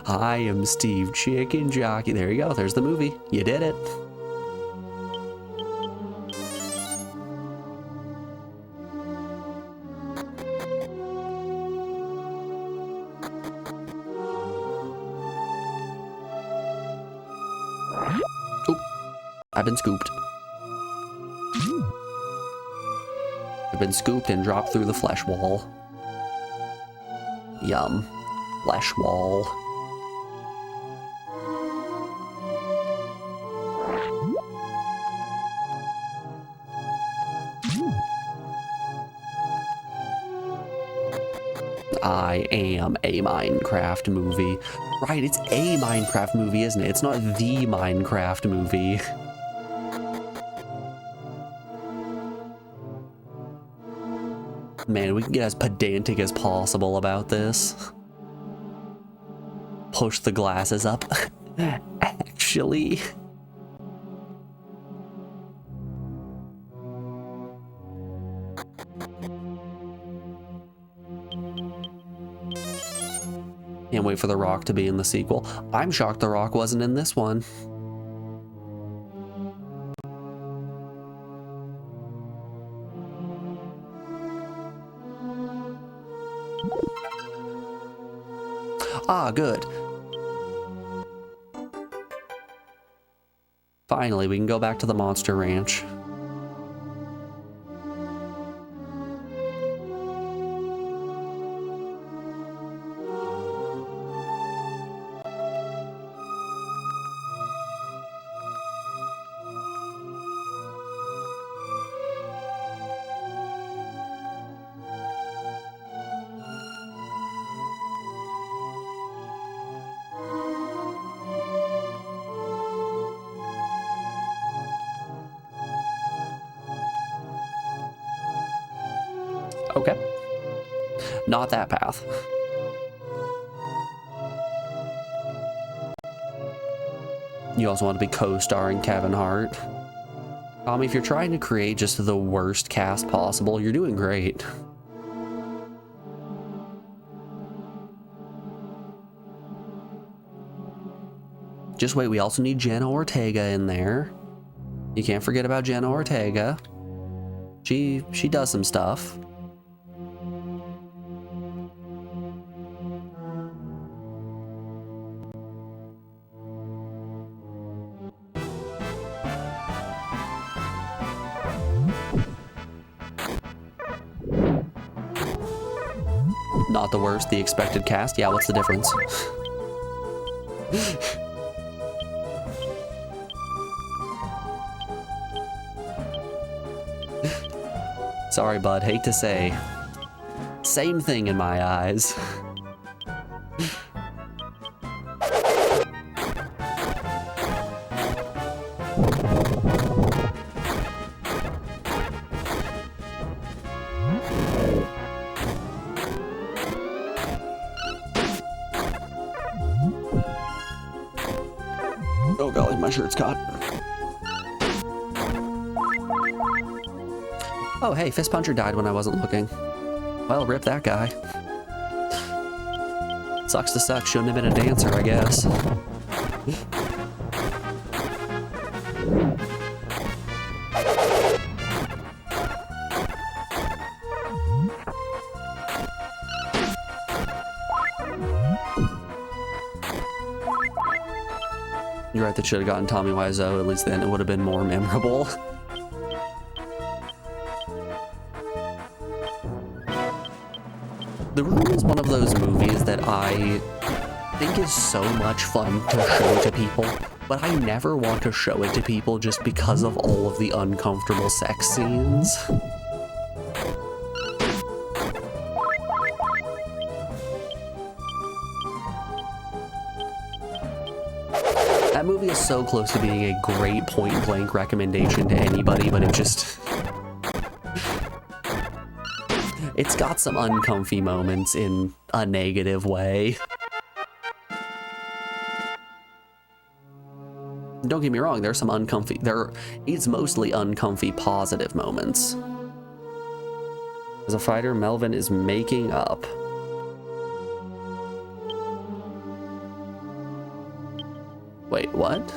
I am Steve Chicken Jockey. There you go. There's the movie. You did it. Oop. I've been scooped. I've been scooped and dropped through the flesh wall. Yum. Flesh wall. I am a Minecraft movie. Right, it's a Minecraft movie, isn't it? It's not the Minecraft movie. Man, we can get as pedantic as possible about this. Push the glasses up. Actually. Can't wait for The Rock to be in the sequel. I'm shocked The Rock wasn't in this one. Ah, good. Finally, we can go back to the Monster Ranch. Okay. Not that path. You also want to be co-starring Kevin Hart. If you're trying to create just the worst cast possible, you're doing great. Just wait, we also need Jenna Ortega in there. You can't forget about Jenna Ortega. She does some stuff. not the worst. The expected cast. Yeah, what's the difference? Sorry, bud. Hate to say. Same thing in my eyes. Oh golly, my shirt's caught. Oh hey, Fist Puncher died when I wasn't looking. Well, rip that guy. Sucks to suck, shouldn't have been a dancer, I guess. You're right, that should have gotten Tommy Wiseau, at least then it would have been more memorable. The Room is one of those movies that I think is so much fun to show to people, but I never want to show it to people just because of all of the uncomfortable sex scenes. That movie is so close to being a great point-blank recommendation to anybody, but it just... it's got some uncomfy moments in a negative way. Don't get me wrong, there's some uncomfy... it's mostly uncomfy positive moments. As a fighter, Melvin is making up. Wait, what?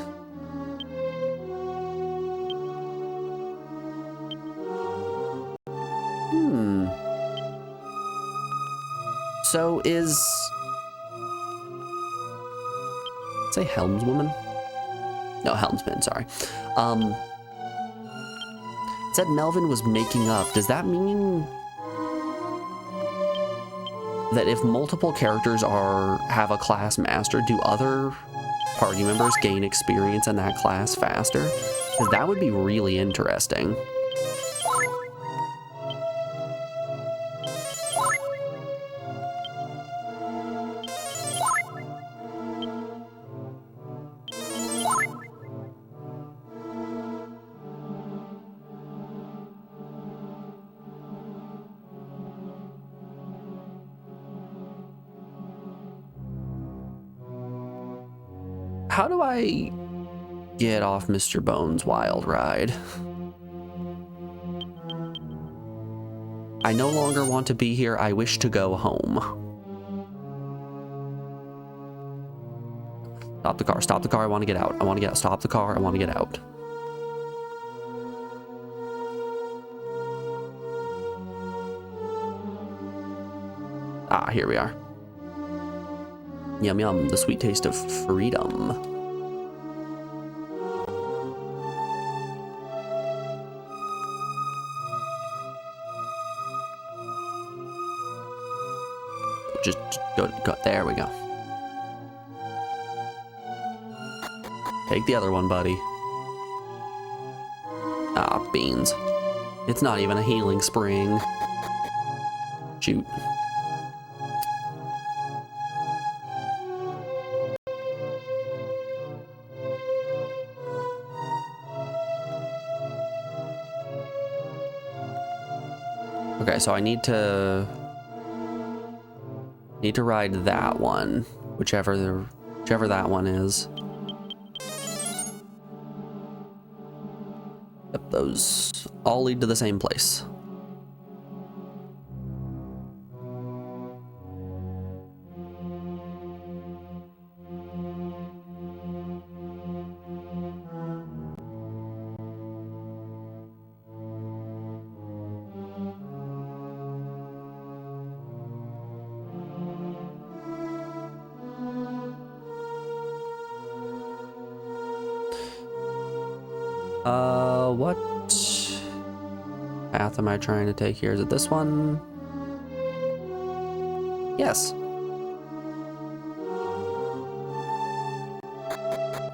So is... say helmswoman? No, helmsman, sorry. It said Melvin was making up. Does that mean that if multiple characters have a class master, do other party members gain experience in that class faster? Because that would be really interesting. How do I get off Mr. Bones' wild ride? I no longer want to be here. I wish to go home. Stop the car. Stop the car. I want to get out. I want to get out. Stop the car. I want to get out. Ah, here we are. Yum yum, the sweet taste of freedom. Just go, there we go. Take the other one, buddy. Ah, beans. It's not even a healing spring. Shoot. Okay, so I need to ride that one, whichever that one is. Yep, those all lead to the same place. What path am I trying to take here? Is it this one? Yes.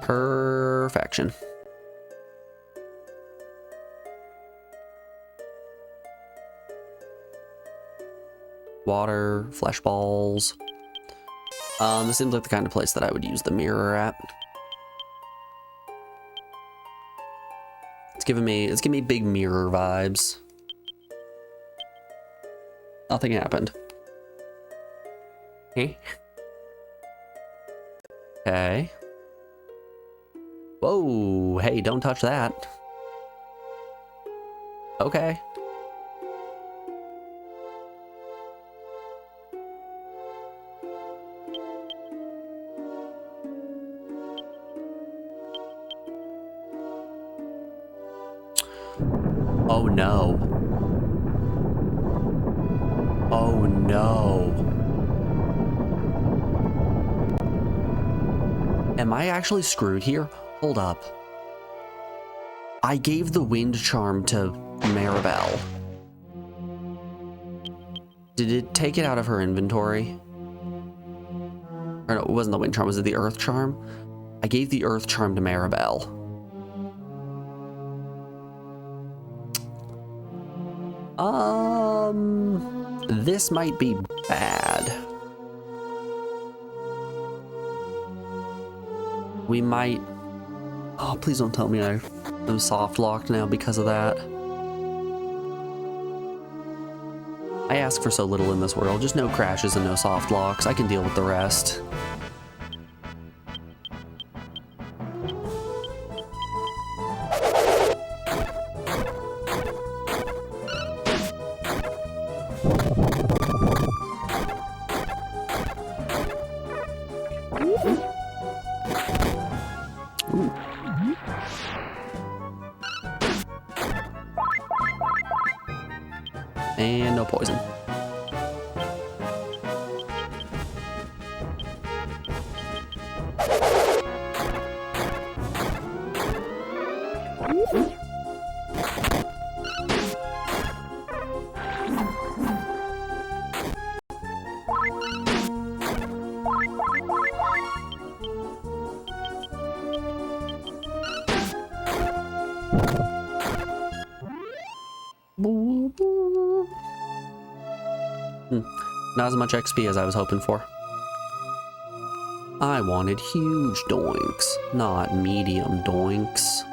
Perfection. Water, flesh balls. This seems like the kind of place that I would use the mirror at. It's giving me big mirror vibes. Nothing happened. Okay. Whoa, hey, don't touch that. Okay. Oh no. Oh no. Am I actually screwed here? Hold up. I gave the wind charm to Maribel. Did it take it out of her inventory? Or no, it wasn't the wind charm, was it the earth charm? I gave the earth charm to Maribel. This might be bad. We might... Oh, please don't tell me I'm soft locked now because of that. I ask for so little in this world, just no crashes and no soft locks. I can deal with the rest. And no poison. Not as much XP as I was hoping for. I wanted huge doinks, not medium doinks.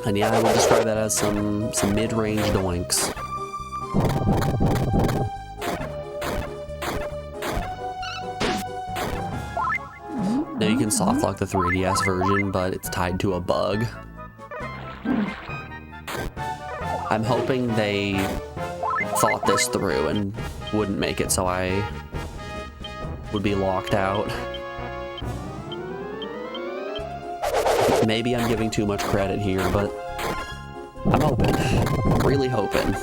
And yeah, I would describe that as some mid-range doinks. Now you can softlock the 3DS version, but it's tied to a bug. I'm hoping they thought this through and wouldn't make it so I would be locked out. Maybe I'm giving too much credit here, but I'm hoping. I'm really hoping.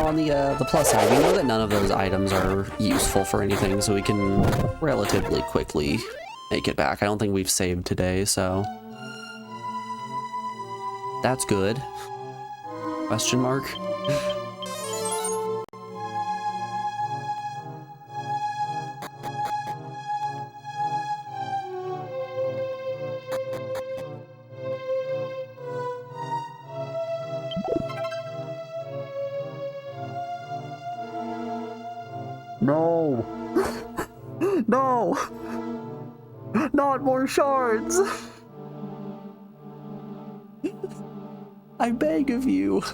On the plus side, we know that none of those items are useful for anything, so we can relatively quickly make it back. I don't think we've saved today, so that's good. Question mark? No! No! Not more shards! I beg of you,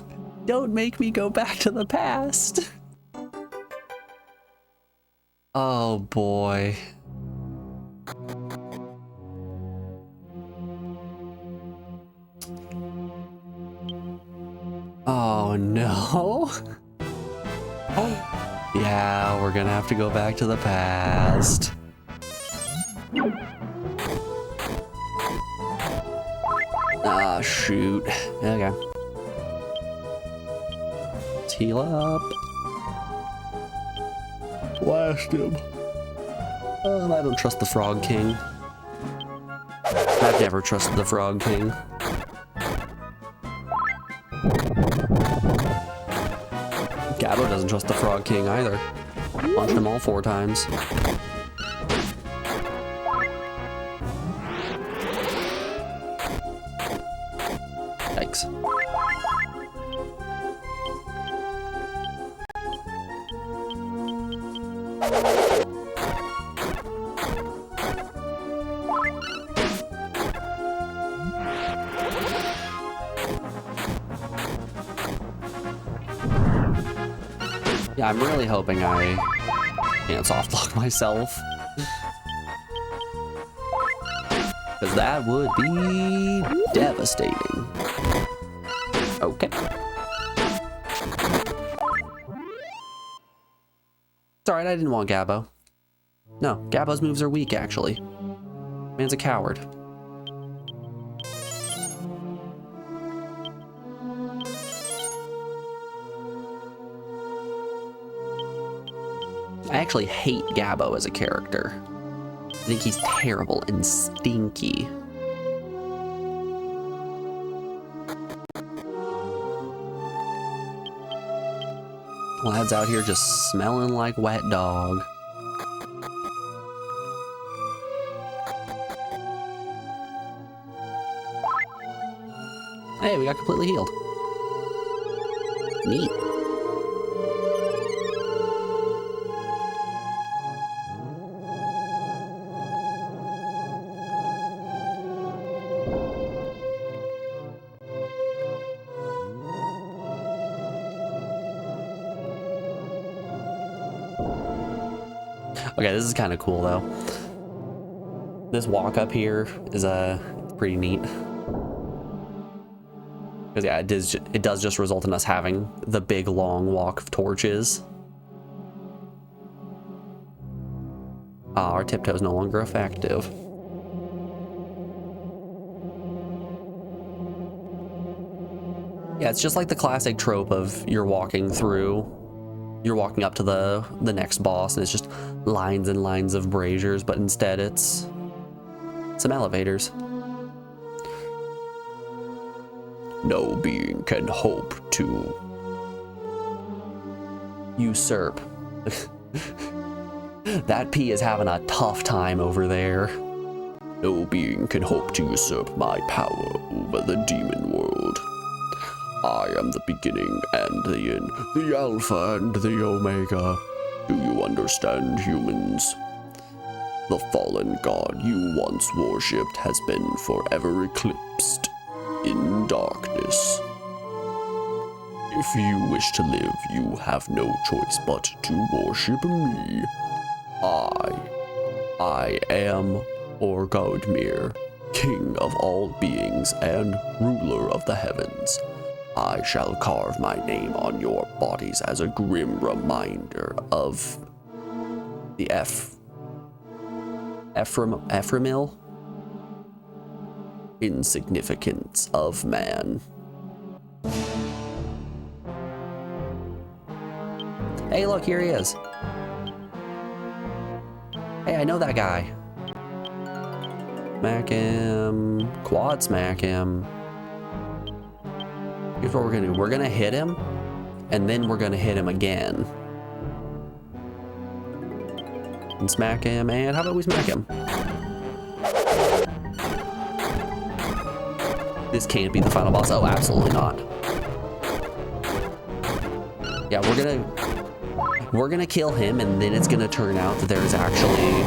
don't make me go back to the past. Oh boy. Oh no. Yeah, we're gonna have to go back to the past. Ah, shoot. Okay. Let's heal up. Blast him. I don't trust the Frog King. I've never trusted the Frog King. Gabbo doesn't trust the Frog King either. Punched him all 4 times. Yikes. Yeah, I'm really hoping I can't soft lock myself. Because that would be devastating. Okay. It's alright, I didn't want Gabbo. No, Gabbo's moves are weak, actually. Man's a coward. I actually hate Gabbo as a character. I think he's terrible and stinky. Lad's out here just smelling like wet dog. Hey, we got completely healed. Neat. Okay, this is kind of cool though. This walk up here is pretty neat. Because yeah, it does just result in us having the big long walk of torches. Our tiptoe is no longer effective. Yeah, it's just like the classic trope of you're walking up to the next boss and it's just lines and lines of braziers, but instead it's some elevators. No being can hope to usurp. That P is having a tough time over there. No being can hope to usurp my power over the demon world. I am the beginning and the end, the Alpha and the Omega. Do you understand, humans? The fallen god you once worshipped has been forever eclipsed in darkness. If you wish to live, you have no choice but to worship me. I am Orgodmir, king of all beings and ruler of the heavens. I shall carve my name on your bodies as a grim reminder of the Ephraimil insignificance of man. Hey, look, here he is. Hey, I know that guy. Smack him. Quad smack him. Here's what we're gonna do. We're gonna hit him, and then we're gonna hit him again. And smack him, and how about we smack him? This can't be the final boss. Oh, absolutely not. Yeah, we're gonna kill him, and then it's gonna turn out that there is actually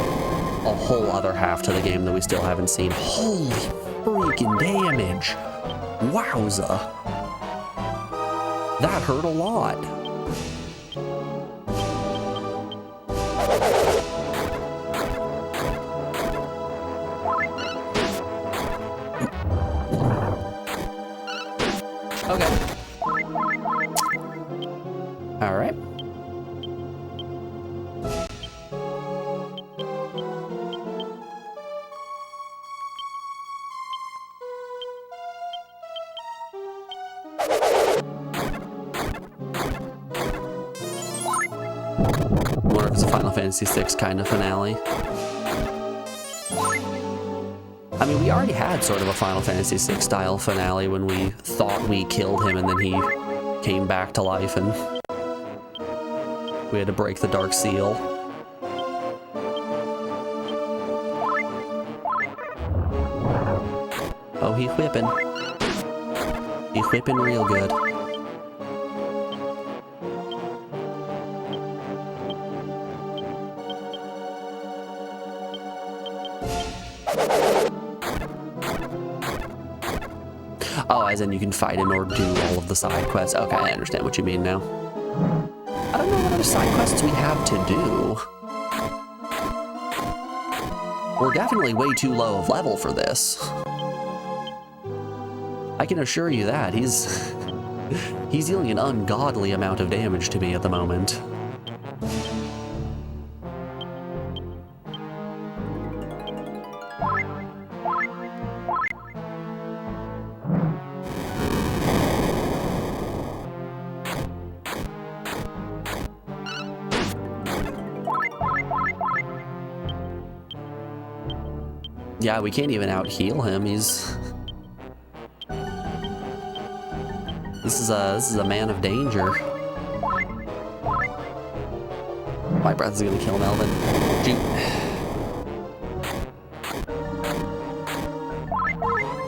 a whole other half to the game that we still haven't seen. Holy freaking damage! Wowza! That hurt a lot. Okay. All right. I wonder if it's a Final Fantasy VI kind of finale. I mean, we already had sort of a Final Fantasy VI style finale when we thought we killed him and then he came back to life and we had to break the Dark Seal. Oh, he whipping. He whipping real good. Oh, as in you can fight him or do all of the side quests. Okay, I understand what you mean now. I don't know what other side quests we have to do. We're definitely way too low of level for this. I can assure you that. He's dealing an ungodly amount of damage to me at the moment. Yeah, we can't even out-heal him. He's... This is a man of danger. My breath is gonna kill Melvin. Shoot.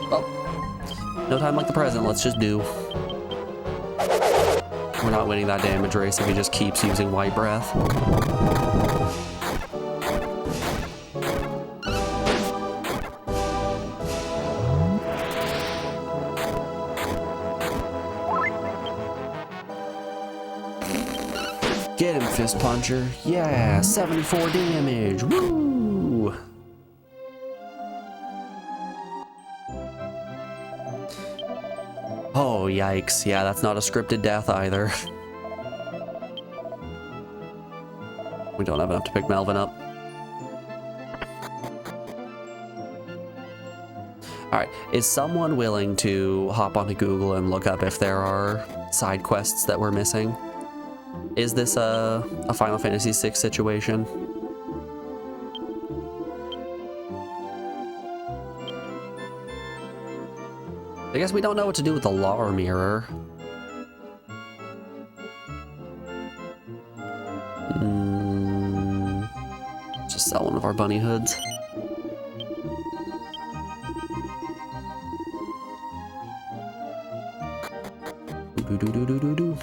Oh. No time like the present, let's just do. We're not winning that damage race if he just keeps using white breath. Get him, Fist Puncher. Yeah, 74 damage. Woo! Oh, yikes. Yeah, that's not a scripted death either. We don't have enough to pick Melvin up. Alright, is someone willing to hop onto Google and look up if there are side quests that we're missing? Is this a Final Fantasy VI situation? I guess we don't know what to do with the Lar mirror. Just sell one of our bunny hoods. Do-do-do-do-do-do.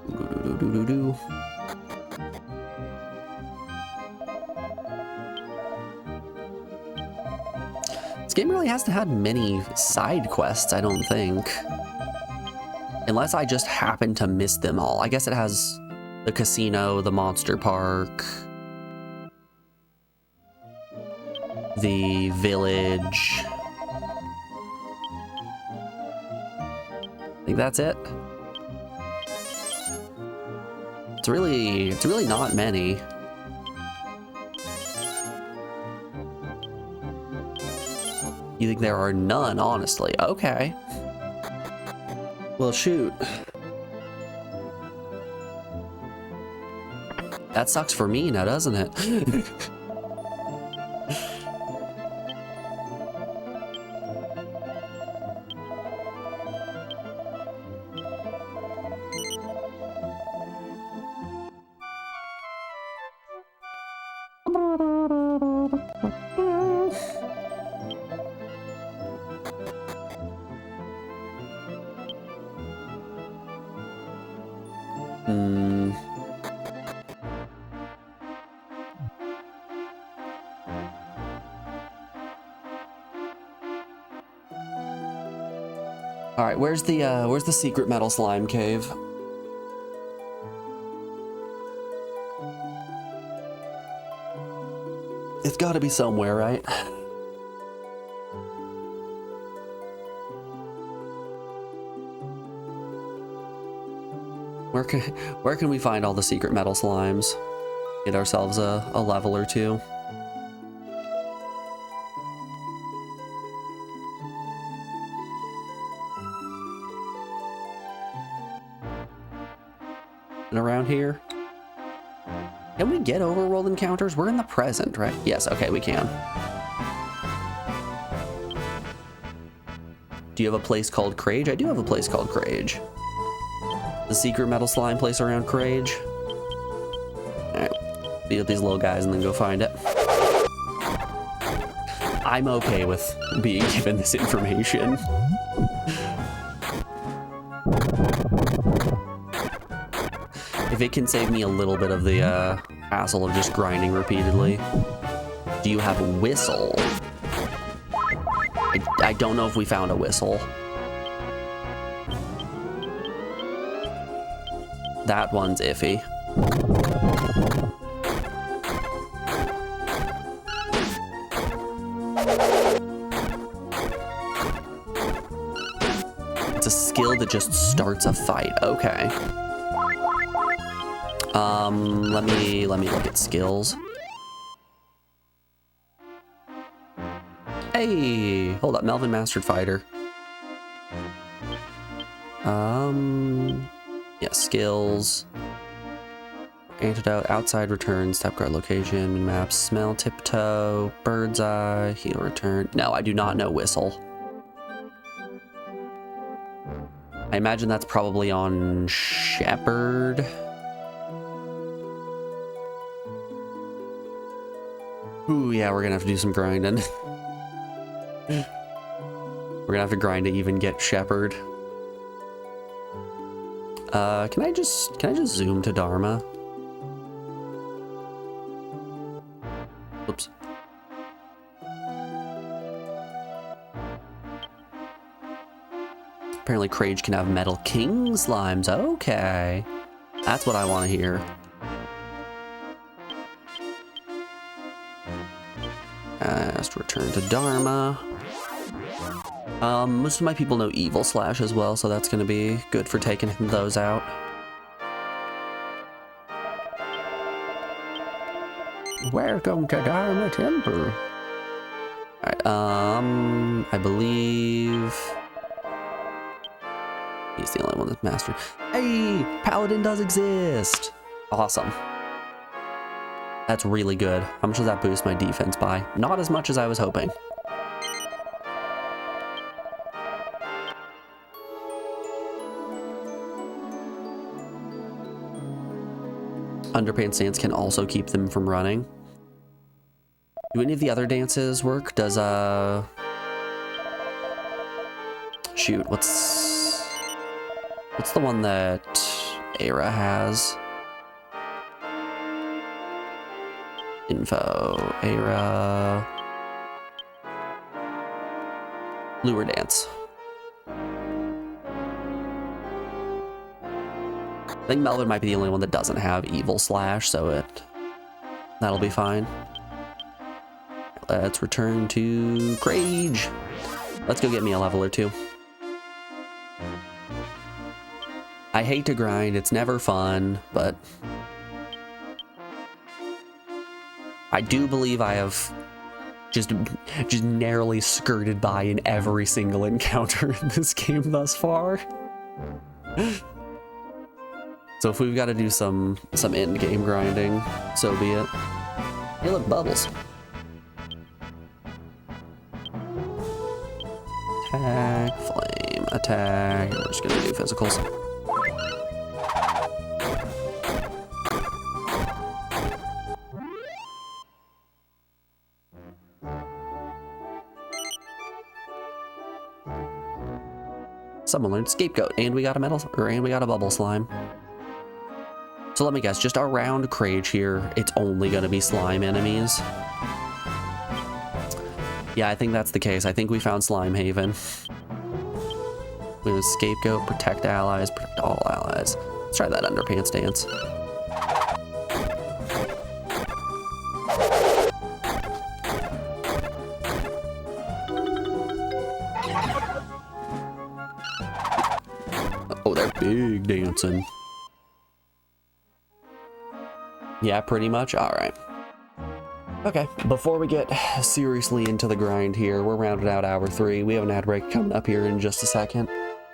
Do-do-do-do-do. This game really hasn't had many side quests, I don't think. Unless I just happen to miss them all. I guess it has the casino, the monster park, the village. I think that's it. It's really not many. You think there are none, honestly? Okay. Well, shoot. That sucks for me now, doesn't it? All right, where's the secret metal slime cave? It's got to be somewhere, right? Where can we find all the secret metal slimes? Get ourselves a level or two. And around here? Can we get overworld encounters? We're in the present, right? Yes, okay, we can. Do you have a place called Crage? I do have a place called Crage. The secret metal slime place around Crage. Alright, beat up these little guys and then go find it. I'm okay with being given this information. If it can save me a little bit of the hassle of just grinding repeatedly. Do you have a whistle? I don't know if we found a whistle. That one's iffy. It's a skill that just starts a fight. Okay. Let me look at skills. Hey, hold up, Melvin Mastered Fighter. Yeah, skills. Antidote, outside return, step guard location, map, smell, tiptoe, bird's eye, heal return. No, I do not know whistle. I imagine that's probably on Shepherd. Ooh, yeah, we're gonna have to do some grinding. We're gonna have to grind to even get Shepherd. Can I just zoom to Dharma? Whoops. Apparently Crage can have Metal King slimes. Okay. That's what I want to hear. Just return to Dharma. Most of my people know Evil Slash as well, so that's going to be good for taking those out. Welcome to Dharma Temple. Alright, I believe he's the only one that's mastered. Hey, Paladin does exist! Awesome. That's really good. How much does that boost my defense by? Not as much as I was hoping. Underpants dance can also keep them from running. Do any of the other dances work? Does, shoot, what's the one that Era has? Info, Era, Lure Dance. I think Melvin might be the only one that doesn't have Evil Slash, so that'll be fine. Let's return to Crage. Let's go get me a level or two. I hate to grind, it's never fun, but I do believe I have just narrowly skirted by in every single encounter in this game thus far. So if we've got to do some end game grinding, so be it. Hey, look, bubbles. Attack, flame, attack. We're just gonna do physicals. Someone learned Scapegoat, and we got a bubble slime. So let me guess, just around Crage here, it's only gonna be slime enemies. Yeah, I think that's the case. I think we found Slime Haven. We have Scapegoat, protect allies, protect all allies. Let's try that Underpants dance. Oh, they're big dancing. Yeah, pretty much. All right. Okay, before we get seriously into the grind here, we're rounding out hour 3. We have an ad break coming up here in just a second.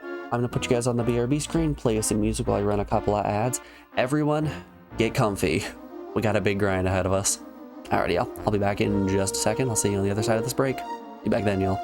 I'm gonna put you guys on the BRB screen, play us some music while I run a couple of ads. Everyone, get comfy. We got a big grind ahead of us. Alrighty, y'all. I'll be back in just a second. I'll see you on the other side of this break. Be back then, y'all.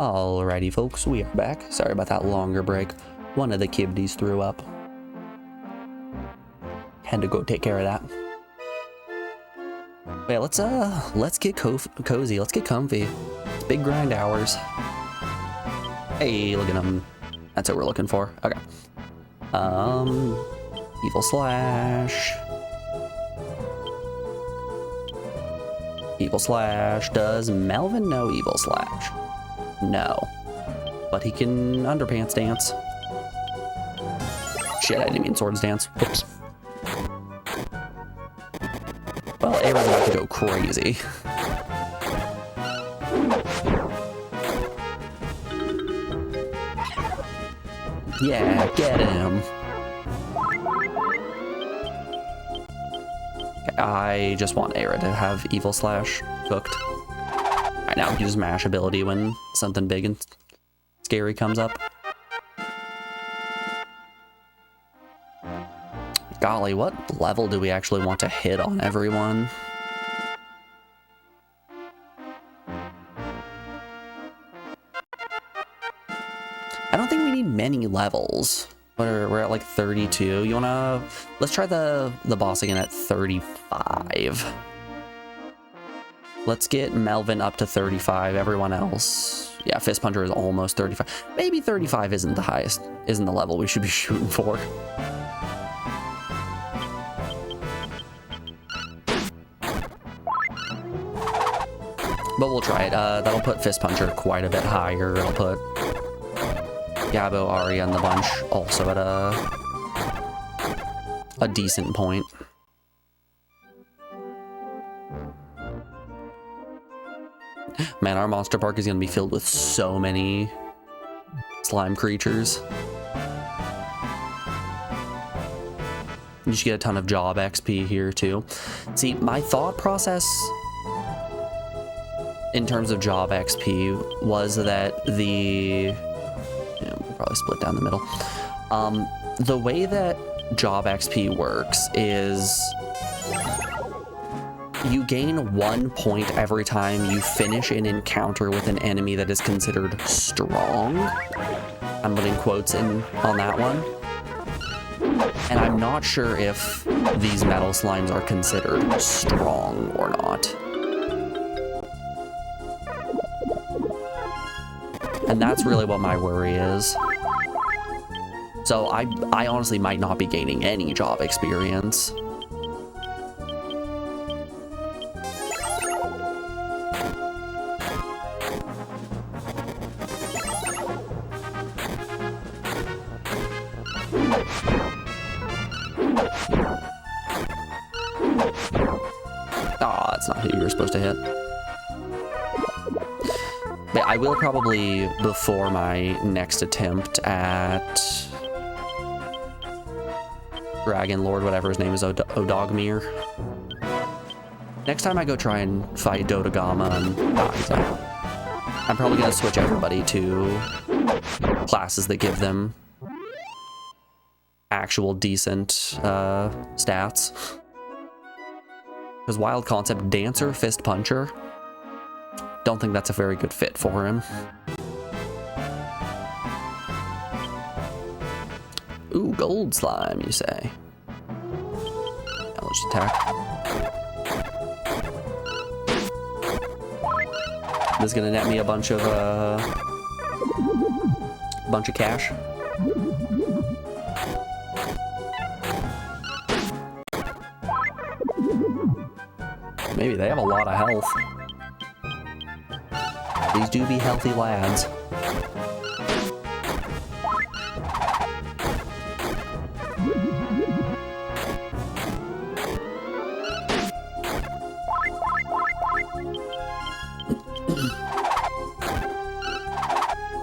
Alrighty, folks, we are back. Sorry about that longer break. One of the kibdies threw up. Had to go take care of that. Yeah, let's get cozy. Let's get comfy. It's big grind hours. Hey, look at them. That's what we're looking for. Okay. Evil Slash. Evil Slash. Does Melvin know Evil Slash? No. But he can underpants dance. Shit, I didn't mean swords dance. Whoops. Well, Aaron's about to go crazy. Yeah, get him. I just want Era to have Evil Slash cooked. Right now, use mash ability when something big and scary comes up. Golly, what level do we actually want to hit on everyone? I don't think we need many levels. We're at like 32. You wanna... Let's try the boss again at 35. Let's get Melvin up to 35. Everyone else... Yeah, Fist Puncher is almost 35. Maybe 35 isn't the highest, isn't the level we should be shooting for. But we'll try it. That'll put Fist Puncher quite a bit higher. It'll put Gabo, Arya, and the bunch also at a decent point. Man, our monster park is going to be filled with so many slime creatures. You should get a ton of job XP here too. See, my thought process in terms of job XP was that we'll probably split down the middle. The way that job XP works is you gain 1 point every time you finish an encounter with an enemy that is considered strong. I'm putting quotes in on that one. And I'm not sure if these metal slimes are considered strong or not. And that's really what my worry is. So I honestly might not be gaining any job experience. Aw, that's not who you were supposed to hit. But I will probably, before my next attempt at Dragon Lord, whatever his name is, Odogmir. Next time I go try and fight Dodogama and he's out. I'm probably going to switch everybody to classes that give them actual decent stats. Because Wild Concept Dancer, Fist Puncher, don't think that's a very good fit for him. Ooh, gold slime, you say? Yeah, let's just attack. This is gonna net me a bunch of cash. Maybe they have a lot of health. These do be healthy lads.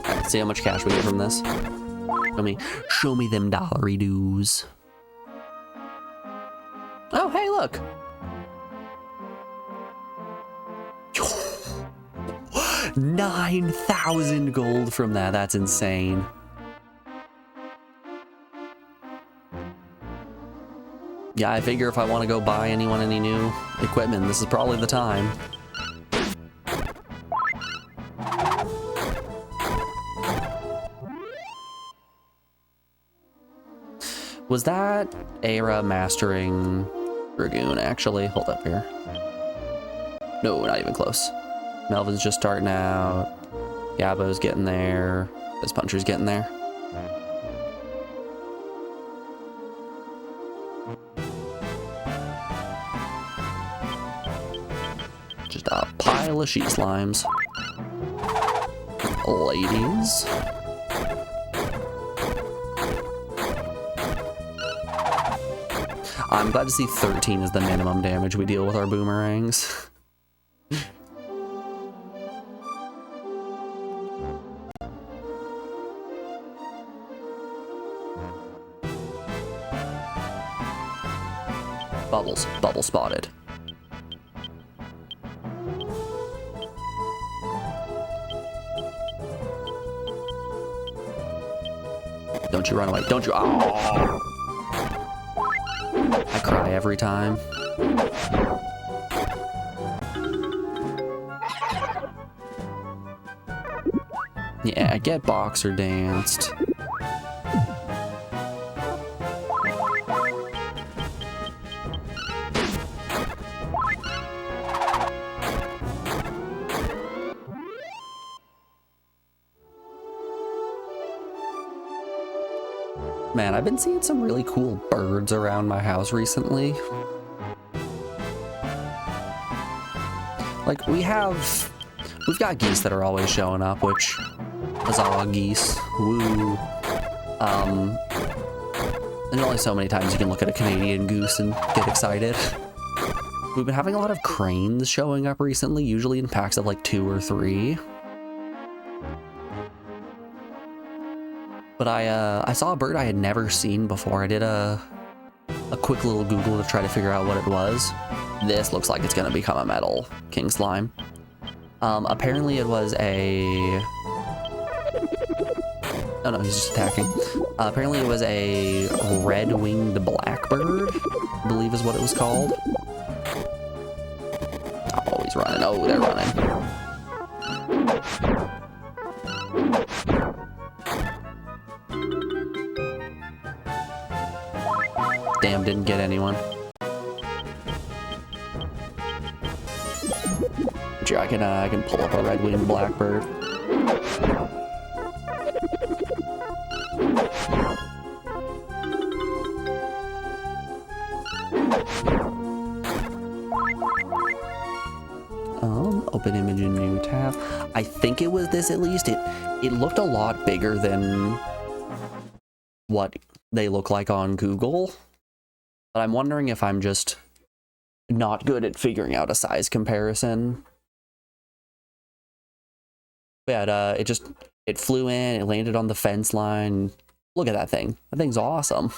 Let's see how much cash we get from this. Show me them dollary dues. Oh, hey, look. 9,000 gold from that. That's insane. Yeah, I figure if I want to go buy anyone any new equipment, this is probably the time. Was that Era mastering Dragoon, actually? Hold up here. No, not even close. Melvin's just starting out. Gabo's getting there. This Puncher's getting there. just a pile of sheet slimes. Ladies. I'm glad to see 13 is the minimum damage we deal with our boomerangs. Bubbles. Bubble spotted. Don't you run away. Don't you. Oh! I cry every time. Yeah, get boxer danced. Man, I've been seeing some really cool birds around my house recently. Like, we've got geese that are always showing up, which, huzzah, geese, woo. There's only so many times you can look at a Canadian goose and get excited. We've been having a lot of cranes showing up recently, usually in packs of like 2 or 3. But I saw a bird I had never seen before. I did a quick little Google to try to figure out what it was. This looks like it's gonna become a metal king slime. Apparently it was a... Oh no, he's just attacking. Apparently it was a red-winged blackbird, I believe is what it was called. Oh, he's running. Oh, they're running. Damn, didn't get anyone. But yeah, I can pull up a red-winged blackbird. Open image in new tab. I think it was this at least. It looked a lot bigger than what they look like on Google. But I'm wondering if I'm just not good at figuring out a size comparison. But it flew in, it landed on the fence line. Look at that thing. That thing's awesome.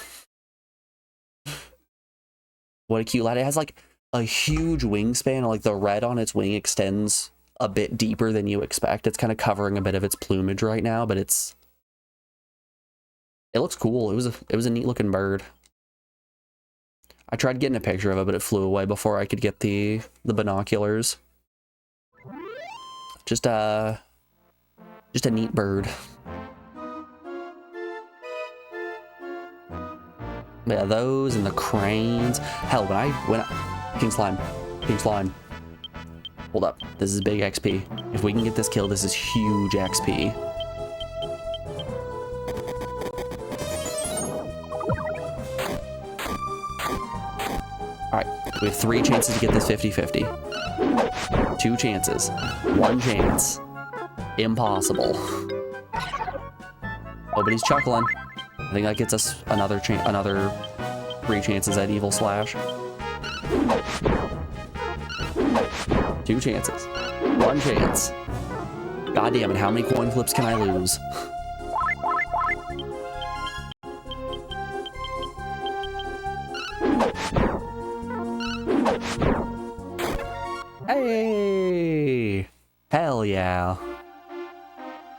What a cute lad. It has like a huge wingspan. Like the red on its wing extends a bit deeper than you expect. It's kind of covering a bit of its plumage right now, but it looks cool. It was a neat looking bird. I tried getting a picture of it, but it flew away before I could get the binoculars. Just a neat bird. Yeah, those and the cranes. Hell, when I pink slime. Hold up, this is big XP. If we can get this kill, this is huge XP. Alright, we have 3 chances to get this 50-50. 2 chances. 1 chance. Impossible. Oh, but he's chuckling. I think that gets us another 3 chances at Evil Slash. 2 chances. 1 chance. God damn it, how many coin flips can I lose? Hey! Hell yeah.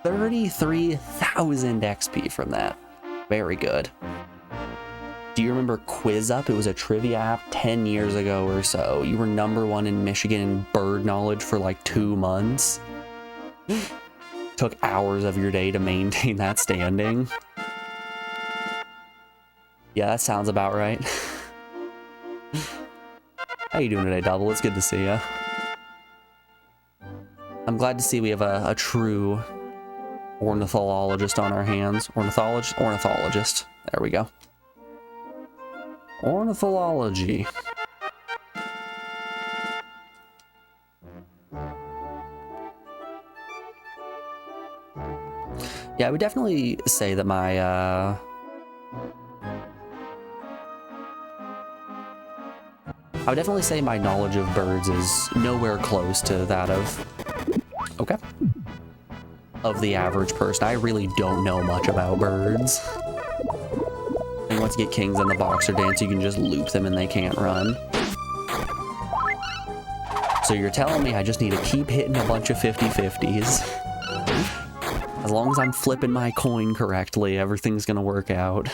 33,000 XP from that. Very good. Do you remember Quiz Up? It was a trivia app 10 years ago or so. You were #1 in Michigan in bird knowledge for like 2 months. Took hours of your day to maintain that standing. Yeah, that sounds about right. How you doing today, Double? It's good to see ya. I'm glad to see we have a true ornithologist on our hands. Ornithologist. There we go. Ornithology. Yeah, I would definitely say that my, I would definitely say my knowledge of birds is nowhere close to that of, okay, of the average person. I really don't know much about birds. And once you get kings in the boxer dance, you can just loop them and they can't run. So you're telling me I just need to keep hitting a bunch of 50-50s. As long as I'm flipping my coin correctly, everything's gonna work out.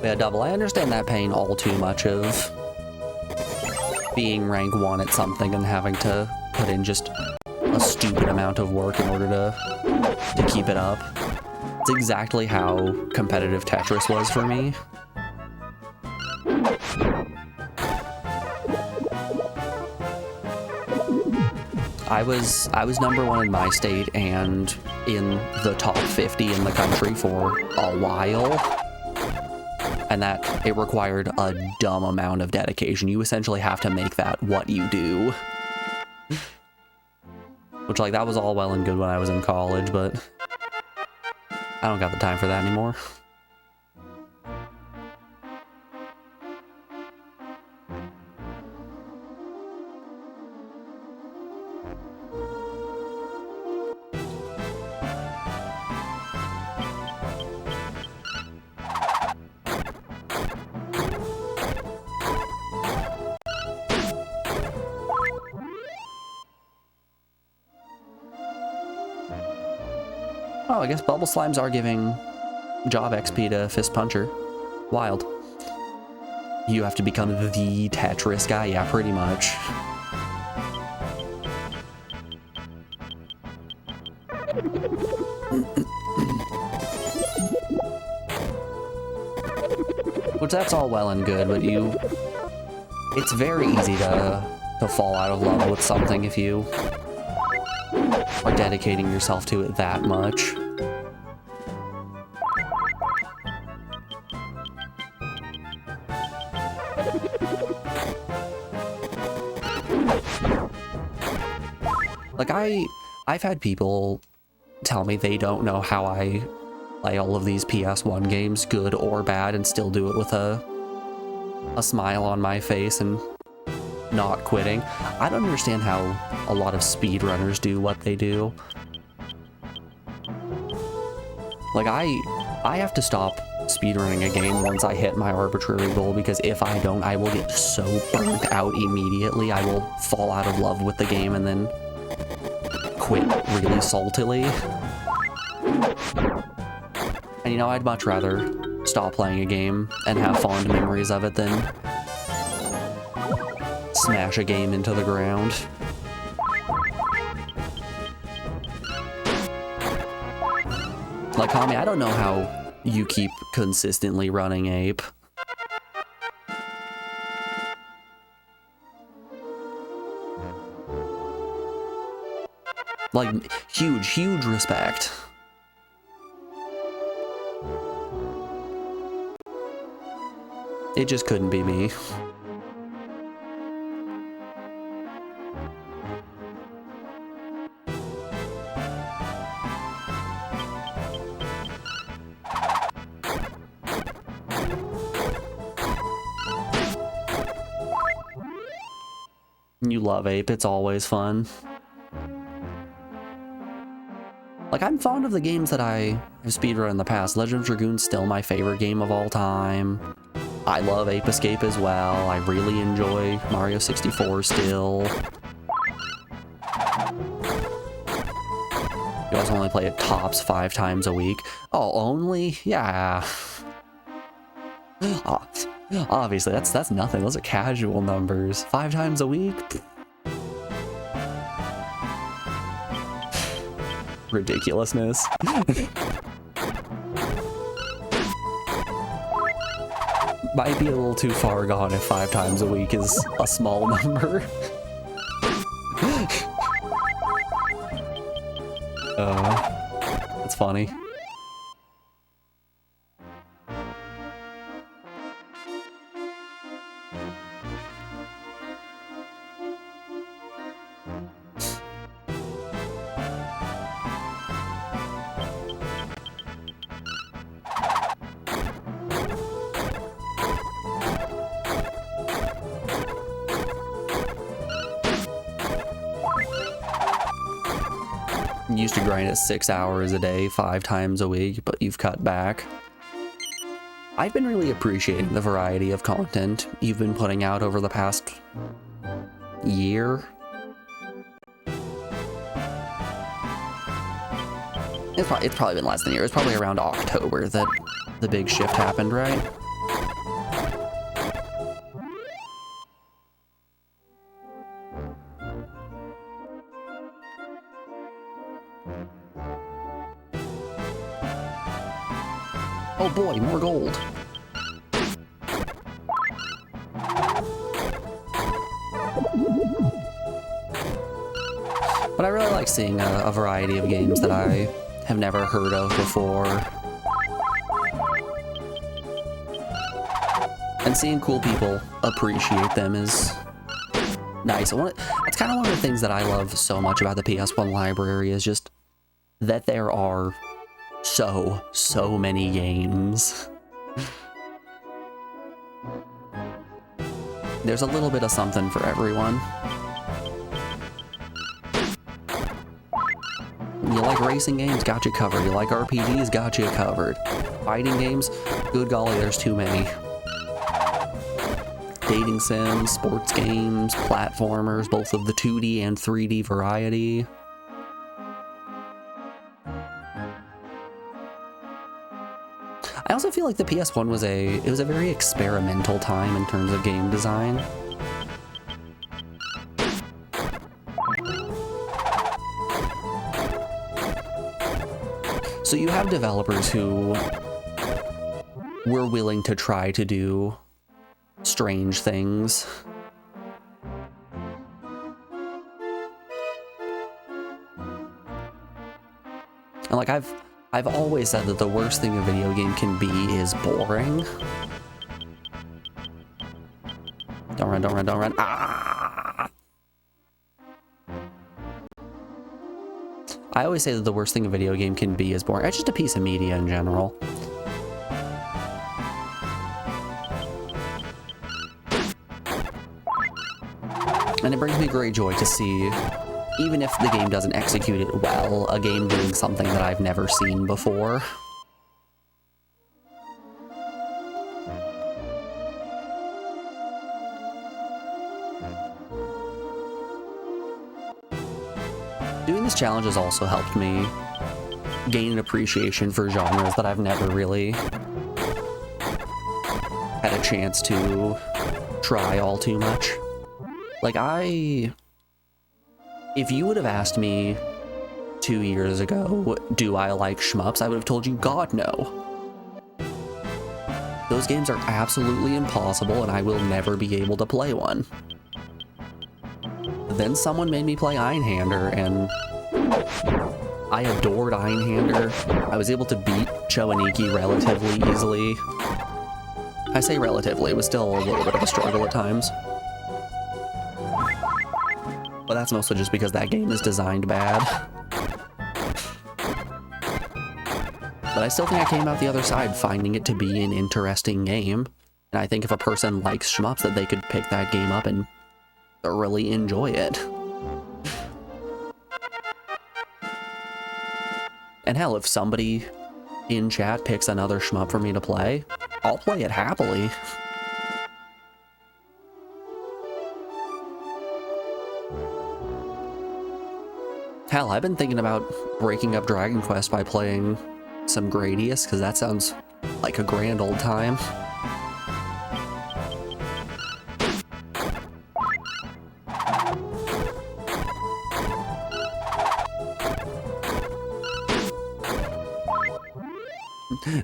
Yeah, Double, I understand that pain all too much of being rank 1 at something and having to put in just a stupid amount of work in order to keep it up. It's exactly how competitive Tetris was for me. I was number 1 in my state and in the top 50 in the country for a while. And that it required a dumb amount of dedication. You essentially have to make that what you do. Which, like, that was all well and good when I was in college, but I don't got the time for that anymore. Oh, I guess bubble slimes are giving job XP to Fist Puncher. Wild. You have to become the Tetris guy? Yeah, pretty much. Which, that's all well and good, but it's very easy to fall out of love with something if you are dedicating yourself to it that much. Like, I've had people tell me they don't know how I play all of these PS1 games, good or bad, and still do it with a smile on my face and not quitting. I don't understand how a lot of speedrunners do what they do. Like, I have to stop speedrunning a game once I hit my arbitrary goal, because if I don't, I will get so burnt out immediately. I will fall out of love with the game and then quit really saltily. And you know, I'd much rather stop playing a game and have fond memories of it than smash a game into the ground. Like, Kami, I don't know how you keep consistently running Ape. Like, huge respect. It just couldn't be me. You love Ape, it's always fun. Like, I'm fond of the games that I have speedrun in the past. Legend of Dragoon's still my favorite game of all time. I love Ape Escape as well. I really enjoy Mario 64 still. You also only play it tops 5 times a week. Oh, only? Yeah. Obviously, that's nothing. Those are casual numbers. 5 times a week? Ridiculousness. Might be a little too far gone if 5 times a week is a small number. funny. You used to grind at 6 hours a day, 5 times a week, but you've cut back. I've been really appreciating the variety of content you've been putting out over the past year. It's probably been less than a year. It's probably around October that the big shift happened, right? Oh boy, more gold. But I really like seeing a variety of games that I have never heard of before. And seeing cool people appreciate them is nice. That's kind of one of the things that I love so much about the PS1 library is just that there are so many games. There's a little bit of something for everyone. You like racing games? Got you covered. You like RPGs? Got you covered. Fighting games? Good golly, there's too many. Dating sims, sports games, platformers, both of the 2D and 3D variety. I also feel like the PS1 was a very experimental time in terms of game design. So you have developers who were willing to try to do strange things. And like I've always said that the worst thing a video game can be is boring. Don't run, don't run, don't run. Ah! I always say that the worst thing a video game can be is boring. It's just a piece of media in general. And it brings me great joy to see, even if the game doesn't execute it well, a game doing something that I've never seen before. Doing this challenge has also helped me gain an appreciation for genres that I've never really had a chance to try all too much. Like if you would have asked me 2 years ago, do I like shmups, I would have told you, God, no. Those games are absolutely impossible and I will never be able to play one. Then someone made me play Einhander and I adored Einhander. I was able to beat Choaniki relatively easily. I say relatively, it was still a little bit of a struggle at times. But that's mostly just because that game is designed bad. But I still think I came out the other side finding it to be an interesting game. And I think if a person likes shmups, that they could pick that game up and thoroughly enjoy it. And hell, if somebody in chat picks another shmup for me to play, I'll play it happily. Hell, I've been thinking about breaking up Dragon Quest by playing some Gradius, because that sounds like a grand old time.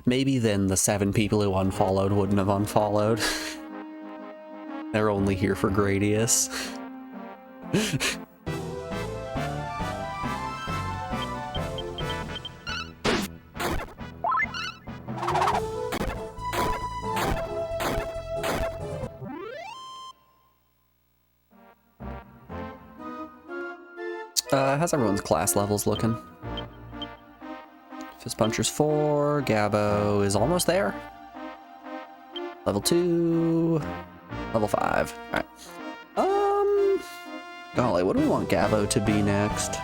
Maybe then the 7 people who unfollowed wouldn't have unfollowed. They're only here for Gradius. How's everyone's class levels looking? Fist Puncher's 4, Gabbo is almost there. Level 2, level 5. Alright. Golly, what do we want Gabbo to be next?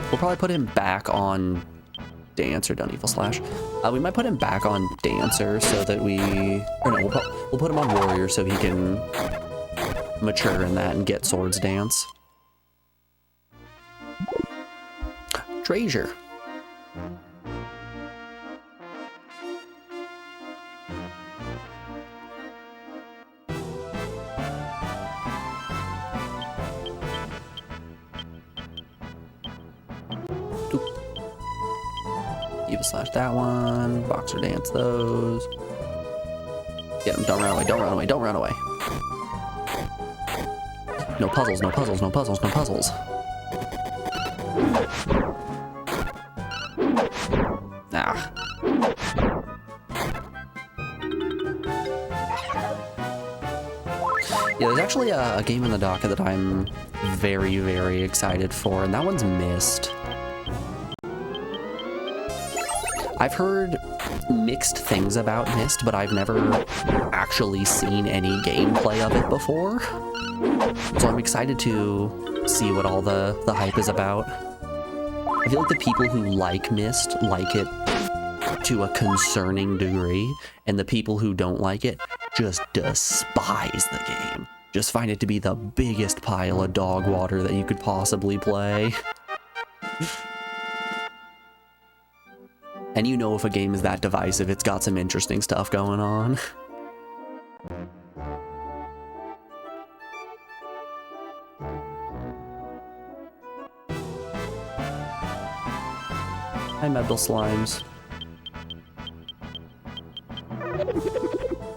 We'll probably put him back on Dancer, don't Evil Slash. We might put him back on Dancer so that or no, we'll put him on Warrior so he can mature in that and get Swords Dance. Treasure. Evil Slash that one. Boxer Dance those. Get him. Don't run away. Don't run away. Don't run away. No puzzles. No puzzles. No puzzles. No puzzles. Ah. Yeah, there's actually a game in the docket that I'm very, very excited for, and that one's Myst. I've heard mixed things about Myst, but I've never actually seen any gameplay of it before. So I'm excited to see what all the hype is about. I feel like the people who like Myst like it to a concerning degree, and the people who don't like it just despise the game. Just find it to be the biggest pile of dog water that you could possibly play. And you know if a game is that divisive, it's got some interesting stuff going on. Hi, Metal Slimes.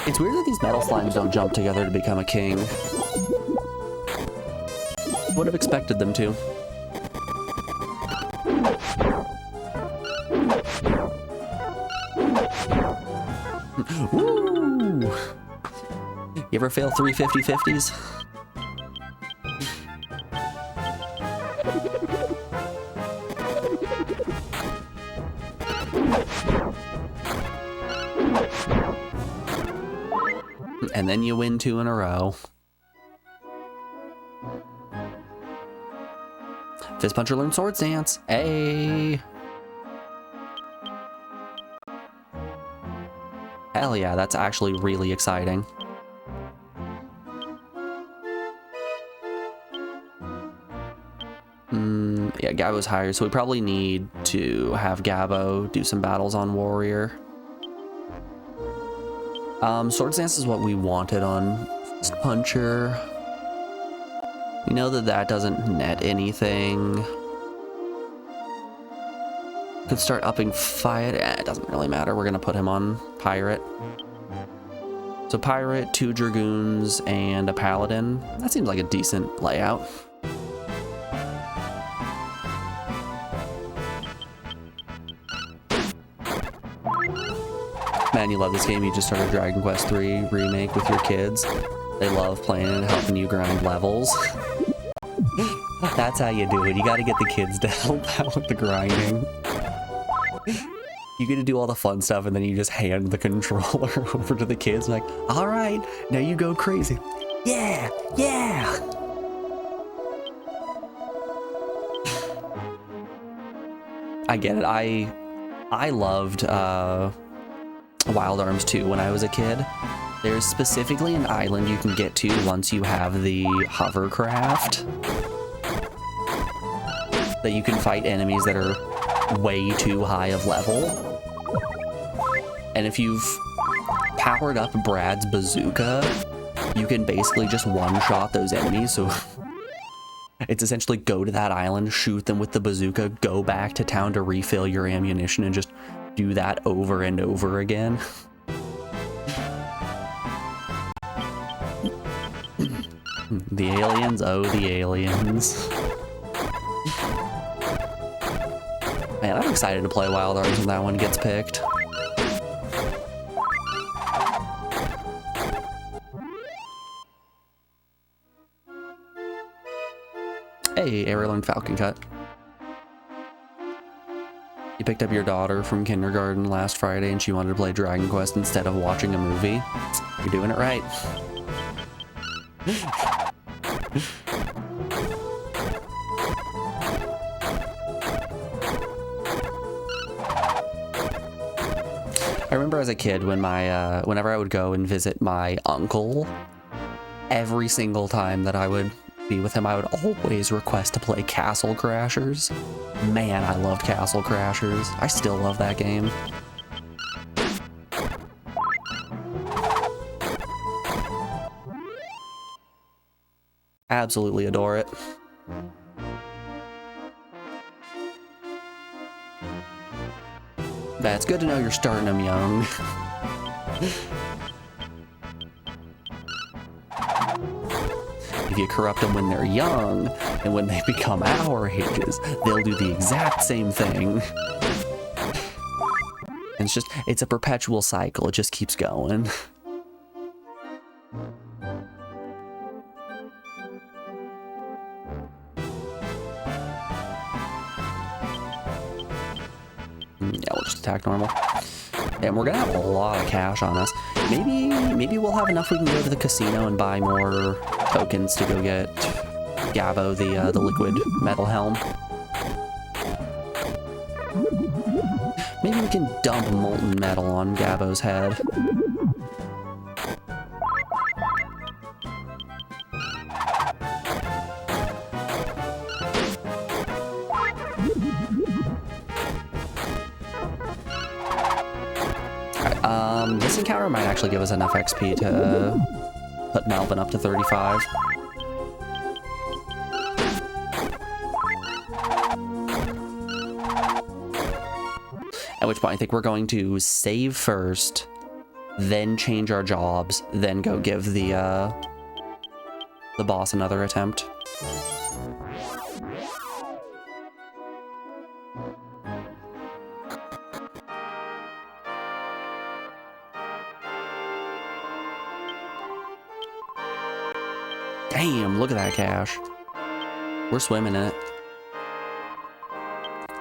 It's weird that these metal slimes don't jump together to become a king. Would have expected them to. Woo! You ever fail 3 50-50s? And then you win 2 in a row. Fist Puncher learned Swords Dance. Hey! Hell yeah, that's actually really exciting. Yeah, Gabbo's higher, so we probably need to have Gabbo do some battles on Warrior. Swords Dance is what we wanted on Fist Puncher. We know that that doesn't net anything. Could start upping fight. It doesn't really matter. We're gonna put him on Pirate. So Pirate, 2 Dragoons, and a Paladin. That seems like a decent layout. Man, you love this game. You just started Dragon Quest III Remake with your kids. They love playing and helping you grind levels. That's how you do it. You gotta get the kids to help out with the grinding. You get to do all the fun stuff, and then you just hand the controller over to the kids, like, all right, now you go crazy. Yeah, yeah. I get it. I loved Wild Arms 2 when I was a kid. There's specifically an island you can get to once you have the hovercraft that you can fight enemies that are way too high of level. And if you've powered up Brad's bazooka, you can basically just one-shot those enemies. So it's essentially go to that island, shoot them with the bazooka, go back to town to refill your ammunition, and just do that over and over again. The aliens, oh the aliens. Man, I'm excited to play Wild Arms when that one gets picked. Hey, Ariel and Falcon Cut. You picked up your daughter from kindergarten last Friday and she wanted to play Dragon Quest instead of watching a movie. You're doing it right. I remember as a kid when whenever I would go and visit my uncle, every single time that I would be with him, I would always request to play Castle Crashers. Man, I loved Castle Crashers. I still love that game. Absolutely adore it. It's good to know you're starting them young. If you corrupt them when they're young, and when they become our ages, they'll do the exact same thing. And it's a perpetual cycle. It just keeps going. Yeah, we'll just attack normal. And we're gonna have a lot of cash on us. Maybe we'll have enough we can go to the casino and buy more tokens to go get Gabbo, the liquid metal helm. Maybe we can dump molten metal on Gabbo's head. This encounter might actually give us enough XP to put Melvin up to 35. At which point I think we're going to save first, then change our jobs, then go give the boss another attempt. Damn, look at that cash. We're swimming in it.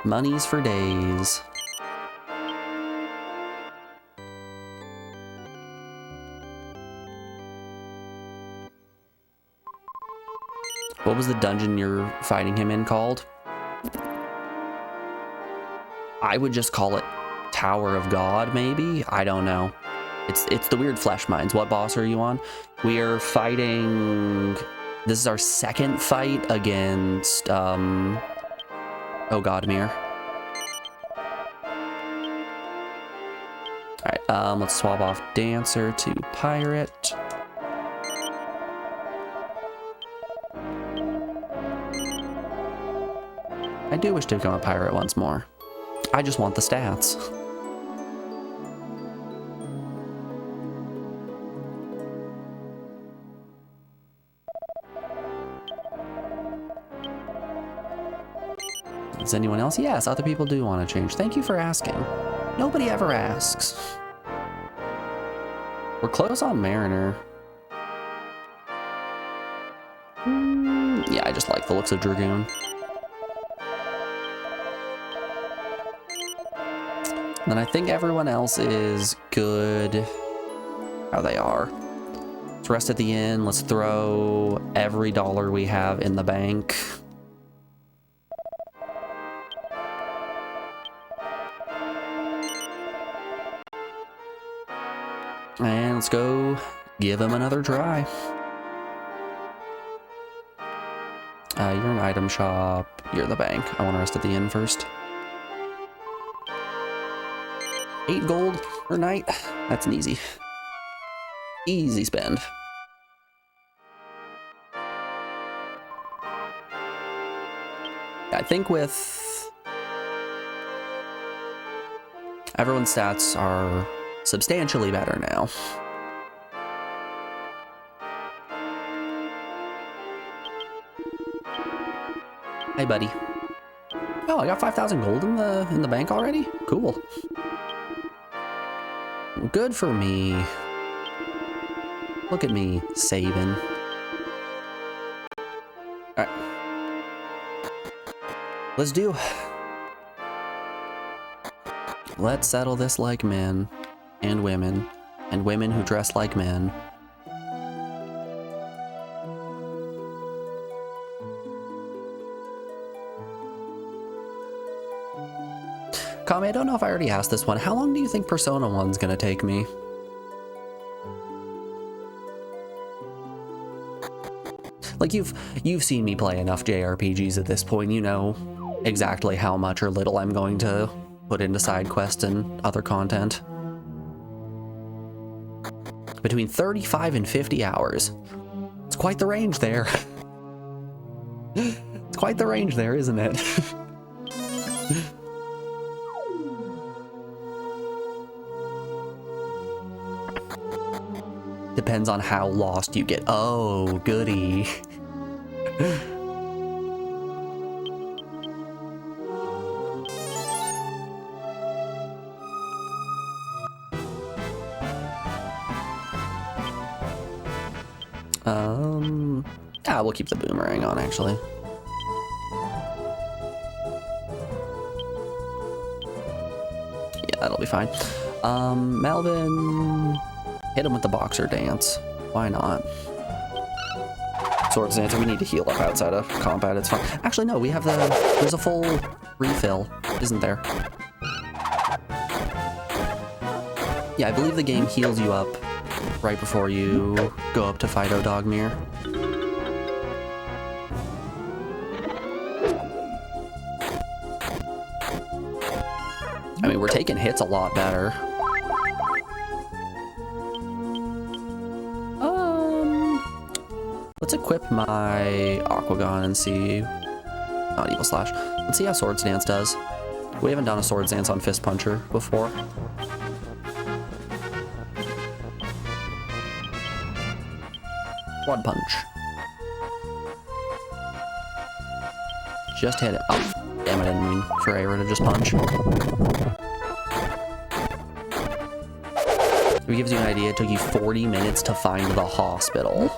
Money's for days. What was the dungeon you're fighting him in called? I would just call it Tower of God, maybe? I don't know. It's the weird flesh mines. What boss are you on? We are fighting... This is our second fight against, oh God, Mir. Alright, let's swap off Dancer to Pirate. I do wish to become a pirate once more. I just want the stats. Does anyone else? Yes, other people do want to change. Thank you for asking. Nobody ever asks. We're close on Mariner. Yeah, I just like the looks of Dragoon. And then I think everyone else is good how they are. Let's rest at the inn. Let's throw every dollar we have in the bank. And let's go give him another try. You're an item shop. You're the bank. I want to rest at the inn first. 8 gold per night. That's an easy spend. I think with everyone's stats are substantially better now. Hey, buddy. Oh, I got 5,000 gold in the bank already? Cool. Good for me. Look at me saving. Alright. Let's do. Let's settle this like men and women who dress like men. Kame, I don't know if I already asked this one. How long do you think Persona 1's gonna take me? Like, you've seen me play enough JRPGs at this point. You know exactly how much or little I'm going to put into side quests and other content. Between 35 and 50 hours. It's quite the range there. It's quite the range there, isn't it? Depends on how lost you get. Oh, goody. We'll keep the boomerang on, actually. Yeah, that'll be fine. Melvin, hit him with the boxer dance. Why not? Swords dance, we need to heal up outside of combat, it's fine. Actually, no, we have there's a full refill, isn't there? Yeah, I believe the game heals you up right before you go up to fight O'Dogmere. I mean, we're taking hits a lot better. Let's equip my Aqua Gun and see... Not Evil Slash. Let's see how Swords Dance does. We haven't done a Swords Dance on Fist Puncher before. Quad Punch. Just hit it. Oh, damn, I didn't mean for Aira to just punch. It gives you an idea, it took you 40 minutes to find the hospital.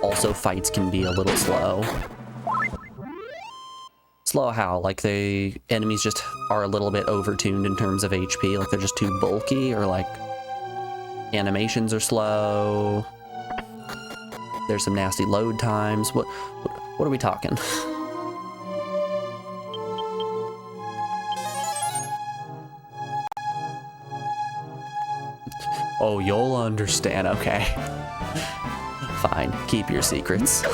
Also, fights can be a little slow. Slow how? Like, the enemies just are a little bit overtuned in terms of HP, like they're just too bulky, or like animations are slow. There's some nasty load times. What are we talking? Oh, you'll understand. Okay. Fine. Keep your secrets.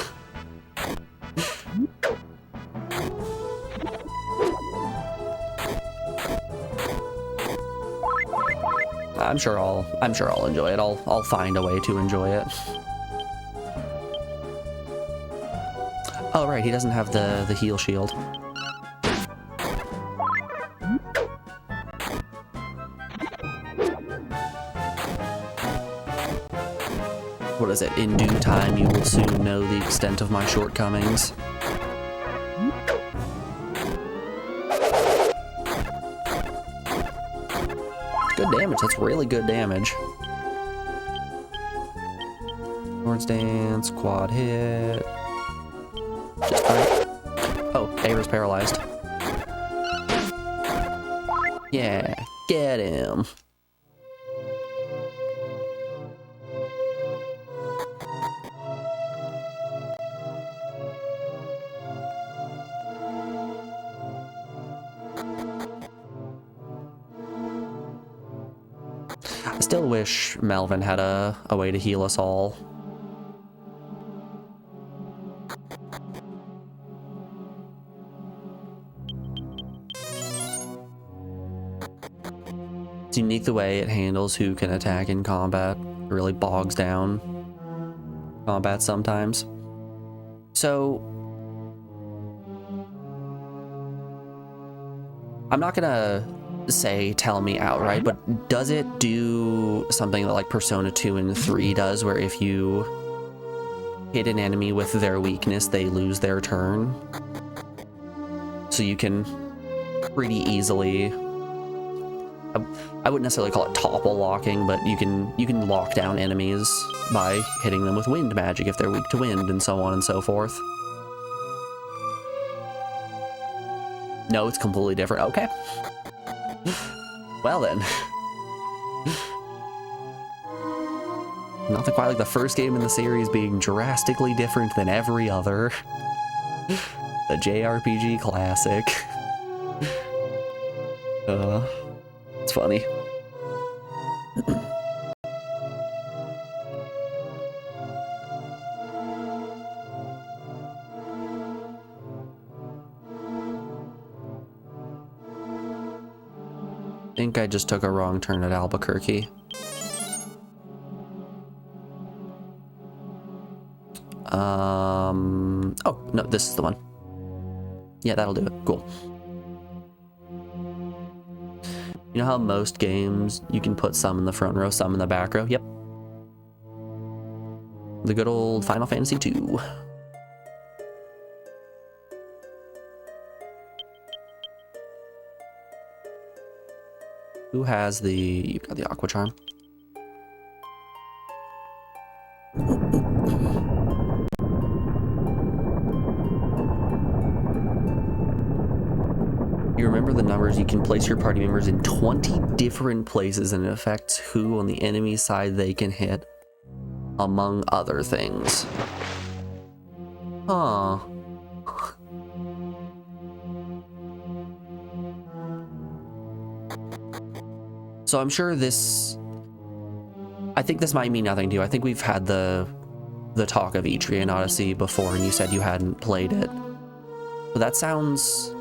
I'm sure I'll enjoy it. I'll find a way to enjoy it. Oh right, he doesn't have the heal shield. What is it? In due time, you will soon know the extent of my shortcomings. Good damage. That's really good damage. Swords Dance, quad hit. Just fight. Oh, Aira's paralyzed. Yeah, get him. I still wish Melvin had a way to heal us all. It's unique the way it handles who can attack in combat. It really bogs down combat sometimes. So, I'm not gonna say tell me outright, but does it do something that like Persona 2 and 3 does, where if you hit an enemy with their weakness, they lose their turn? So you can pretty easily, I wouldn't necessarily call it topple locking, but you can lock down enemies by hitting them with wind magic if they're weak to wind, and so on and so forth. No, it's completely different. Okay. Well then. Nothing quite like the first game in the series being drastically different than every other. The JRPG classic. It's funny. I think I just took a wrong turn at Albuquerque. Oh, no, this is the one. Yeah, that'll do it. Cool. You know how most games you can put some in the front row, some in the back row? Yep. The good old Final Fantasy II. Who has the... You've got the Aqua Charm. You remember the numbers, you can place your party members in 20 different places and it affects who on the enemy side they can hit, among other things. Huh. So I'm sure this... I think this might mean nothing to you. I think we've had the talk of Etrian Odyssey before and you said you hadn't played it. But that sounds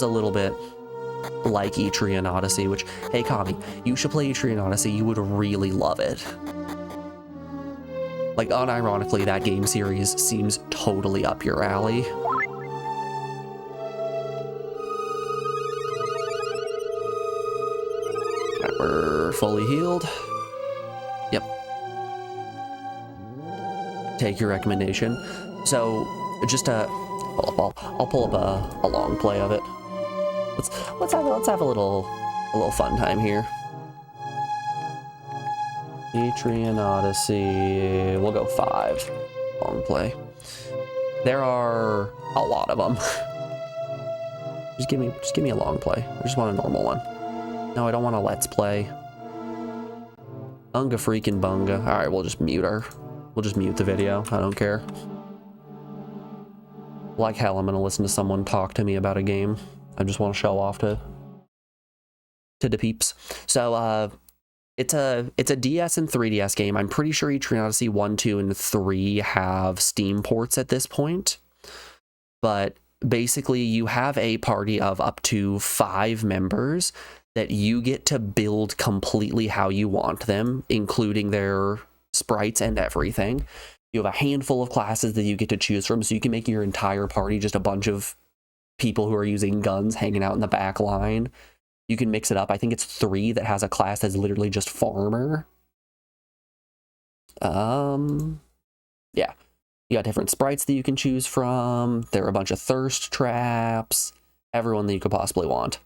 a little bit like Etrian Odyssey, which, hey Kami, you should play Etrian Odyssey, you would really love it. Like, unironically, that game series seems totally up your alley. Okay, we're fully healed. Yep. Take your recommendation. So, just I'll pull up a long play of it. Let's have a little fun time here. Etrian Odyssey. We'll go 5. Long play. There are a lot of them. Just give me a long play. I just want a normal one. No, I don't want a let's play. Unga freaking bunga. All right, we'll just mute her. We'll just mute the video. I don't care. Like hell, I'm gonna listen to someone talk to me about a game. I just want to show off to the peeps. So it's a DS and 3DS game. I'm pretty sure Etrian Odyssey 1, 2, and 3 have Steam ports at this point. But basically, you have a party of up to 5 members that you get to build completely how you want them, including their sprites and everything. You have a handful of classes that you get to choose from, so you can make your entire party just a bunch of people who are using guns hanging out in the back line. You can mix it up. I think it's 3 that has a class that's literally just farmer. Yeah. You got different sprites that you can choose from. There are a bunch of thirst traps. Everyone that you could possibly want.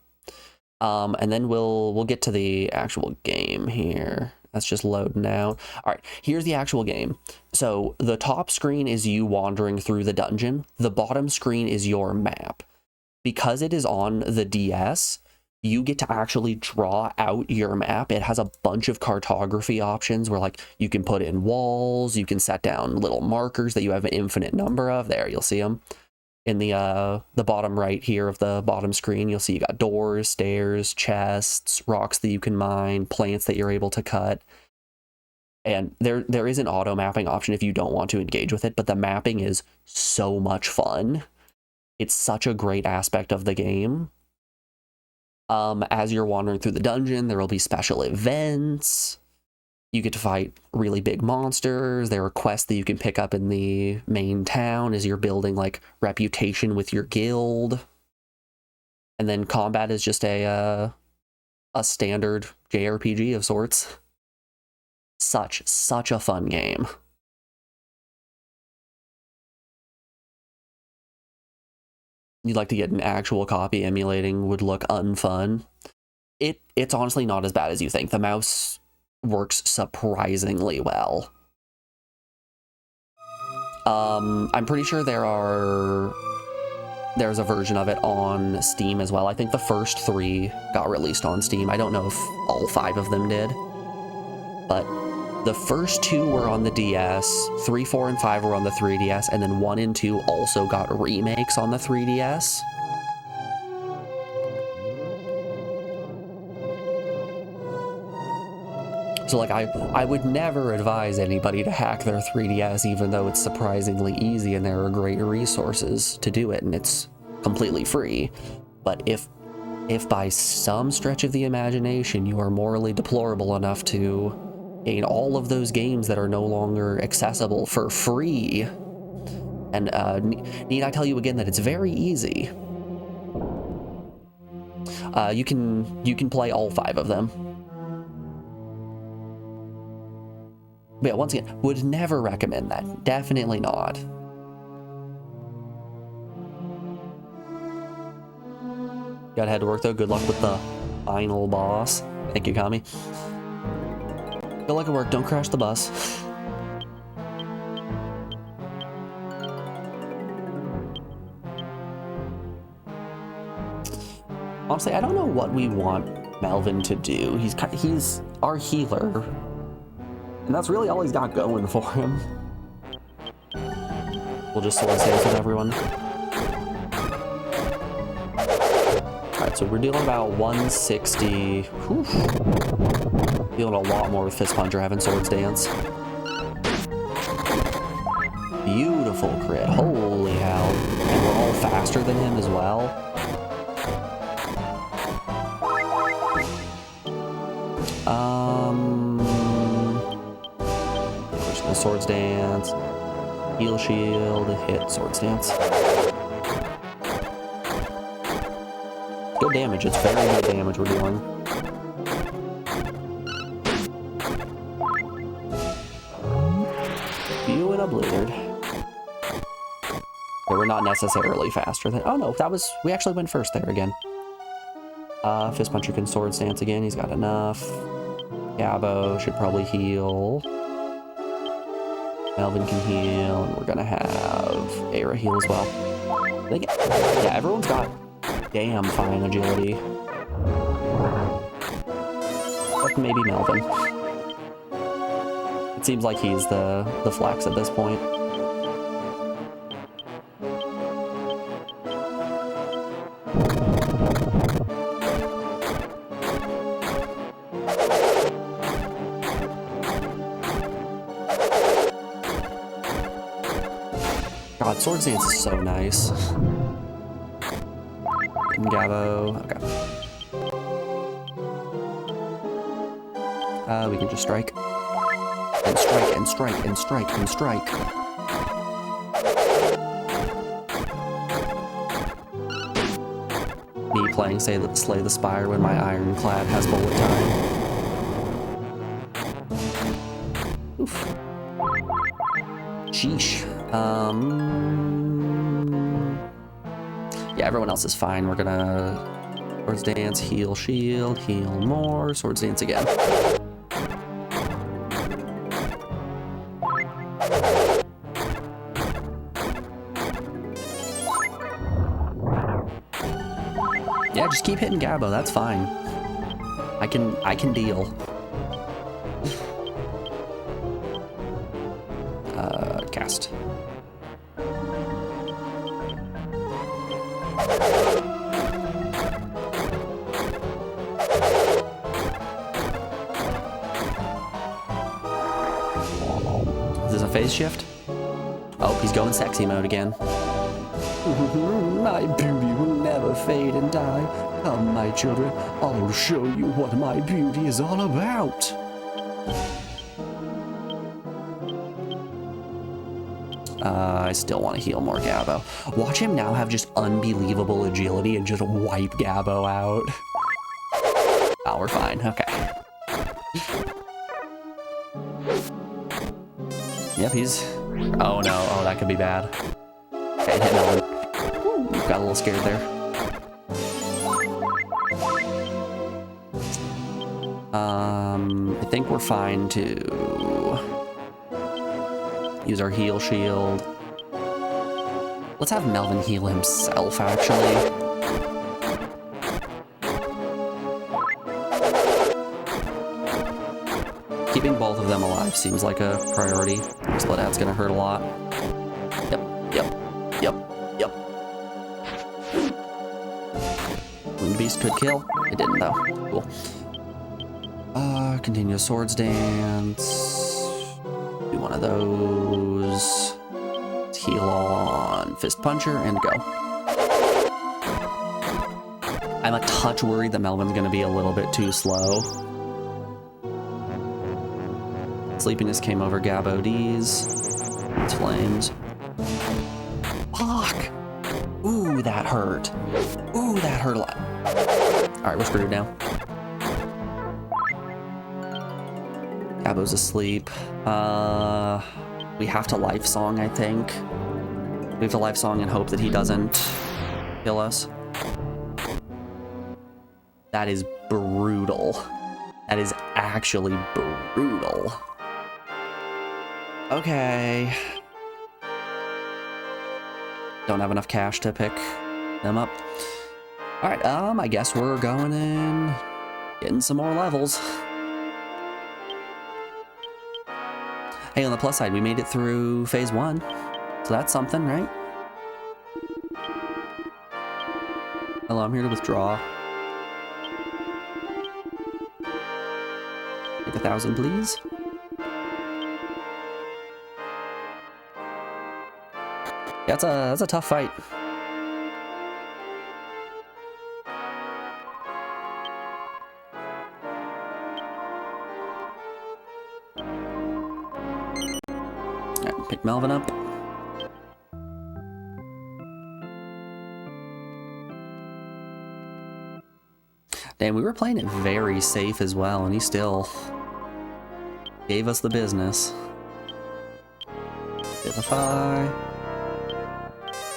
And then we'll get to the actual game here. That's just loading out. All right, here's the actual game. So the top screen is you wandering through the dungeon. The bottom screen is your map. Because it is on the DS, you get to actually draw out your map. It has a bunch of cartography options where, like, you can put in walls, you can set down little markers that you have an infinite number of. There, you'll see them. In the bottom right here of the bottom screen, you'll see you got doors, stairs, chests, rocks that you can mine, plants that you're able to cut. And there is an auto mapping option if you don't want to engage with it, but the mapping is so much fun. It's such a great aspect of the game. As you're wandering through the dungeon, there will be special events. You get to fight really big monsters. There are quests that you can pick up in the main town as you're building, like, reputation with your guild. And then combat is just a standard JRPG of sorts. Such a fun game. You'd like to get an actual copy. Emulating would look unfun. It's honestly not as bad as you think. The mouse works surprisingly well. I'm pretty sure there are there's a version of it on Steam as well. I think the first 3 got released on Steam. I don't know if all 5 of them did, but the first 2 were on the DS, 3, 4, and 5 were on the 3DS, and then 1 and 2 also got remakes on the 3DS. So like I would never advise anybody to hack their 3DS, even though it's surprisingly easy and there are great resources to do it and it's completely free. But if by some stretch of the imagination you are morally deplorable enough to gain all of those games that are no longer accessible for free, and need I tell you again that it's very easy. You can play all 5 of them. But yeah, once again, would never recommend that. Definitely not. Gotta head to work though. Good luck with the final boss. Thank you, Kami. Good luck at work. Don't crash the bus. Honestly, I don't know what we want Melvin to do. He's our healer. And that's really all he's got going for him. We'll just sword stance with everyone. Alright, so we're dealing about 160. Whew. Dealing a lot more with Fist Puncher having Swords Dance. Beautiful crit. Holy hell. And we're all faster than him as well. Swords Dance, heal shield, hit Swords Dance. Good damage, it's very good damage we're doing. You and a blizzard. But we're not necessarily faster than, oh no, we actually went first there again. Fist Puncher can Swords Dance again, he's got enough. Gabbo should probably heal. Melvin can heal, and we're gonna have Aira heal as well. Yeah, everyone's got damn fine agility. Except maybe Melvin. It seems like he's the flex at this point. God, Swords Dance is so nice. And Gabbo, okay. We can just strike. And strike, and strike, and strike, and strike. Me playing Slay the Spire when my Ironclad has bullet time. Oof. Sheesh. Yeah, everyone else is fine. We're gonna Swords Dance, heal shield, heal more, Swords Dance again. Yeah, just keep hitting Gabbo, that's fine. I can deal. Cast. Is this a phase shift? Oh, he's going sexy mode again. My beauty will never fade and die. Come, my children, I'll show you what my beauty is all about. I still want to heal more Gabbo. Watch him now have just unbelievable agility and just wipe Gabbo out. Oh, we're fine. Okay. Yep, he's... Oh no, oh that could be bad. Okay, hit Melvin. Got a little scared there. I think we're fine to use our heal shield. Let's have Melvin heal himself, actually. Keeping both of them alive seems like a priority. Split out's gonna hurt a lot. Yep. Wound Beast could kill. It didn't though. Cool. Continue Swords Dance. Do one of those. Let's heal on Fist Puncher and go. I'm a touch worried that Melvin's gonna be a little bit too slow. Sleepiness came over Gabo D's. It's flames. Fuck! Ooh, that hurt. Ooh, that hurt a lot. Alright, we're screwed now. Gabo's asleep. We have to Life Song, I think. We have to Life Song and hope that he doesn't kill us. That is brutal. That is actually brutal. Okay. Don't have enough cash to pick them up. Alright, I guess we're going in, getting some more levels. Hey, on the plus side, we made it through phase 1. So that's something, right? Hello, I'm here to withdraw. Take 1,000, please. Yeah, that's a tough fight. Alright, pick Melvin up. Damn, we were playing it very safe as well, and he still gave us the business. Vivify.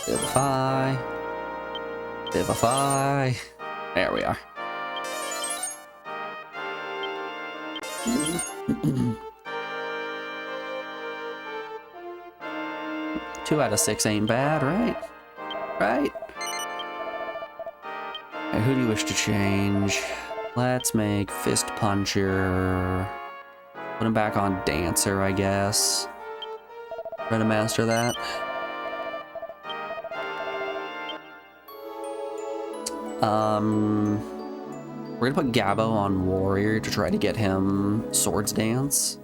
Vivify. Vivify. There we are. Two out of 6 ain't bad, right? Right? Right, who do you wish to change? Let's make Fist Puncher. Put him back on Dancer, I guess. Try to master that. We're gonna put Gabo on Warrior to try to get him Swords Dance.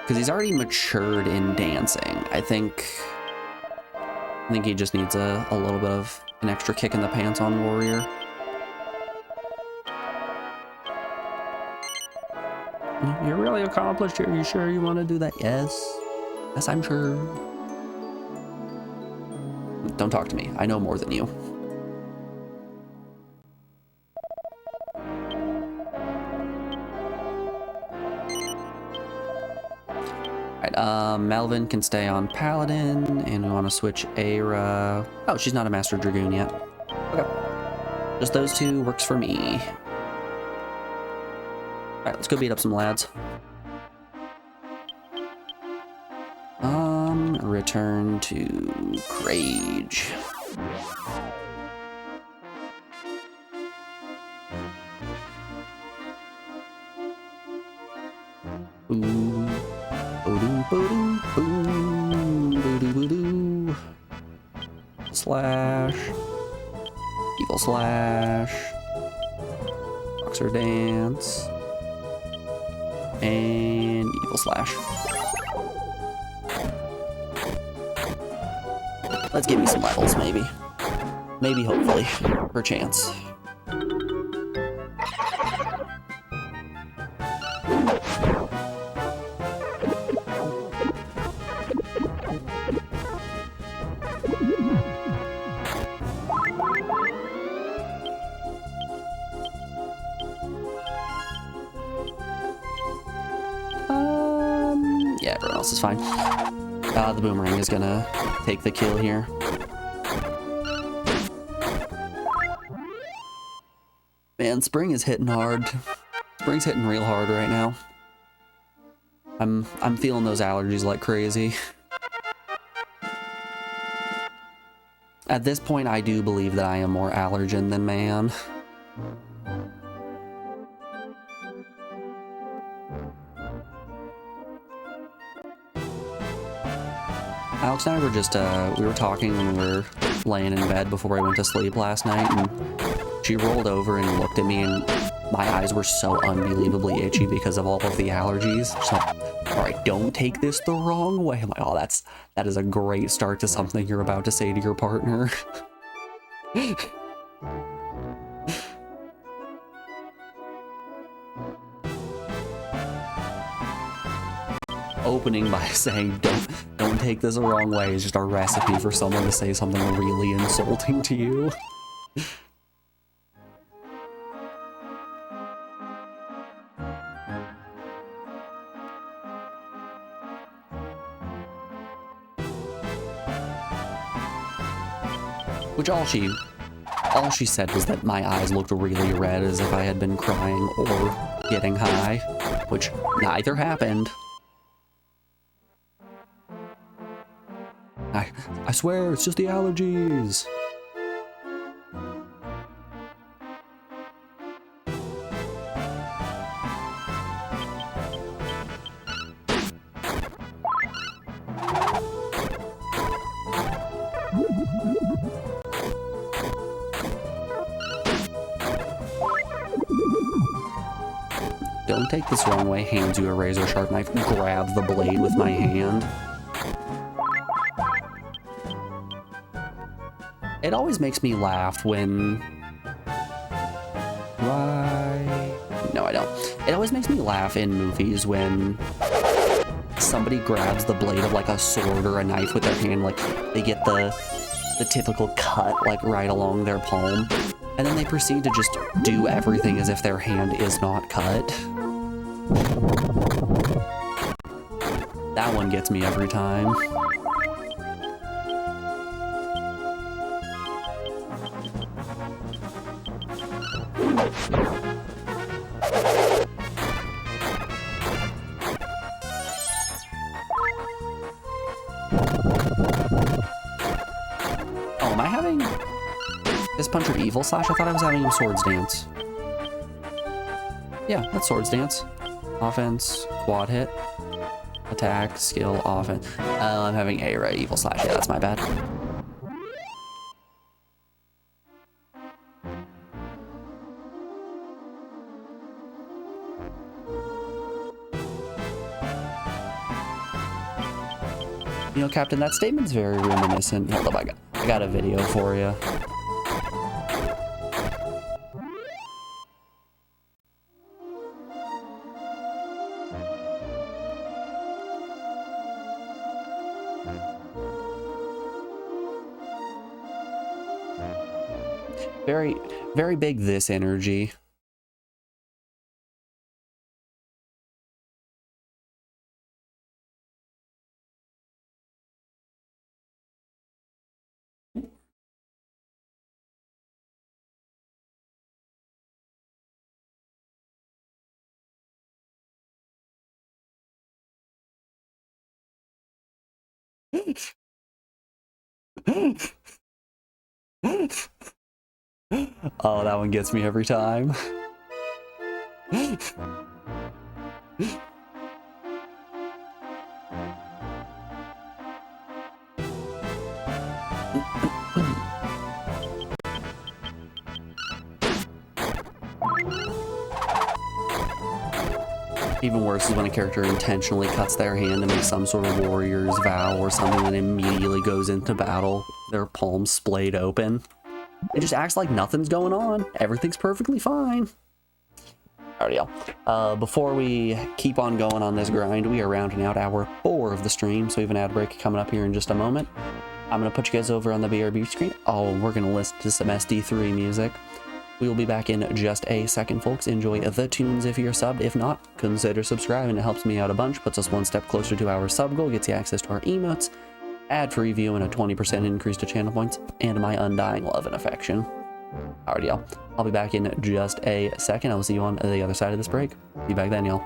Because he's already matured in dancing. I think he just needs a little bit of an extra kick in the pants on Warrior. You're really accomplished here. Are you sure you want to do that? Yes. Yes, I'm sure. Don't talk to me. I know more than you. Alright, Melvin can stay on Paladin, and we want to switch Aira. Oh, she's not a Master Dragoon yet. Okay. Just those two works for me. Alright, let's go beat up some lads. Return to Crage. Boom. Boom, boom, boom, boom, boom. Slash. Evil Slash. Boxer Dance. And Evil Slash. Let's give me some levels, maybe. Maybe, hopefully. Perchance. Yeah, everyone else is fine. The boomerang is gonna take the kill here. Man, Spring is hitting hard. Spring's hitting real hard right now. I'm feeling those allergies like crazy. At this point, I do believe that I am more allergen than man. Alex and I were just, we were talking when we were laying in bed before I went to sleep last night, and she rolled over and looked at me, and my eyes were so unbelievably itchy because of all of the allergies. She's like, all right, don't take this the wrong way. I'm like, oh, that is a great start to something you're about to say to your partner. Opening by saying don't take this the wrong way is just a recipe for someone to say something really insulting to you. Which all she said was that my eyes looked really red, as if I had been crying or getting high, which neither happened. I swear, it's just the allergies. Don't take this wrong way, hands you a razor sharp knife, grab the blade with my hand. It always makes me laugh when... Why? No, I don't. It always makes me laugh in movies when somebody grabs the blade of like a sword or a knife with their hand, like they get the typical cut like right along their palm, and then they proceed to just do everything as if their hand is not cut. That one gets me every time. Oh, am I having this puncher evil slash? I thought I was having him swords dance. Yeah, that's swords dance. Offense, quad hit, attack, skill, offense. I'm having A, right? Evil slash. Yeah, that's my bad. You know, Captain, that statement's very reminiscent. Hold up, I got a video for you. Very, very big this energy. Oh, that one gets me every time. Even worse is when a character intentionally cuts their hand to make some sort of warrior's vow or something, and immediately goes into battle, their palms splayed open. It just acts like nothing's going on. Everything's perfectly fine. Alrighty, y'all. Before we keep on going on this grind, we are rounding out hour 4 of the stream, so we have an ad break coming up here in just a moment. I'm going to put you guys over on the BRB screen. Oh, we're going to listen to some SD3 music. We will be back in just a second, folks. Enjoy the tunes if you're subbed. If not, consider subscribing. It helps me out a bunch, puts us one step closer to our sub goal, gets you access to our emotes, ad-free view, and a 20% increase to channel points, and my undying love and affection. Alrighty, y'all. I'll be back in just a second. I will see you on the other side of this break. Be back then, y'all.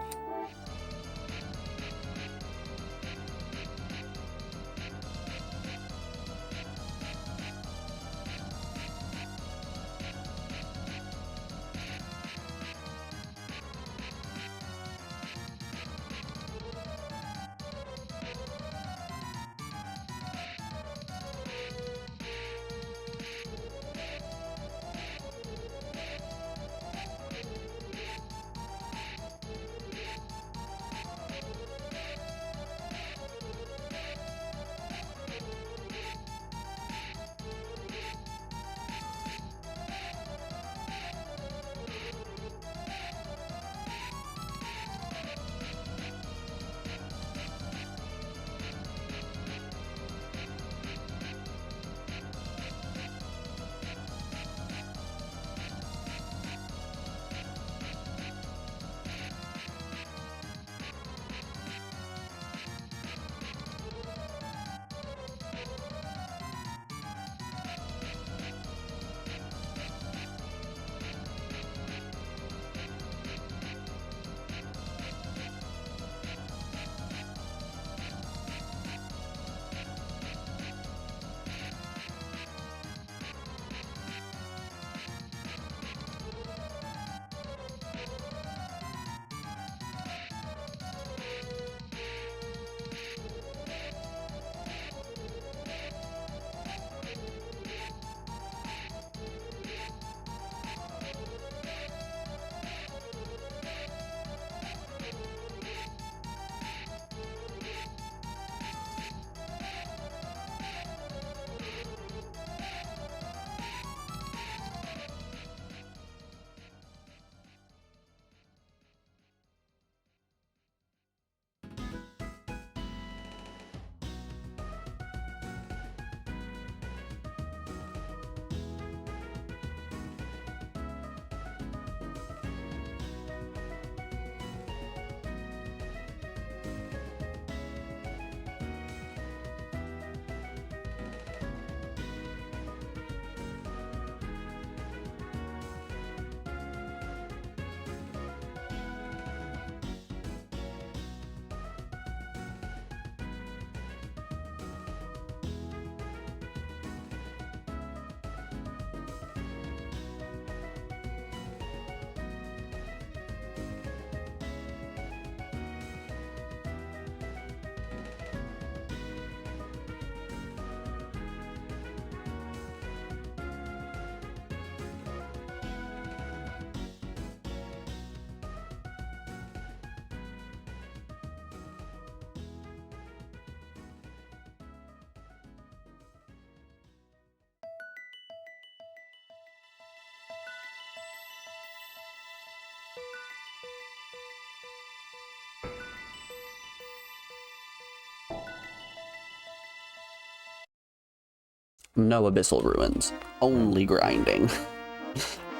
No abyssal ruins. Only grinding.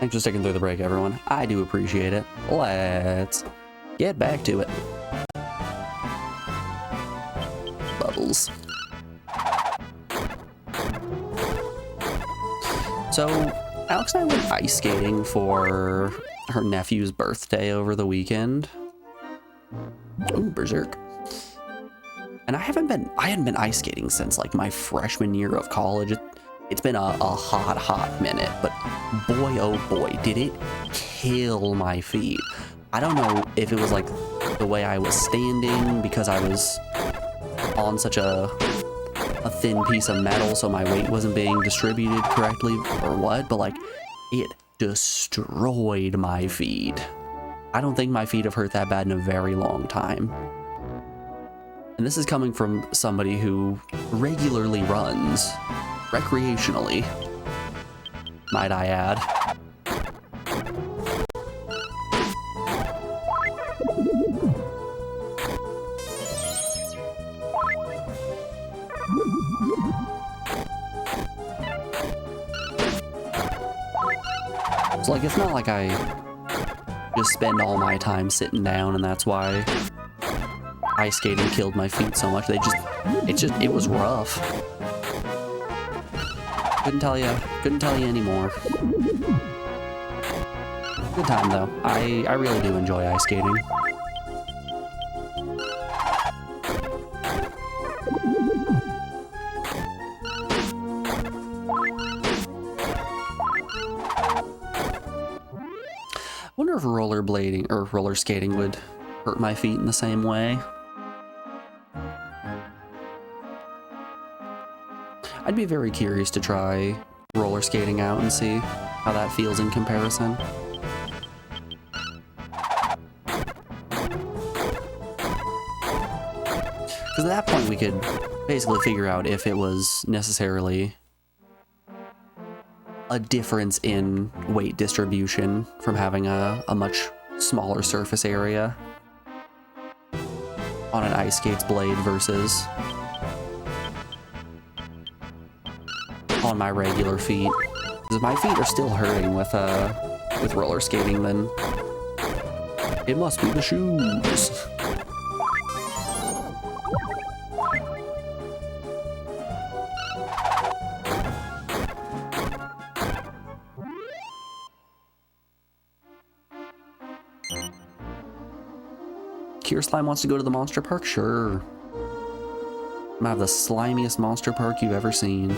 Thanks for sticking through the break, everyone. I do appreciate it. Let's get back to it. Bubbles. So, Alex and I went ice skating for her nephew's birthday over the weekend. Ooh, berserk. And I hadn't been ice skating since like my freshman year of college. It's been a hot minute, but boy, oh boy, did it kill my feet. I don't know if it was like the way I was standing because I was on such a thin piece of metal, so my weight wasn't being distributed correctly or what, but like it destroyed my feet. I don't think my feet have hurt that bad in a very long time. And this is coming from somebody who regularly runs, recreationally, might I add. So like, it's not like I just spend all my time sitting down and that's why ice skating killed my feet so much. It was rough. Couldn't tell you anymore. Good time though. I really do enjoy ice skating. I wonder if rollerblading or roller skating would hurt my feet in the same way. I'd be very curious to try roller skating out and see how that feels in comparison. Because at that point we could basically figure out if it was necessarily a difference in weight distribution from having a much smaller surface area on an ice skate's blade versus on my regular feet. Because if my feet are still hurting with roller skating, then it must be the shoes. Kier Slime wants to go to the monster park? Sure. I'm gonna have the slimiest monster park you've ever seen.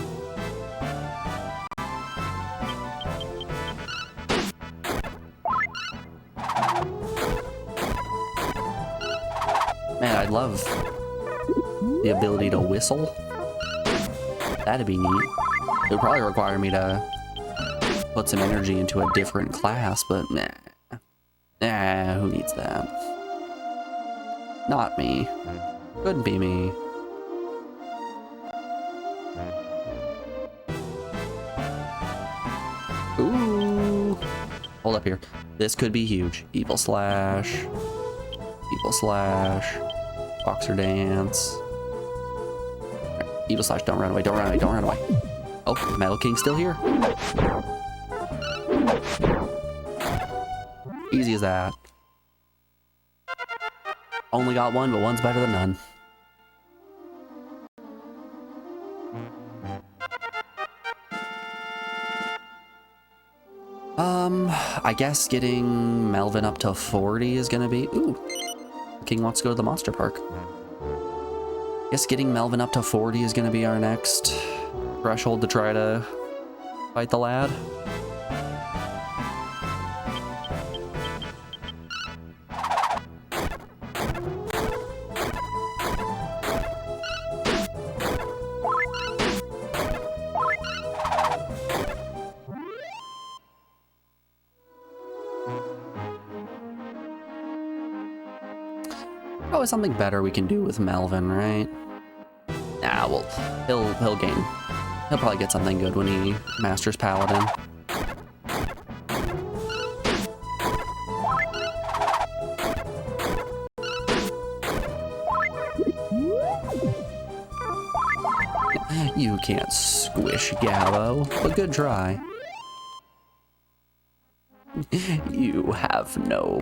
Man, I'd love the ability to whistle. That'd be neat. It would probably require me to put some energy into a different class, but nah. Nah, who needs that? Not me. Couldn't be me. Ooh. Hold up here. This could be huge. Evil Slash. Evil Slash. Boxer Dance. Evil Slash, don't run away, don't run away, don't run away. Oh, Metal King's still here. Easy as that. Only got one, but one's better than none. I guess getting Melvin up to 40 is gonna be... Ooh, the King wants to go to the monster park. Guess getting Melvin up to 40 is gonna be our next threshold to try to fight the lad. Probably something better we can do with Melvin, right? Nah, well, he'll gain. He'll probably get something good when he masters Paladin. You can't squish Gabo, but good try. You have no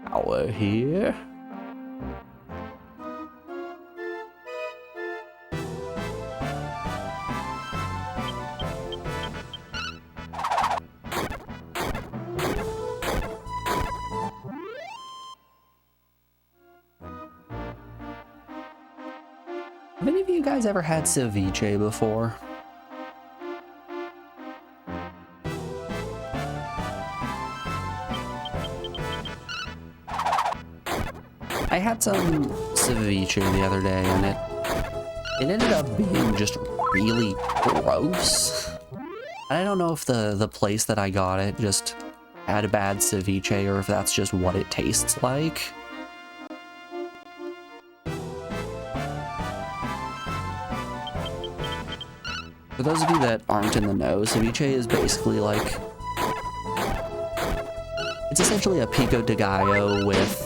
power here. Have any of you guys ever had ceviche before? I had some ceviche the other day and it ended up being just really gross. I don't know if the place that I got it just had a bad ceviche or if that's just what it tastes like. For those of you that aren't in the know, ceviche is basically like... It's essentially a pico de gallo with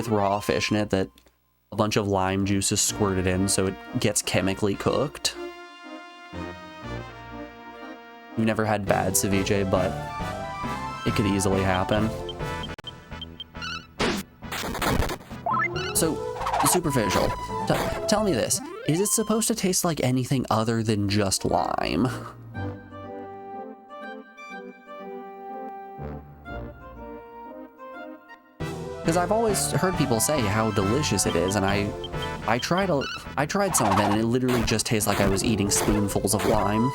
raw fish in it that a bunch of lime juice is squirted in so it gets chemically cooked. We've never had bad ceviche, but it could easily happen. So, superficial. Tell me this. Is it supposed to taste like anything other than just lime? Because I've always heard people say how delicious it is, and I tried some of it, and it literally just tastes like I was eating spoonfuls of lime.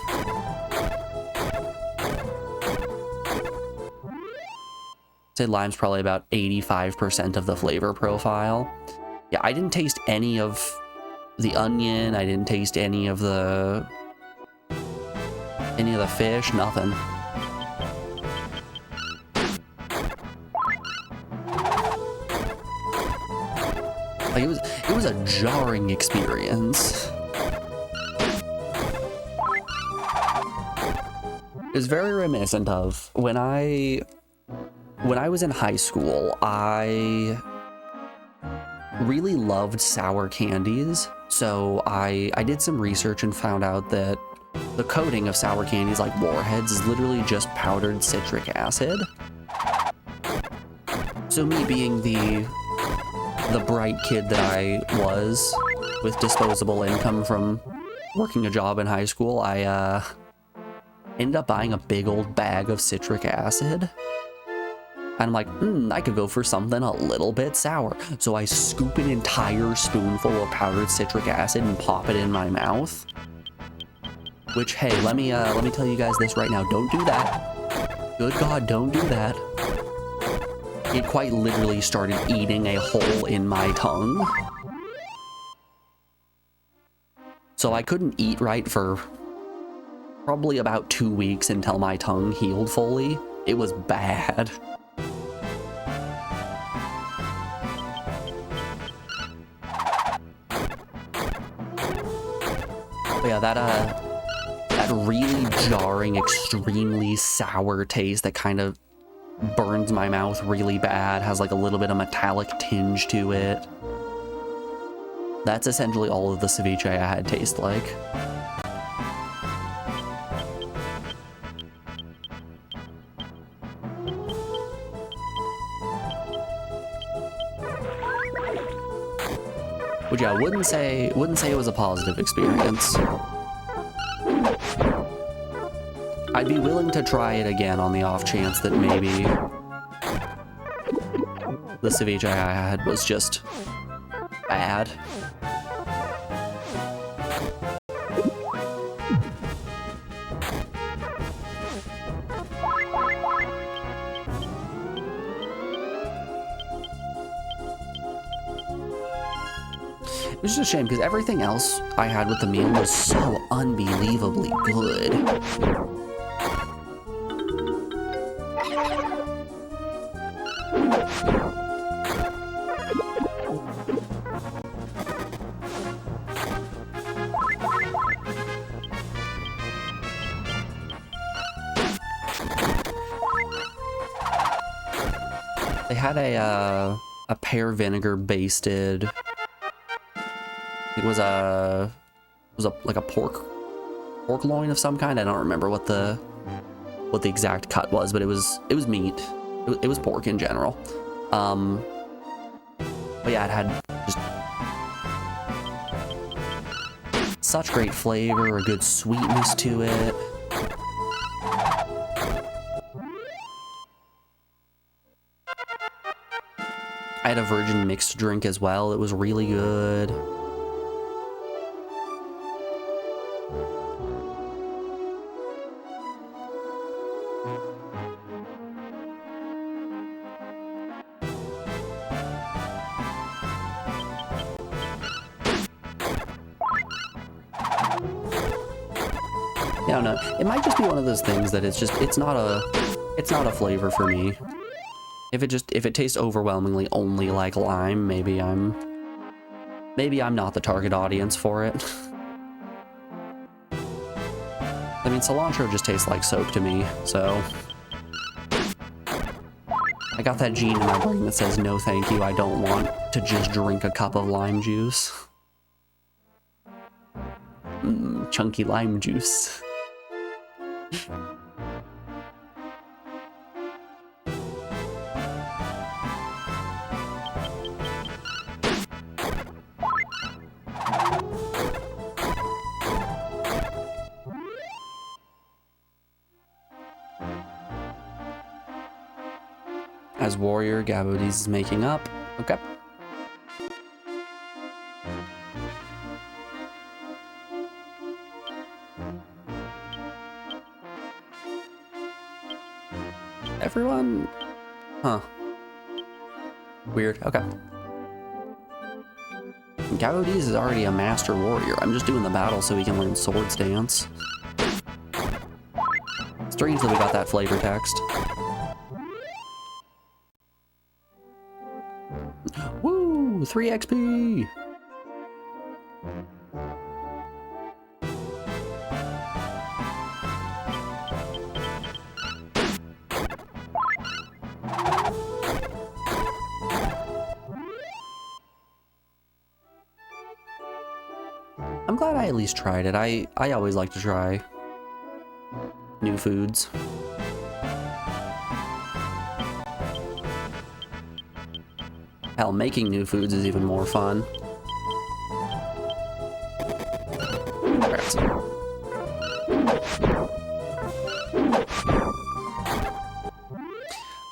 I'd say lime's probably about 85% of the flavor profile. Yeah, I didn't taste any of the onion, I didn't taste any of the fish, nothing. Like it was a jarring experience. It was very reminiscent of when I was in high school, I really loved sour candies. So I did some research and found out that the coating of sour candies like Warheads is literally just powdered citric acid. So me being the bright kid that I was with disposable income from working a job in high school, I ended up buying a big old bag of citric acid. And I'm like, I could go for something a little bit sour. So I scoop an entire spoonful of powdered citric acid and pop it in my mouth. Which, hey, let me tell you guys this right now. Don't do that. Good God, don't do that. It quite literally started eating a hole in my tongue. So I couldn't eat right for probably about 2 weeks until my tongue healed fully. It was bad. But yeah, that really jarring, extremely sour taste that kind of burns my mouth really bad, has like a little bit of metallic tinge to it. That's essentially all of the ceviche I had taste like. Which I wouldn't say it was a positive experience. I'd be willing to try it again on the off chance that maybe the ceviche I had was just bad. It was just a shame because everything else I had with the meal was so unbelievably good. They had a pear vinegar basted It was like a pork loin of some kind. I don't remember what the exact cut was, but it was meat. It was pork in general. But yeah, it had just such great flavor, a good sweetness to it. I had a virgin mixed drink as well. It was really good. I don't know. It might just be one of those things that it's not a flavor for me. If it tastes overwhelmingly only like lime, maybe I'm not the target audience for it. I mean, cilantro just tastes like soap to me, so I got that gene in my brain that says no thank you, I don't want to just drink a cup of lime juice. Chunky lime juice. As Warrior, Gabodis is making up. Okay. Everyone? Huh. Weird. Okay. Gabodis is already a master warrior. I'm just doing the battle so he can learn sword stance. Strange that we got that flavor text. Woo! 3 XP! I'm glad I at least tried it. I always like to try new foods. Hell, making new foods is even more fun. Rats.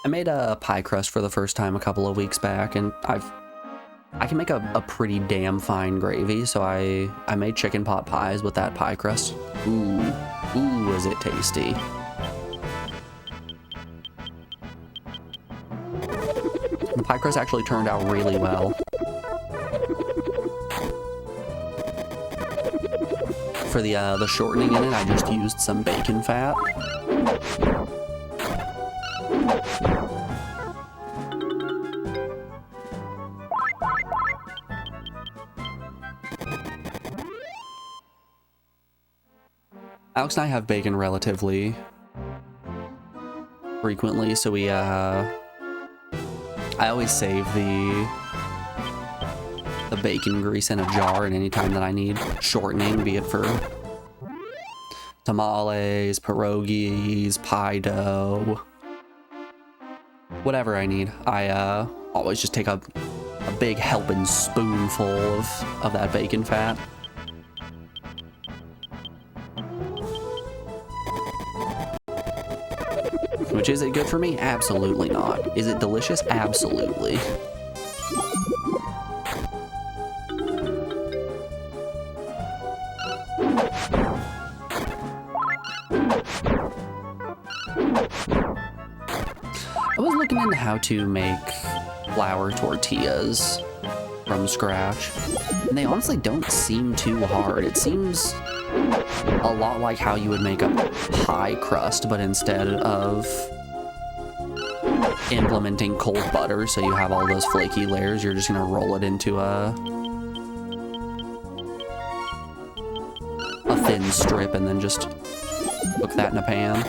I made a pie crust for the first time a couple of weeks back, and I can make a pretty damn fine gravy, so I made chicken pot pies with that pie crust. Ooh, is it tasty. The pie crust actually turned out really well. For the shortening in it, I just used some bacon fat. Alex and I have bacon relatively frequently, so I always save the bacon grease in a jar, and anytime that I need shortening, be it for tamales, pierogies, pie dough, whatever I need, I always just take a big helping spoonful of that bacon fat. Which, is it good for me? Absolutely not. Is it delicious? Absolutely. I was looking into how to make flour tortillas from scratch, and they honestly don't seem too hard. It seems a lot like how you would make a pie crust, but instead of implementing cold butter so you have all those flaky layers, you're just gonna roll it into a thin strip and then just cook that in a pan.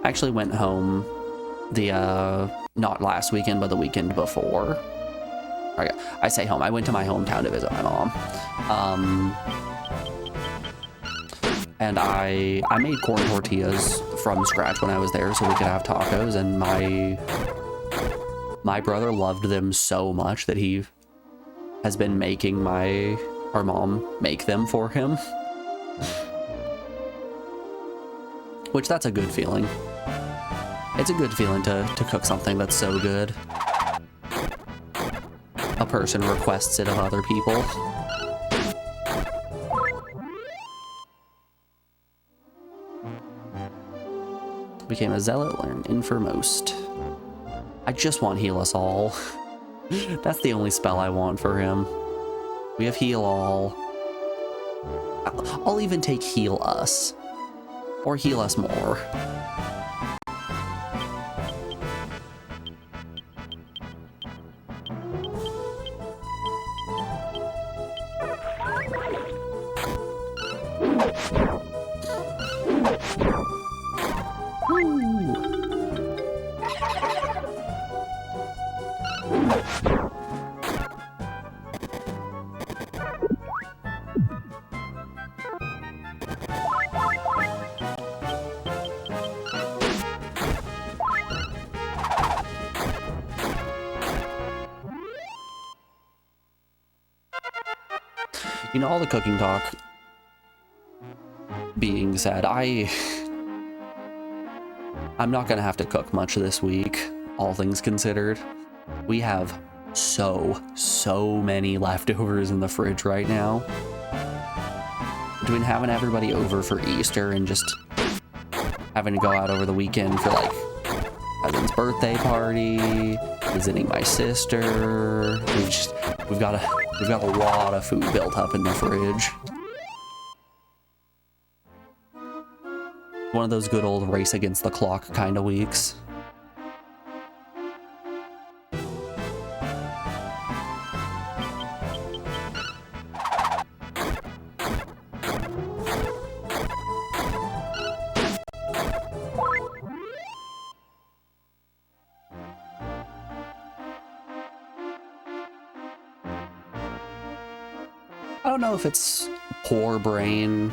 I actually went home not last weekend, but the weekend before. I say home. I went to my hometown to visit my mom. And I made corn tortillas from scratch when I was there so we could have tacos, and my brother loved them so much that he has been making our mom make them for him. Which, that's a good feeling. It's a good feeling to cook something that's so good a person requests it of other people. Became a zealot, learned Infirmost. I just want Heal Us All. That's the only spell I want for him. We have Heal All. I'll even take Heal Us. Or Heal Us More. You know, all the cooking talk being said, I'm not gonna have to cook much this week, all things considered. We have so many leftovers in the fridge right now. Between having everybody over for Easter and just having to go out over the weekend for like cousin's birthday party, visiting my sister, we've got a lot of food built up in the fridge. One of those good old race against the clock kind of weeks. I don't know if it's poor brain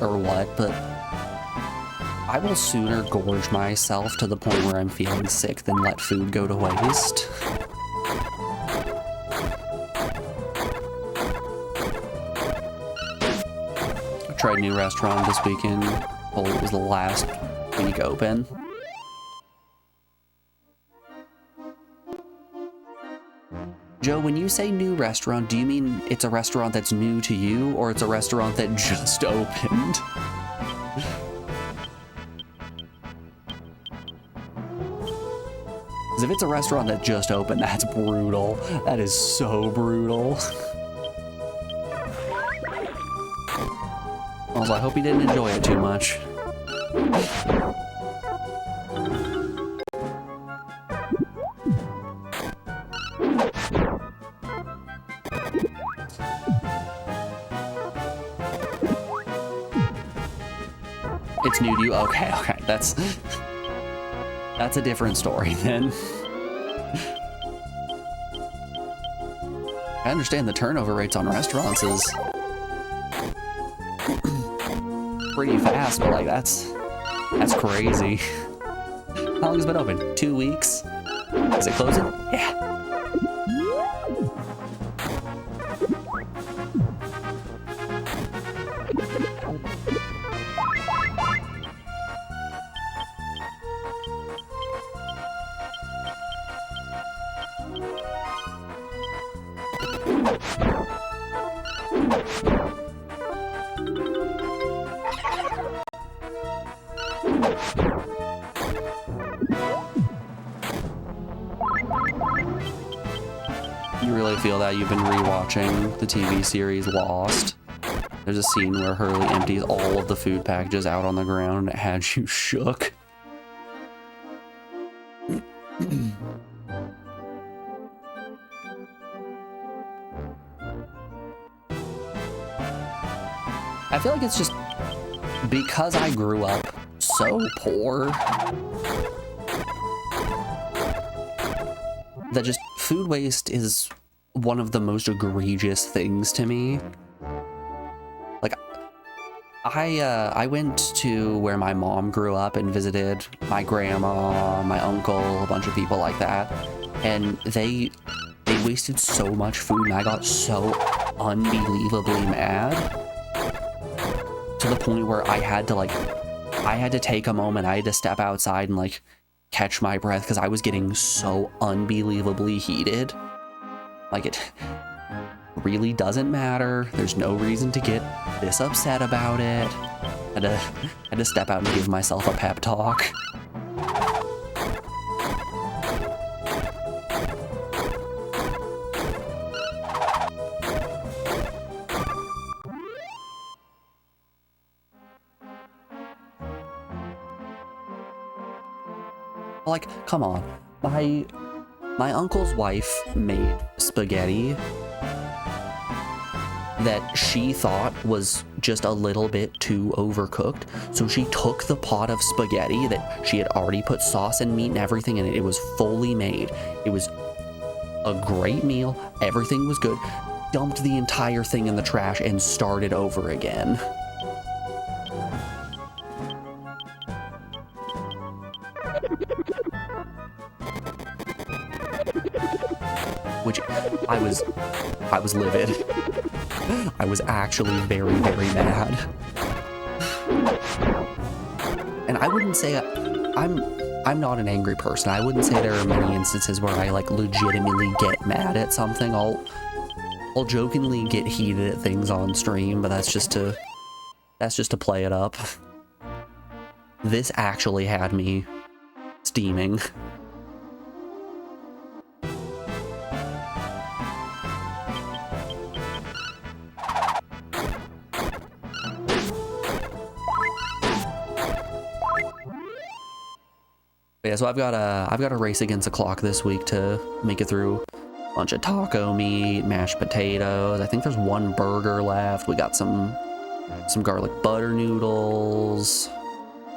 or what, but I will sooner gorge myself to the point where I'm feeling sick than let food go to waste. I tried a new restaurant this weekend. Well, it was the last week open. Joe, when you say new restaurant, do you mean it's a restaurant that's new to you, or it's a restaurant that just opened? Because if it's a restaurant that just opened, that's brutal. That is so brutal. Also, I hope you didn't enjoy it too much. It's new to you? Okay, that's a different story then. I understand the turnover rates on restaurants is pretty fast, but like that's crazy. How long has it been open? 2 weeks? Is it closing? Yeah. You really feel that you've been rewatching the TV series Lost. There's a scene where Hurley empties all of the food packages out on the ground and it had you shook. I feel like it's just because I grew up so poor that just food waste is one of the most egregious things to me. Like, I went to where my mom grew up and visited my grandma, my uncle, a bunch of people like that, and they wasted so much food, and I got so unbelievably mad to the point where I had to take a moment. I had to step outside and like catch my breath because I was getting so unbelievably heated. Like, it really doesn't matter. There's no reason to get this upset about it. I had to step out and give myself a pep talk. Like, come on. My uncle's wife made spaghetti that she thought was just a little bit too overcooked. So she took the pot of spaghetti that she had already put sauce and meat and everything in it. It was fully made. It was a great meal. Everything was good. Dumped the entire thing in the trash and started over again. Which I was livid. I was actually very, very mad. And I wouldn't say I'm not an angry person. I wouldn't say there are many instances where I like legitimately get mad at something. I'll jokingly get heated at things on stream, but that's just to play it up. This actually had me steaming. Yeah, so I've got a race against the clock this week to make it through a bunch of taco meat, mashed potatoes. I think there's one burger left. We got some garlic butter noodles.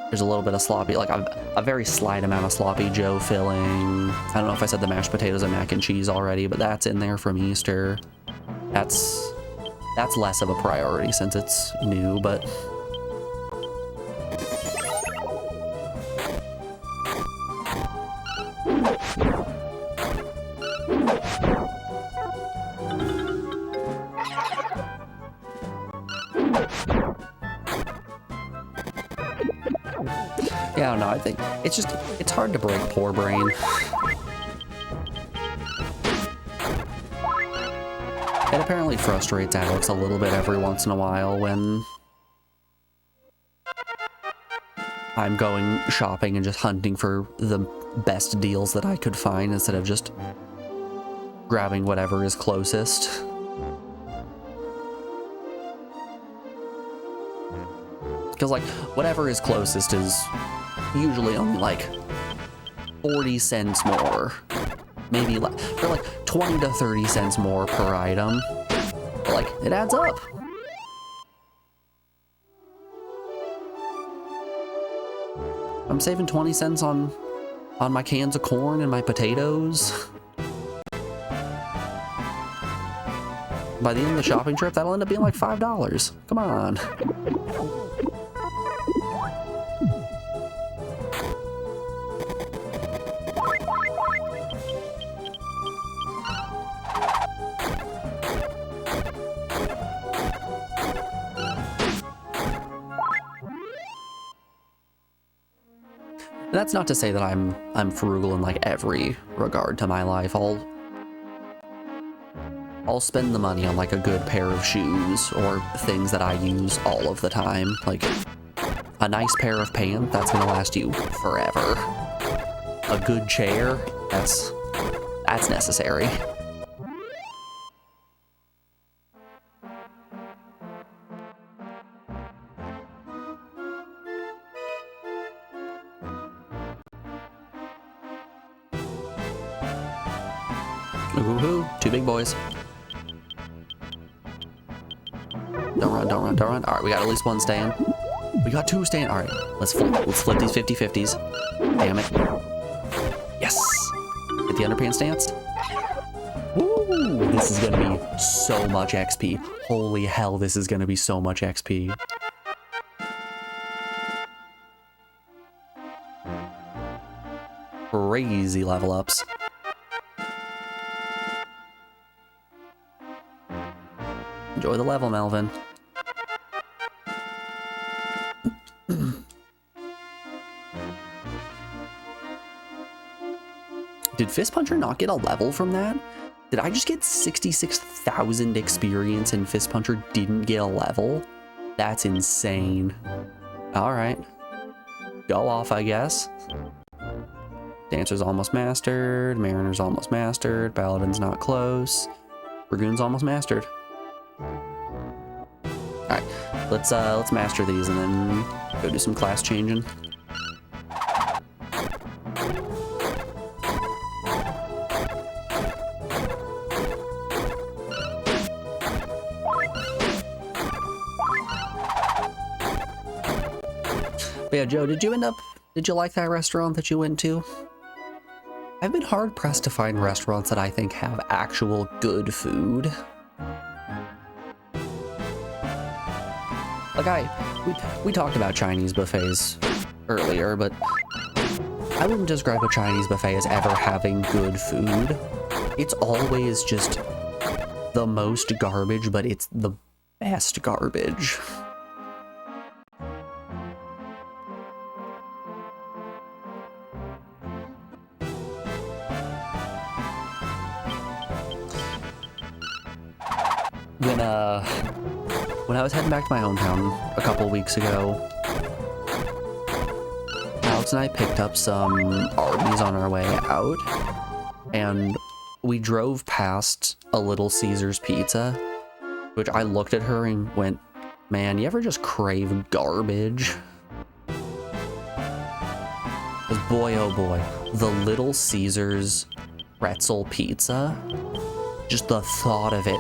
There's a little bit of sloppy, like a very slight amount of sloppy Joe filling. I don't know if I said the mashed potatoes and mac and cheese already, but that's in there from Easter. That's less of a priority since it's new, but yeah, I don't know. I think it's hard to break poor brain. It apparently frustrates Alex a little bit every once in a while when I'm going shopping and just hunting for the best deals that I could find instead of just grabbing whatever is closest. Because, like, whatever is closest is usually only, like, 40 cents more. Maybe, for, like, 20 to 30 cents more per item. But, like, it adds up. I'm saving 20 cents on my cans of corn and my potatoes. By the end of the shopping trip, that'll end up being like $5. Come on. That's not to say that I'm frugal in like every regard to my life. I'll spend the money on like a good pair of shoes or things that I use all of the time. Like a nice pair of pants, that's gonna last you forever. A good chair, that's necessary. Ooh, two big boys. Don't run, don't run, don't run. All right, we got at least one staying. We got two staying. All right, let's flip these 50-50s. Damn it. Yes. Get the underpants dance. Woo! This is gonna be so much XP. Holy hell, this is gonna be so much XP. Crazy level ups. Enjoy the level, Melvin. Did Fist Puncher not get a level from that? Did I just get 66,000 experience and Fist Puncher didn't get a level? That's insane. Alright. Go off, I guess. Dancer's almost mastered. Mariner's almost mastered. Paladin's not close. Dragoon's almost mastered. Alright. Let's master these and then go do some class changing. But yeah, Joe, did you like that restaurant that you went to? I've been hard pressed to find restaurants that I think have actual good food. Like we talked about Chinese buffets earlier, but I wouldn't describe a Chinese buffet as ever having good food. It's always just the most garbage, but it's the best garbage. When I was heading back to my hometown a couple weeks ago, Alex and I picked up some Arby's on our way out, and we drove past a Little Caesars Pizza, which I looked at her and went, man, you ever just crave garbage? Because boy, oh boy, the Little Caesars pretzel pizza, just the thought of it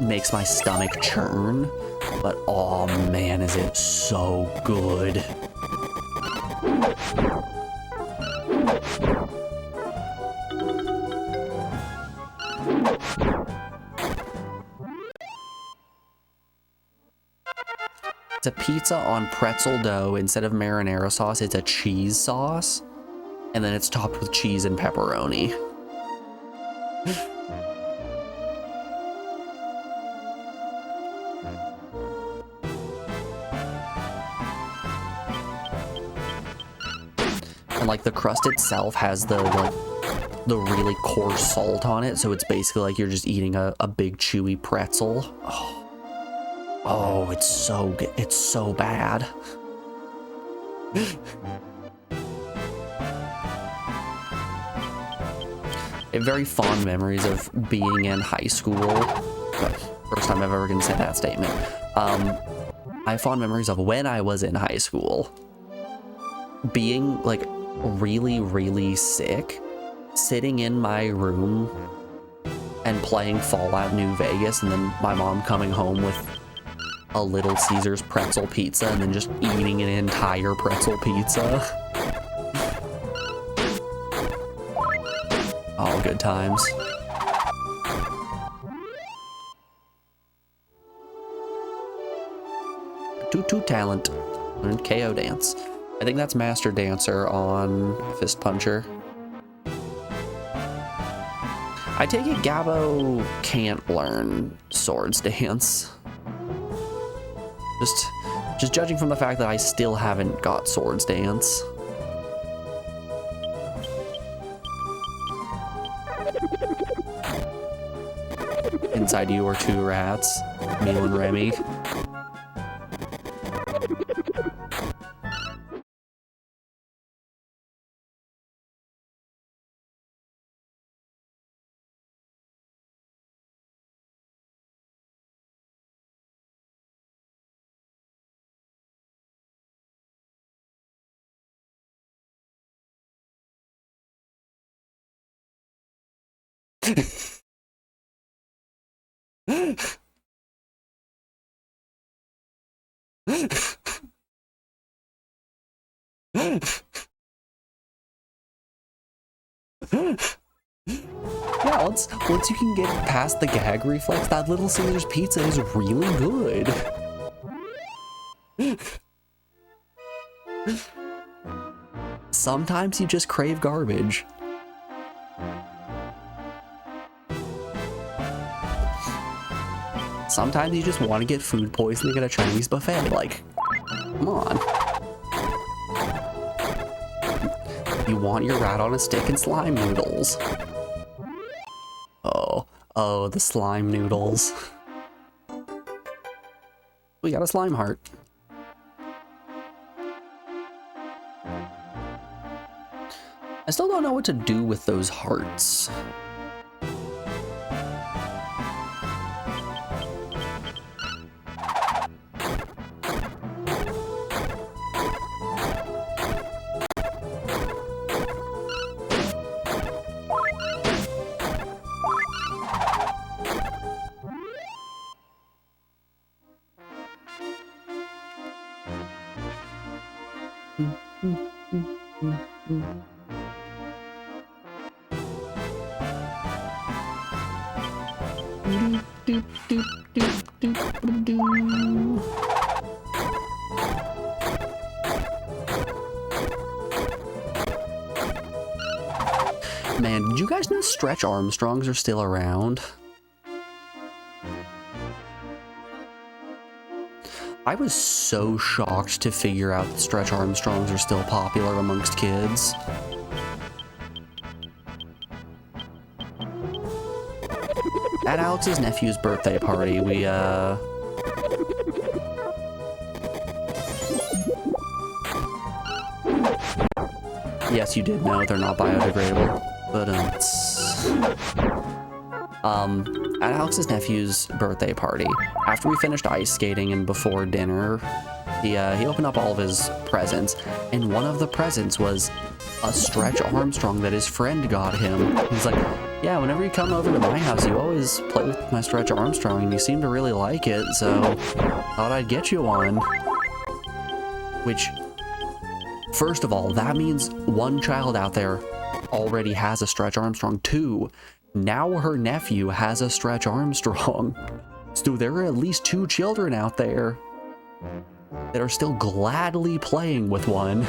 makes my stomach churn, but oh man, is it so good. It's a pizza on pretzel dough. Instead of marinara sauce, it's a cheese sauce, and then it's topped with cheese and pepperoni. And like the crust itself has the really coarse salt on it, so it's basically like you're just eating a big chewy pretzel. Oh, it's so good. It's so bad. I have very fond memories of being in high school. First time I'm ever gonna say that statement. I have fond memories of when I was in high school being like really, really sick, sitting in my room and playing Fallout New Vegas, and then my mom coming home with a Little Caesars pretzel pizza and then just eating an entire pretzel pizza. Oh, good times. Tutu talent. Learned KO dance. I think that's Master Dancer on Fist Puncher. I take it Gabbo can't learn Swords Dance. Just judging from the fact that I still haven't got Swords Dance. Inside you are two rats, Neil and Remy. Yeah, once you can get past the gag reflex, that Little Caesars pizza is really good. Sometimes you just crave garbage. Sometimes you just want to get food poisoning at a Chinese buffet. Like, come on. You want your rat on a stick and slime noodles. Oh, the slime noodles. We got a slime heart. I still don't know what to do with those hearts. Man, did you guys know Stretch Armstrongs are still around? I was so shocked to figure out that Stretch Armstrongs are still popular amongst kids. At Alex's nephew's birthday party, we, yes, you did know they're not biodegradable, but, at Alex's nephew's birthday party, after we finished ice skating and before dinner, he opened up all of his presents, and one of the presents was a Stretch Armstrong that his friend got him. He's like, yeah, whenever you come over to my house, you always play with my Stretch Armstrong, and you seem to really like it, so thought I'd get you one. Which, first of all, that means one child out there already has a Stretch Armstrong. Two, now her nephew has a Stretch Armstrong. So there are at least 2 children out there that are still gladly playing with one.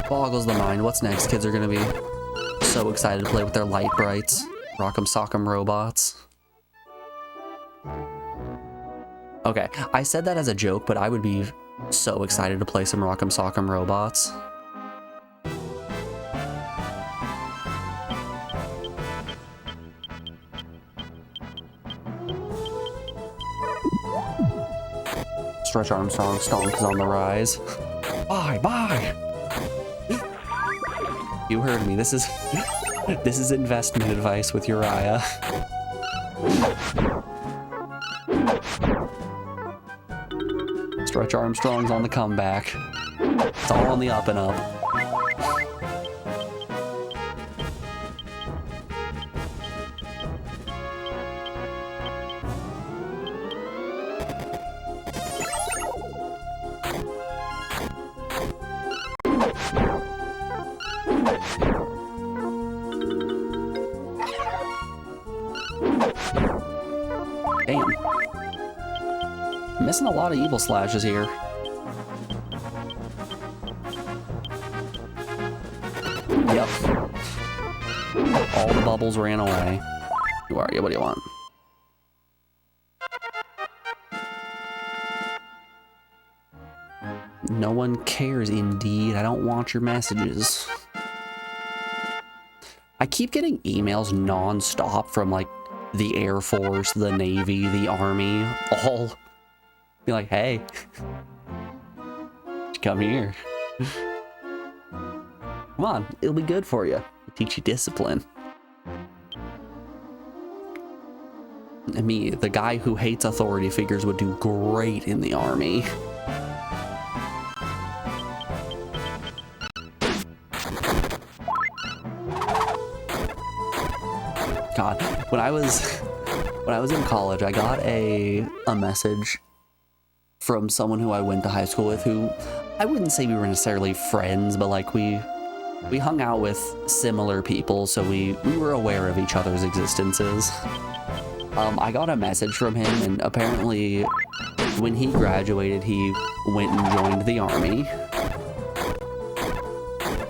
Boggles the mind. What's next? Kids are gonna be so excited to play with their light brights. Rock'em sock'em robots. Okay, I said that as a joke, but I would be so excited to play some Rock'em Sock'em robots. Stretch Armstrong stomp is on the rise. Bye. You heard me. This is investment advice with Uriah. Stretch Armstrong's on the comeback. It's all on the up and up. Damn. Missing a lot of evil slashes here. Yep. All the bubbles ran away. Who are you? What do you want? No one cares, indeed. I don't want your messages. I keep getting emails non-stop from, like, the Air Force, the Navy, the Army, all be like, hey, come here. Come on, it'll be good for you. It'll teach you discipline. And me, the guy who hates authority figures, would do great in the Army. God, when I was in college, I got a message from someone who I went to high school with, who I wouldn't say we were necessarily friends, but like we hung out with similar people, so we were aware of each other's existences. I got a message from him, and apparently when he graduated, he went and joined the army.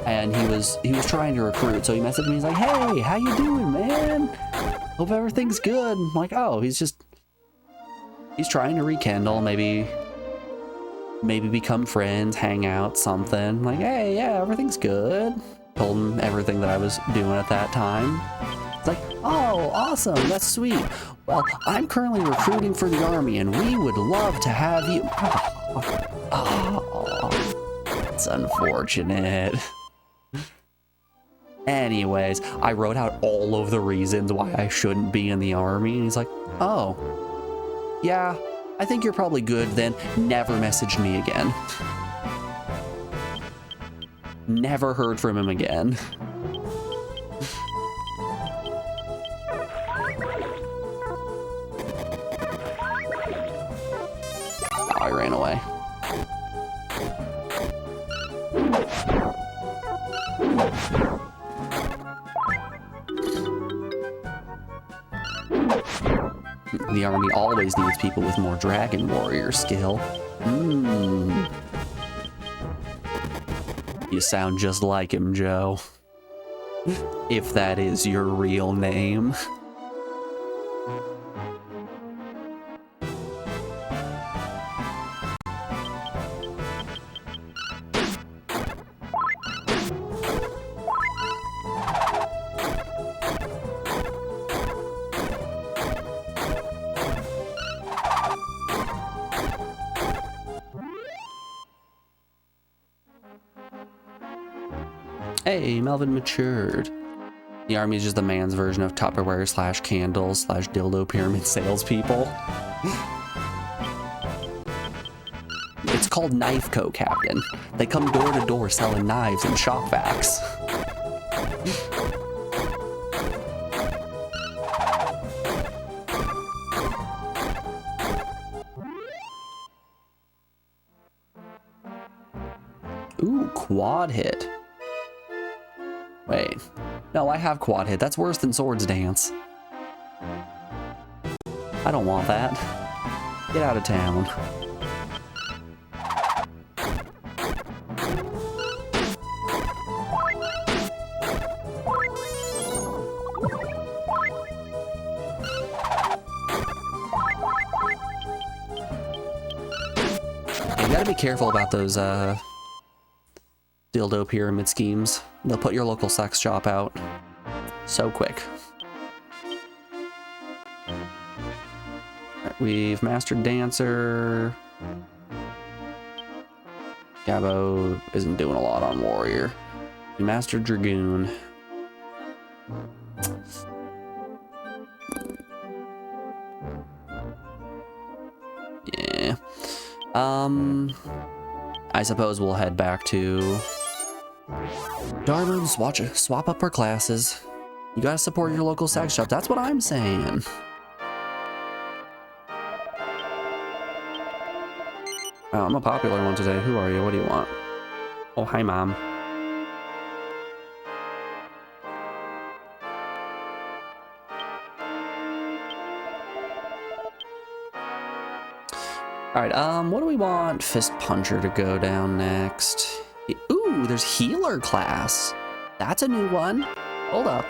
And he was trying to recruit, so he messaged me. He's like, "Hey, how you doing, man? Hope everything's good." I'm like, "Oh, he's trying to rekindle, maybe become friends, hang out, something." I'm like, "Hey, yeah, everything's good." Told him everything that I was doing at that time. It's like, "Oh, awesome, that's sweet. Well, I'm currently recruiting for the army, and we would love to have you." Oh, it's unfortunate. Anyways, I wrote out all of the reasons why I shouldn't be in the army, and he's like, "Oh, yeah, I think you're probably good then." Never messaged me again. Never heard from him again. Oh, I ran away. The army always needs people with more dragon warrior skill. You sound just like him, Joe. If that is your real name. Hey, Melvin matured. The army is just the man's version of Tupperware / candles / dildo pyramid salespeople. It's called Knife Co, Captain. They come door to door selling knives and shop vacs. Ooh, quad hit. Wait, no, I have quad hit. That's worse than swords dance. I don't want that. Get out of town. You gotta be careful about those, dildo pyramid schemes. They'll put your local sex shop out so quick. Right, we've mastered Dancer. Gabo isn't doing a lot on Warrior. We mastered Dragoon. Yeah. I suppose we'll head back to Darwin's. Swap up our classes. You gotta support your local sex shop. That's what I'm saying. Oh, I'm a popular one today. Who are you? What do you want? Oh, hi, Mom. All right, what do we want Fist Puncher to go down next? Ooh, there's Healer class. That's a new one. Hold up.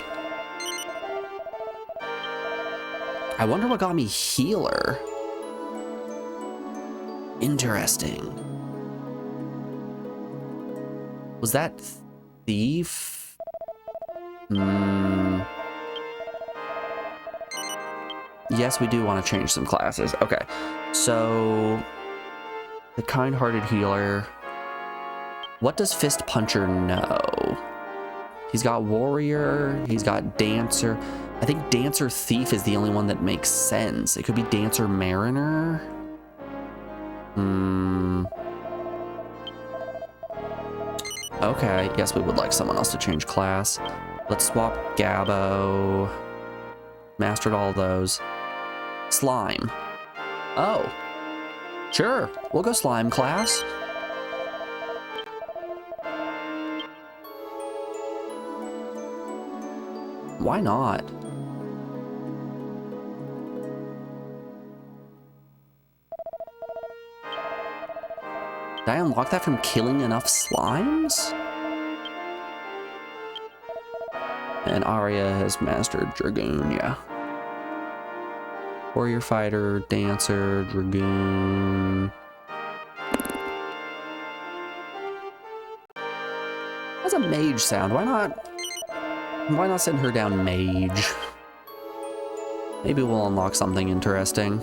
I wonder what got me Healer. Interesting. Was that Thief? Yes, we do want to change some classes. Okay, so the Kind-Hearted Healer. What does Fist Puncher know? He's got Warrior, he's got Dancer. I think Dancer Thief is the only one that makes sense. It could be Dancer Mariner. Okay, yes, we would like someone else to change class. Let's swap Gabo. Mastered all those. Slime. Oh. Sure, we'll go slime class. Why not? Did I unlock that from killing enough slimes? And Arya has mastered Dragoon, yeah. Warrior Fighter, Dancer, Dragoon. That's a mage sound. Why not send her down mage? Maybe we'll unlock something interesting.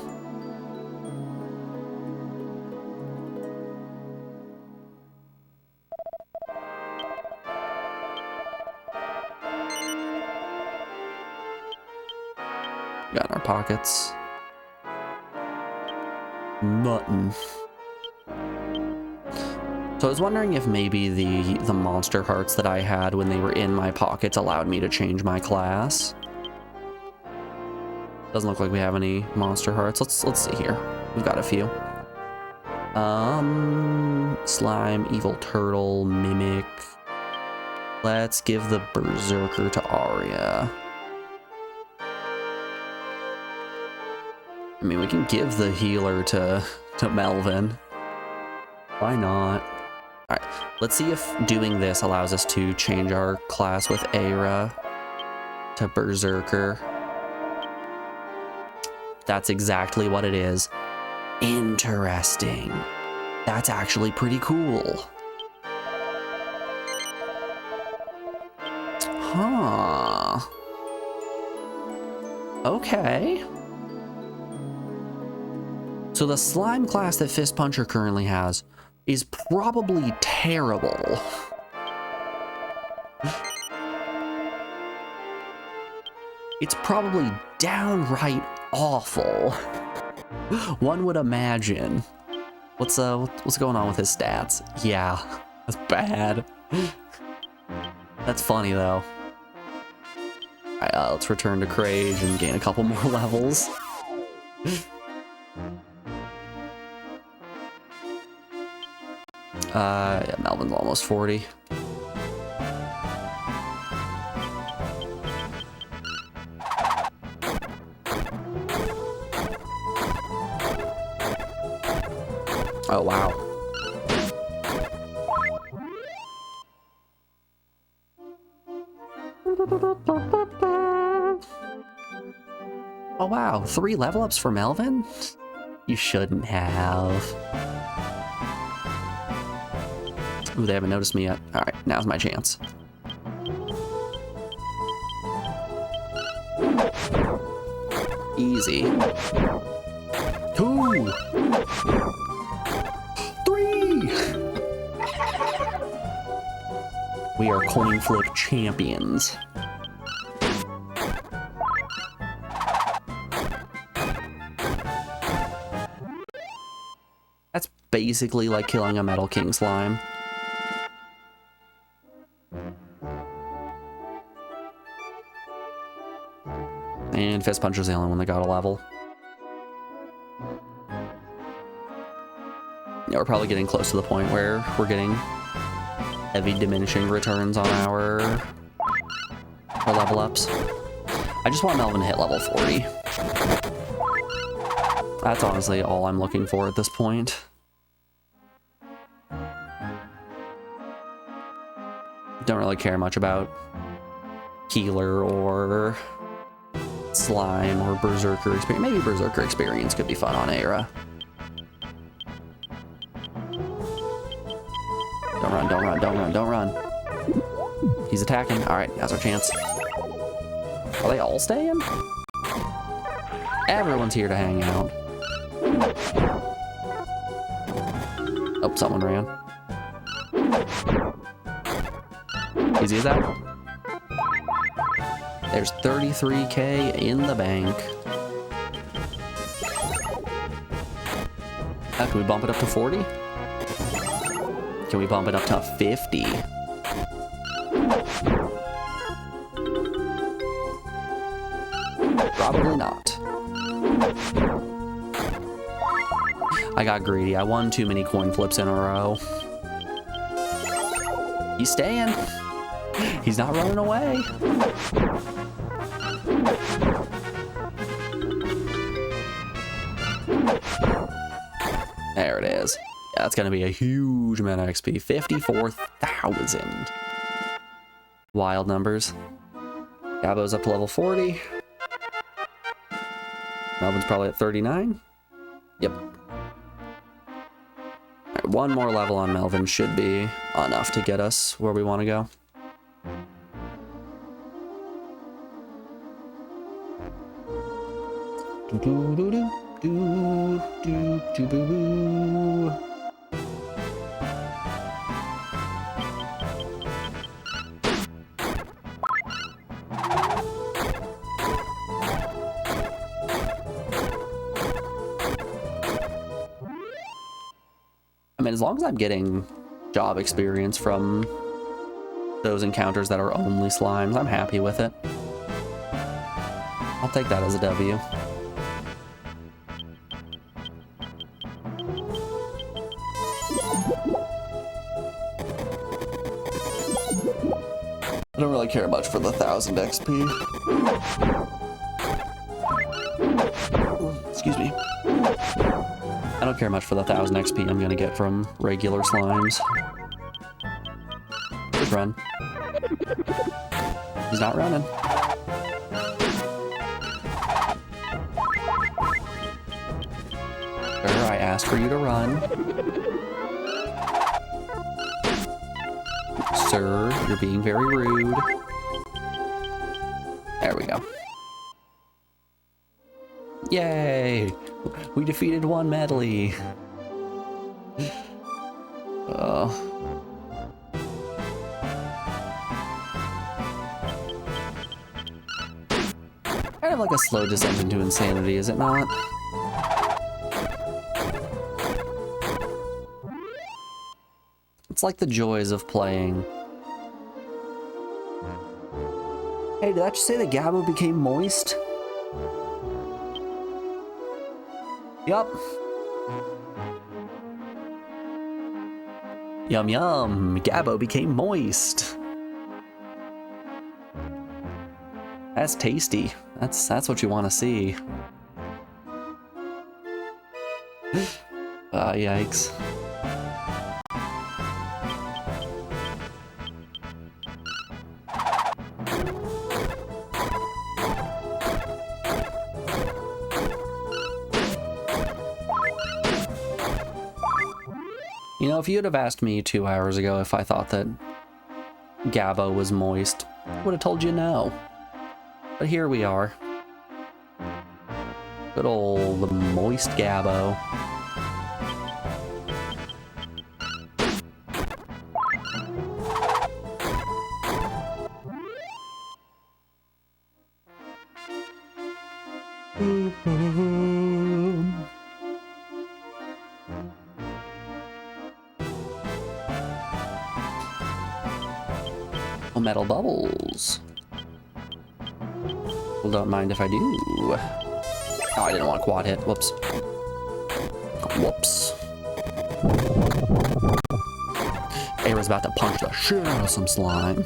Got in our pockets. Nothing. So I was wondering if maybe the monster hearts that I had when they were in my pockets allowed me to change my class. Doesn't look like we have any monster hearts. Let's see here. We've got a few. Slime, evil turtle, mimic. Let's give the berserker to Arya. I mean, we can give the healer to Melvin. Why not? Alright, let's see if doing this allows us to change our class with Aira to berserker. That's exactly what it is. Interesting. That's actually pretty cool. Huh. Okay. So the slime class that Fist Puncher currently has is probably terrible. It's probably downright awful. One would imagine. What's going on with his stats? Yeah, that's bad. That's funny though. Alright, let's return to Crage and gain a couple more levels. Yeah, Melvin's almost 40. Oh, wow. Oh, wow. 3 level ups for Melvin? You shouldn't have. Ooh, they haven't noticed me yet. All right, now's my chance. Easy. 2. 3. We are coin flip champions. That's basically like killing a Metal King slime. And Fist Puncher's the only one that got a level. Yeah, we're probably getting close to the point where we're getting heavy diminishing returns on our level ups. I just want Melvin to hit level 40. That's honestly all I'm looking for at this point. Don't really care much about healer or slime or berserker experience. Maybe berserker experience could be fun on Aira. Don't run, don't run, don't run, don't run. He's attacking. All right, now's our chance. Are they all staying? Everyone's here to hang out. Oh, someone ran. Easy as that. There's 33K in the bank. Can we bump it up to 40? Can we bump it up to 50? Probably not. I got greedy. I won too many coin flips in a row. He's staying. He's not running away. There it is. Yeah, that's gonna be a huge amount of XP. 54,000. Wild numbers. Gabo's up to level 40. Melvin's probably at 39. Yep. Alright, one more level on Melvin should be enough to get us where we want to go. I mean, as long as I'm getting job experience from those encounters that are only slimes, I'm happy with it. I'll take that as a W. I don't really care much for the 1,000 XP. Ooh, excuse me. I don't care much for the 1,000 XP I'm gonna get from regular slimes. Good run. He's not running. Sir, I asked for you to run. Sir, you're being very rude. There we go. Yay! We defeated one medley. Oh. Kind of like a slow descent into insanity, is it not? It's like the joys of playing. Hey, did that just say that Gabo became moist? Yup. Yum yum, Gabo became moist. That's tasty. That's what you want to see. Yikes. You know, if you'd have asked me 2 hours ago if I thought that Gabo was moist, I would have told you no. But here we are. Good old moist Gabo. Metal bubbles. Well, don't mind if I do. Oh, I didn't want a quad hit. Whoops. Whoops. Aira's about to punch the shit out of some slime.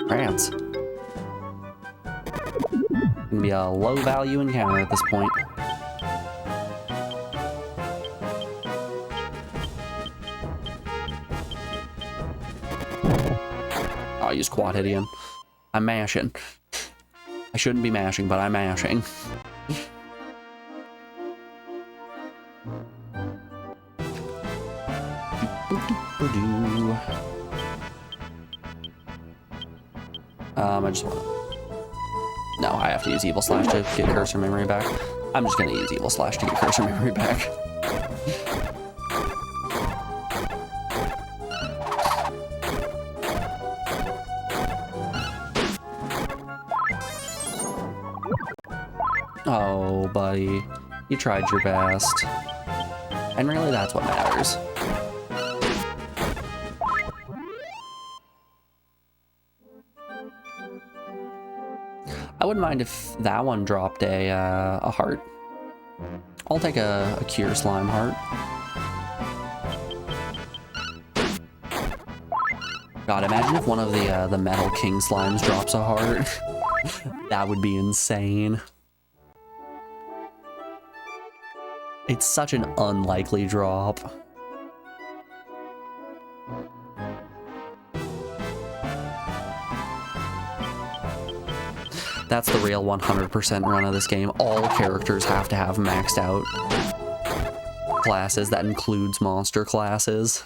Rants. Gonna be a low value encounter at this point. I use quad hit again. I'm mashing. I shouldn't be mashing, but I'm mashing. I just want to... No, I have to use Evil Slash to get cursor memory back. I'm just gonna use Evil Slash to get cursor memory back. Oh, buddy. You tried your best. And really, that's what matters. I wouldn't mind if that one dropped a heart. I'll take a Cure Slime heart. God, imagine if one of the Metal King Slimes drops a heart. That would be insane. It's such an unlikely drop. That's the real 100% run of this game. All characters have to have maxed out classes. That includes monster classes.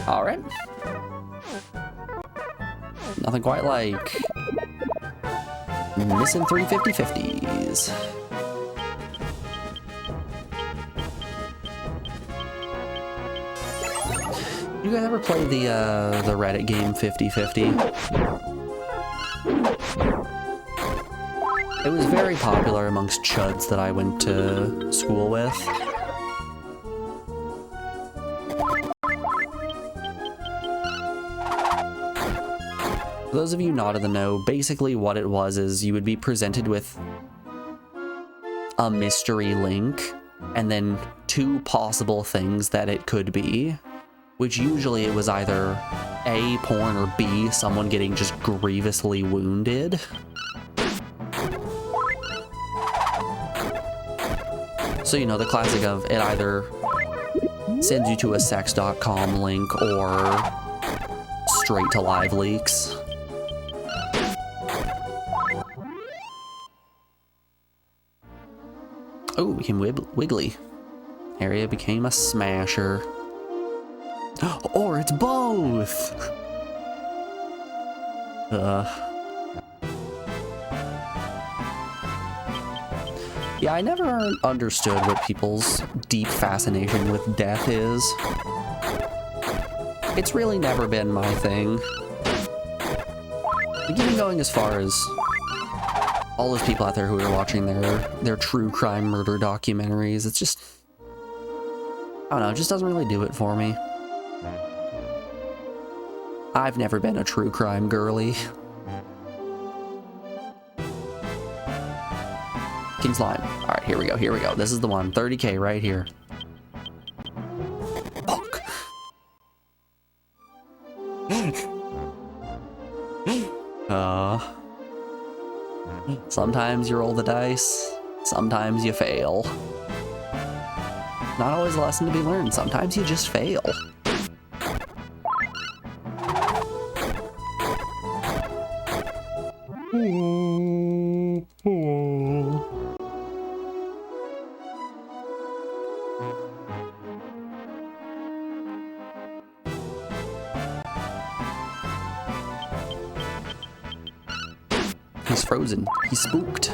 All right. Nothing quite like missing 350/50s. You guys ever play the Reddit game 50/50? It was very popular amongst chuds that I went to school with. For those of you not in the know, basically what it was is you would be presented with a mystery link and then two possible things that it could be, which usually it was either A, porn, or B, someone getting just grievously wounded. So, you know, the classic of it either sends you to a sex.com link or straight to live leaks. Oh, became wiggly. Area became a smasher. Or it's both! Yeah, I never understood what people's deep fascination with death is. It's really never been my thing. Like, even going as far as all those people out there who are watching their true crime murder documentaries, it's just, I don't know, it just doesn't really do it for me. I've never been a true crime girly. King Slime. Alright, here we go, here we go. This is the one. 30k right here. Fuck. Sometimes you roll the dice, sometimes you fail. Not always a lesson to be learned, sometimes you just fail. He's frozen. He's spooked.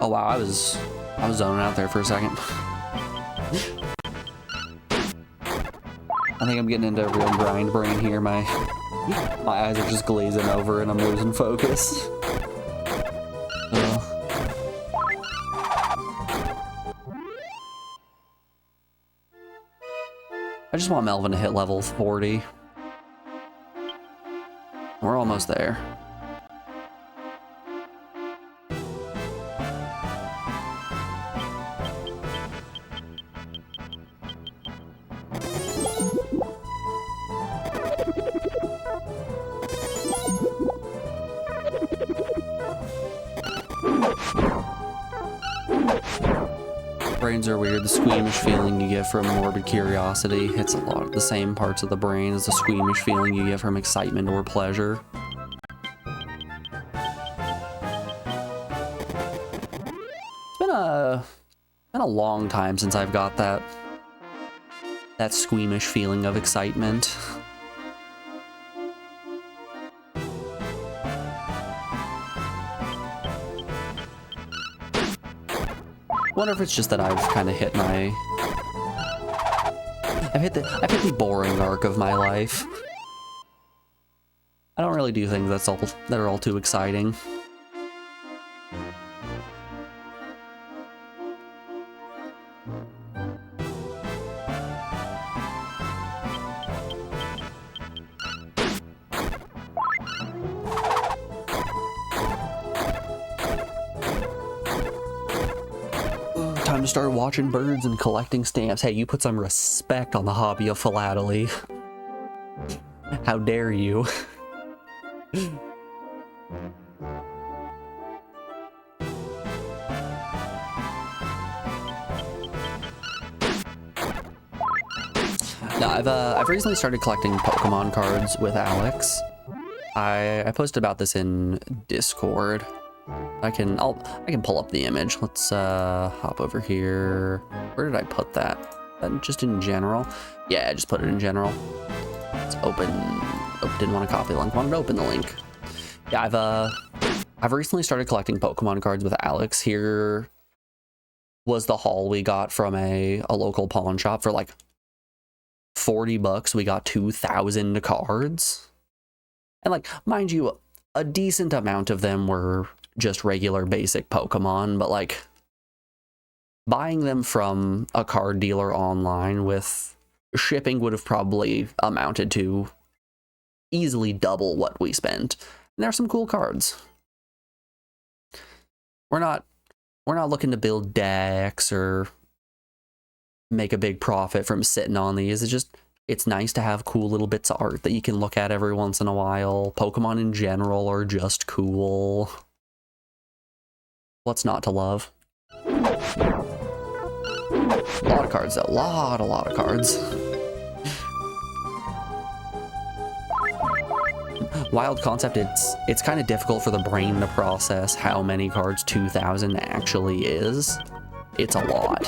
Oh wow, I was zoning out there for a second. I think I'm getting into a real grind brain here. My eyes are just glazing over and I'm losing focus. I just want Melvin to hit level 40. We're almost there. brains are weird. The squeamish feeling you get from morbid curiosity hits a lot of the same parts of the brain as the squeamish feeling you get from excitement or pleasure. It's been a long time since I've got that squeamish feeling of excitement. Wonder if it's just that I've kind of hit I've hit the boring arc of my life. I don't really do things that are all too exciting. Time to start watching birds and collecting stamps. Hey, you put some respect on the hobby of philately. How dare you? No, I've recently started collecting Pokemon cards with Alex. I posted about this in Discord. I can pull up the image. Let's hop over here. Where did I put that? Just in general? Yeah, I just put it in general. Let's open. Oh, didn't want to copy the link. Wanted to open the link. Yeah, I've recently started collecting Pokemon cards with Alex. Here was the haul we got from a local pawn shop for like $40. We got 2,000 cards, and like, mind you, a decent amount of them were just regular basic Pokemon, but like buying them from a card dealer online with shipping would have probably amounted to easily double what we spent. And there's some cool cards. We're not looking to build decks or make a big profit from sitting on these. It's nice to have cool little bits of art that you can look at every once in a while. Pokemon in general are just cool. What's not to love? A lot of cards though. A lot of cards. Wild concept, it's kind of difficult for the brain to process how many cards 2,000 actually is. It's a lot.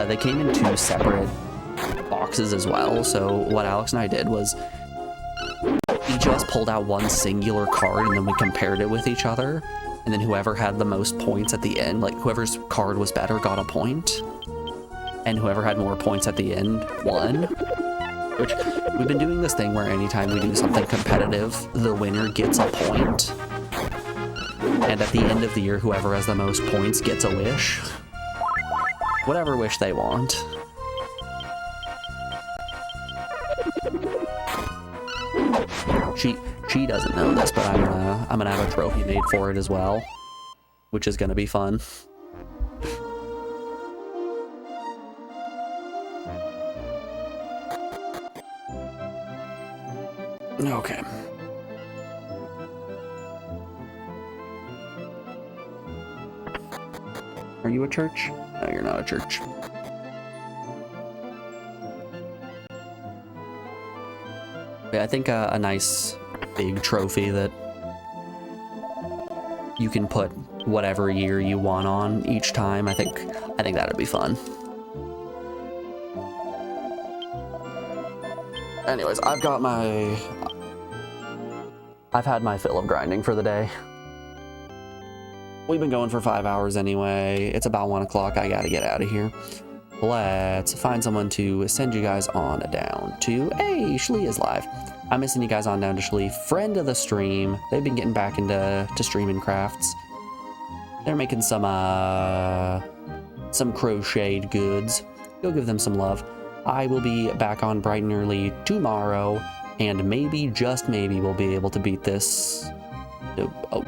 They came in 2 separate boxes as well, so what Alex and I did was each of us pulled out one singular card and then we compared it with each other, and then whoever had the most points at the end, like whoever's card was better got a point, and whoever had more points at the end won. Which, we've been doing this thing where anytime we do something competitive, the winner gets a point, and at the end of the year whoever has the most points gets a wish. Whatever wish they want. She doesn't know this, but I'm gonna have a trophy made for it as well, which is gonna be fun. Okay. Are you a church? No, you're not a church. Yeah, I think a nice big trophy that you can put whatever year you want on each time. I think that'd be fun. Anyways, I've had my fill of grinding for the day. We've been going for 5 hours anyway. It's about 1 o'clock. I gotta get out of here. Let's find someone to send you guys on down to. Hey, Shlee is live. I'm missing you guys on down to Shlee, friend of the stream. They've been getting back into streaming crafts. They're making some crocheted goods. Go give them some love. I will be back on bright and early tomorrow, and maybe, just maybe, we'll be able to beat this. Oh,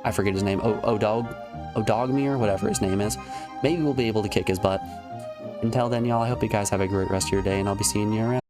I forget his name. Odogmere, whatever his name is. Maybe we'll be able to kick his butt. Until then, y'all, I hope you guys have a great rest of your day, and I'll be seeing you around.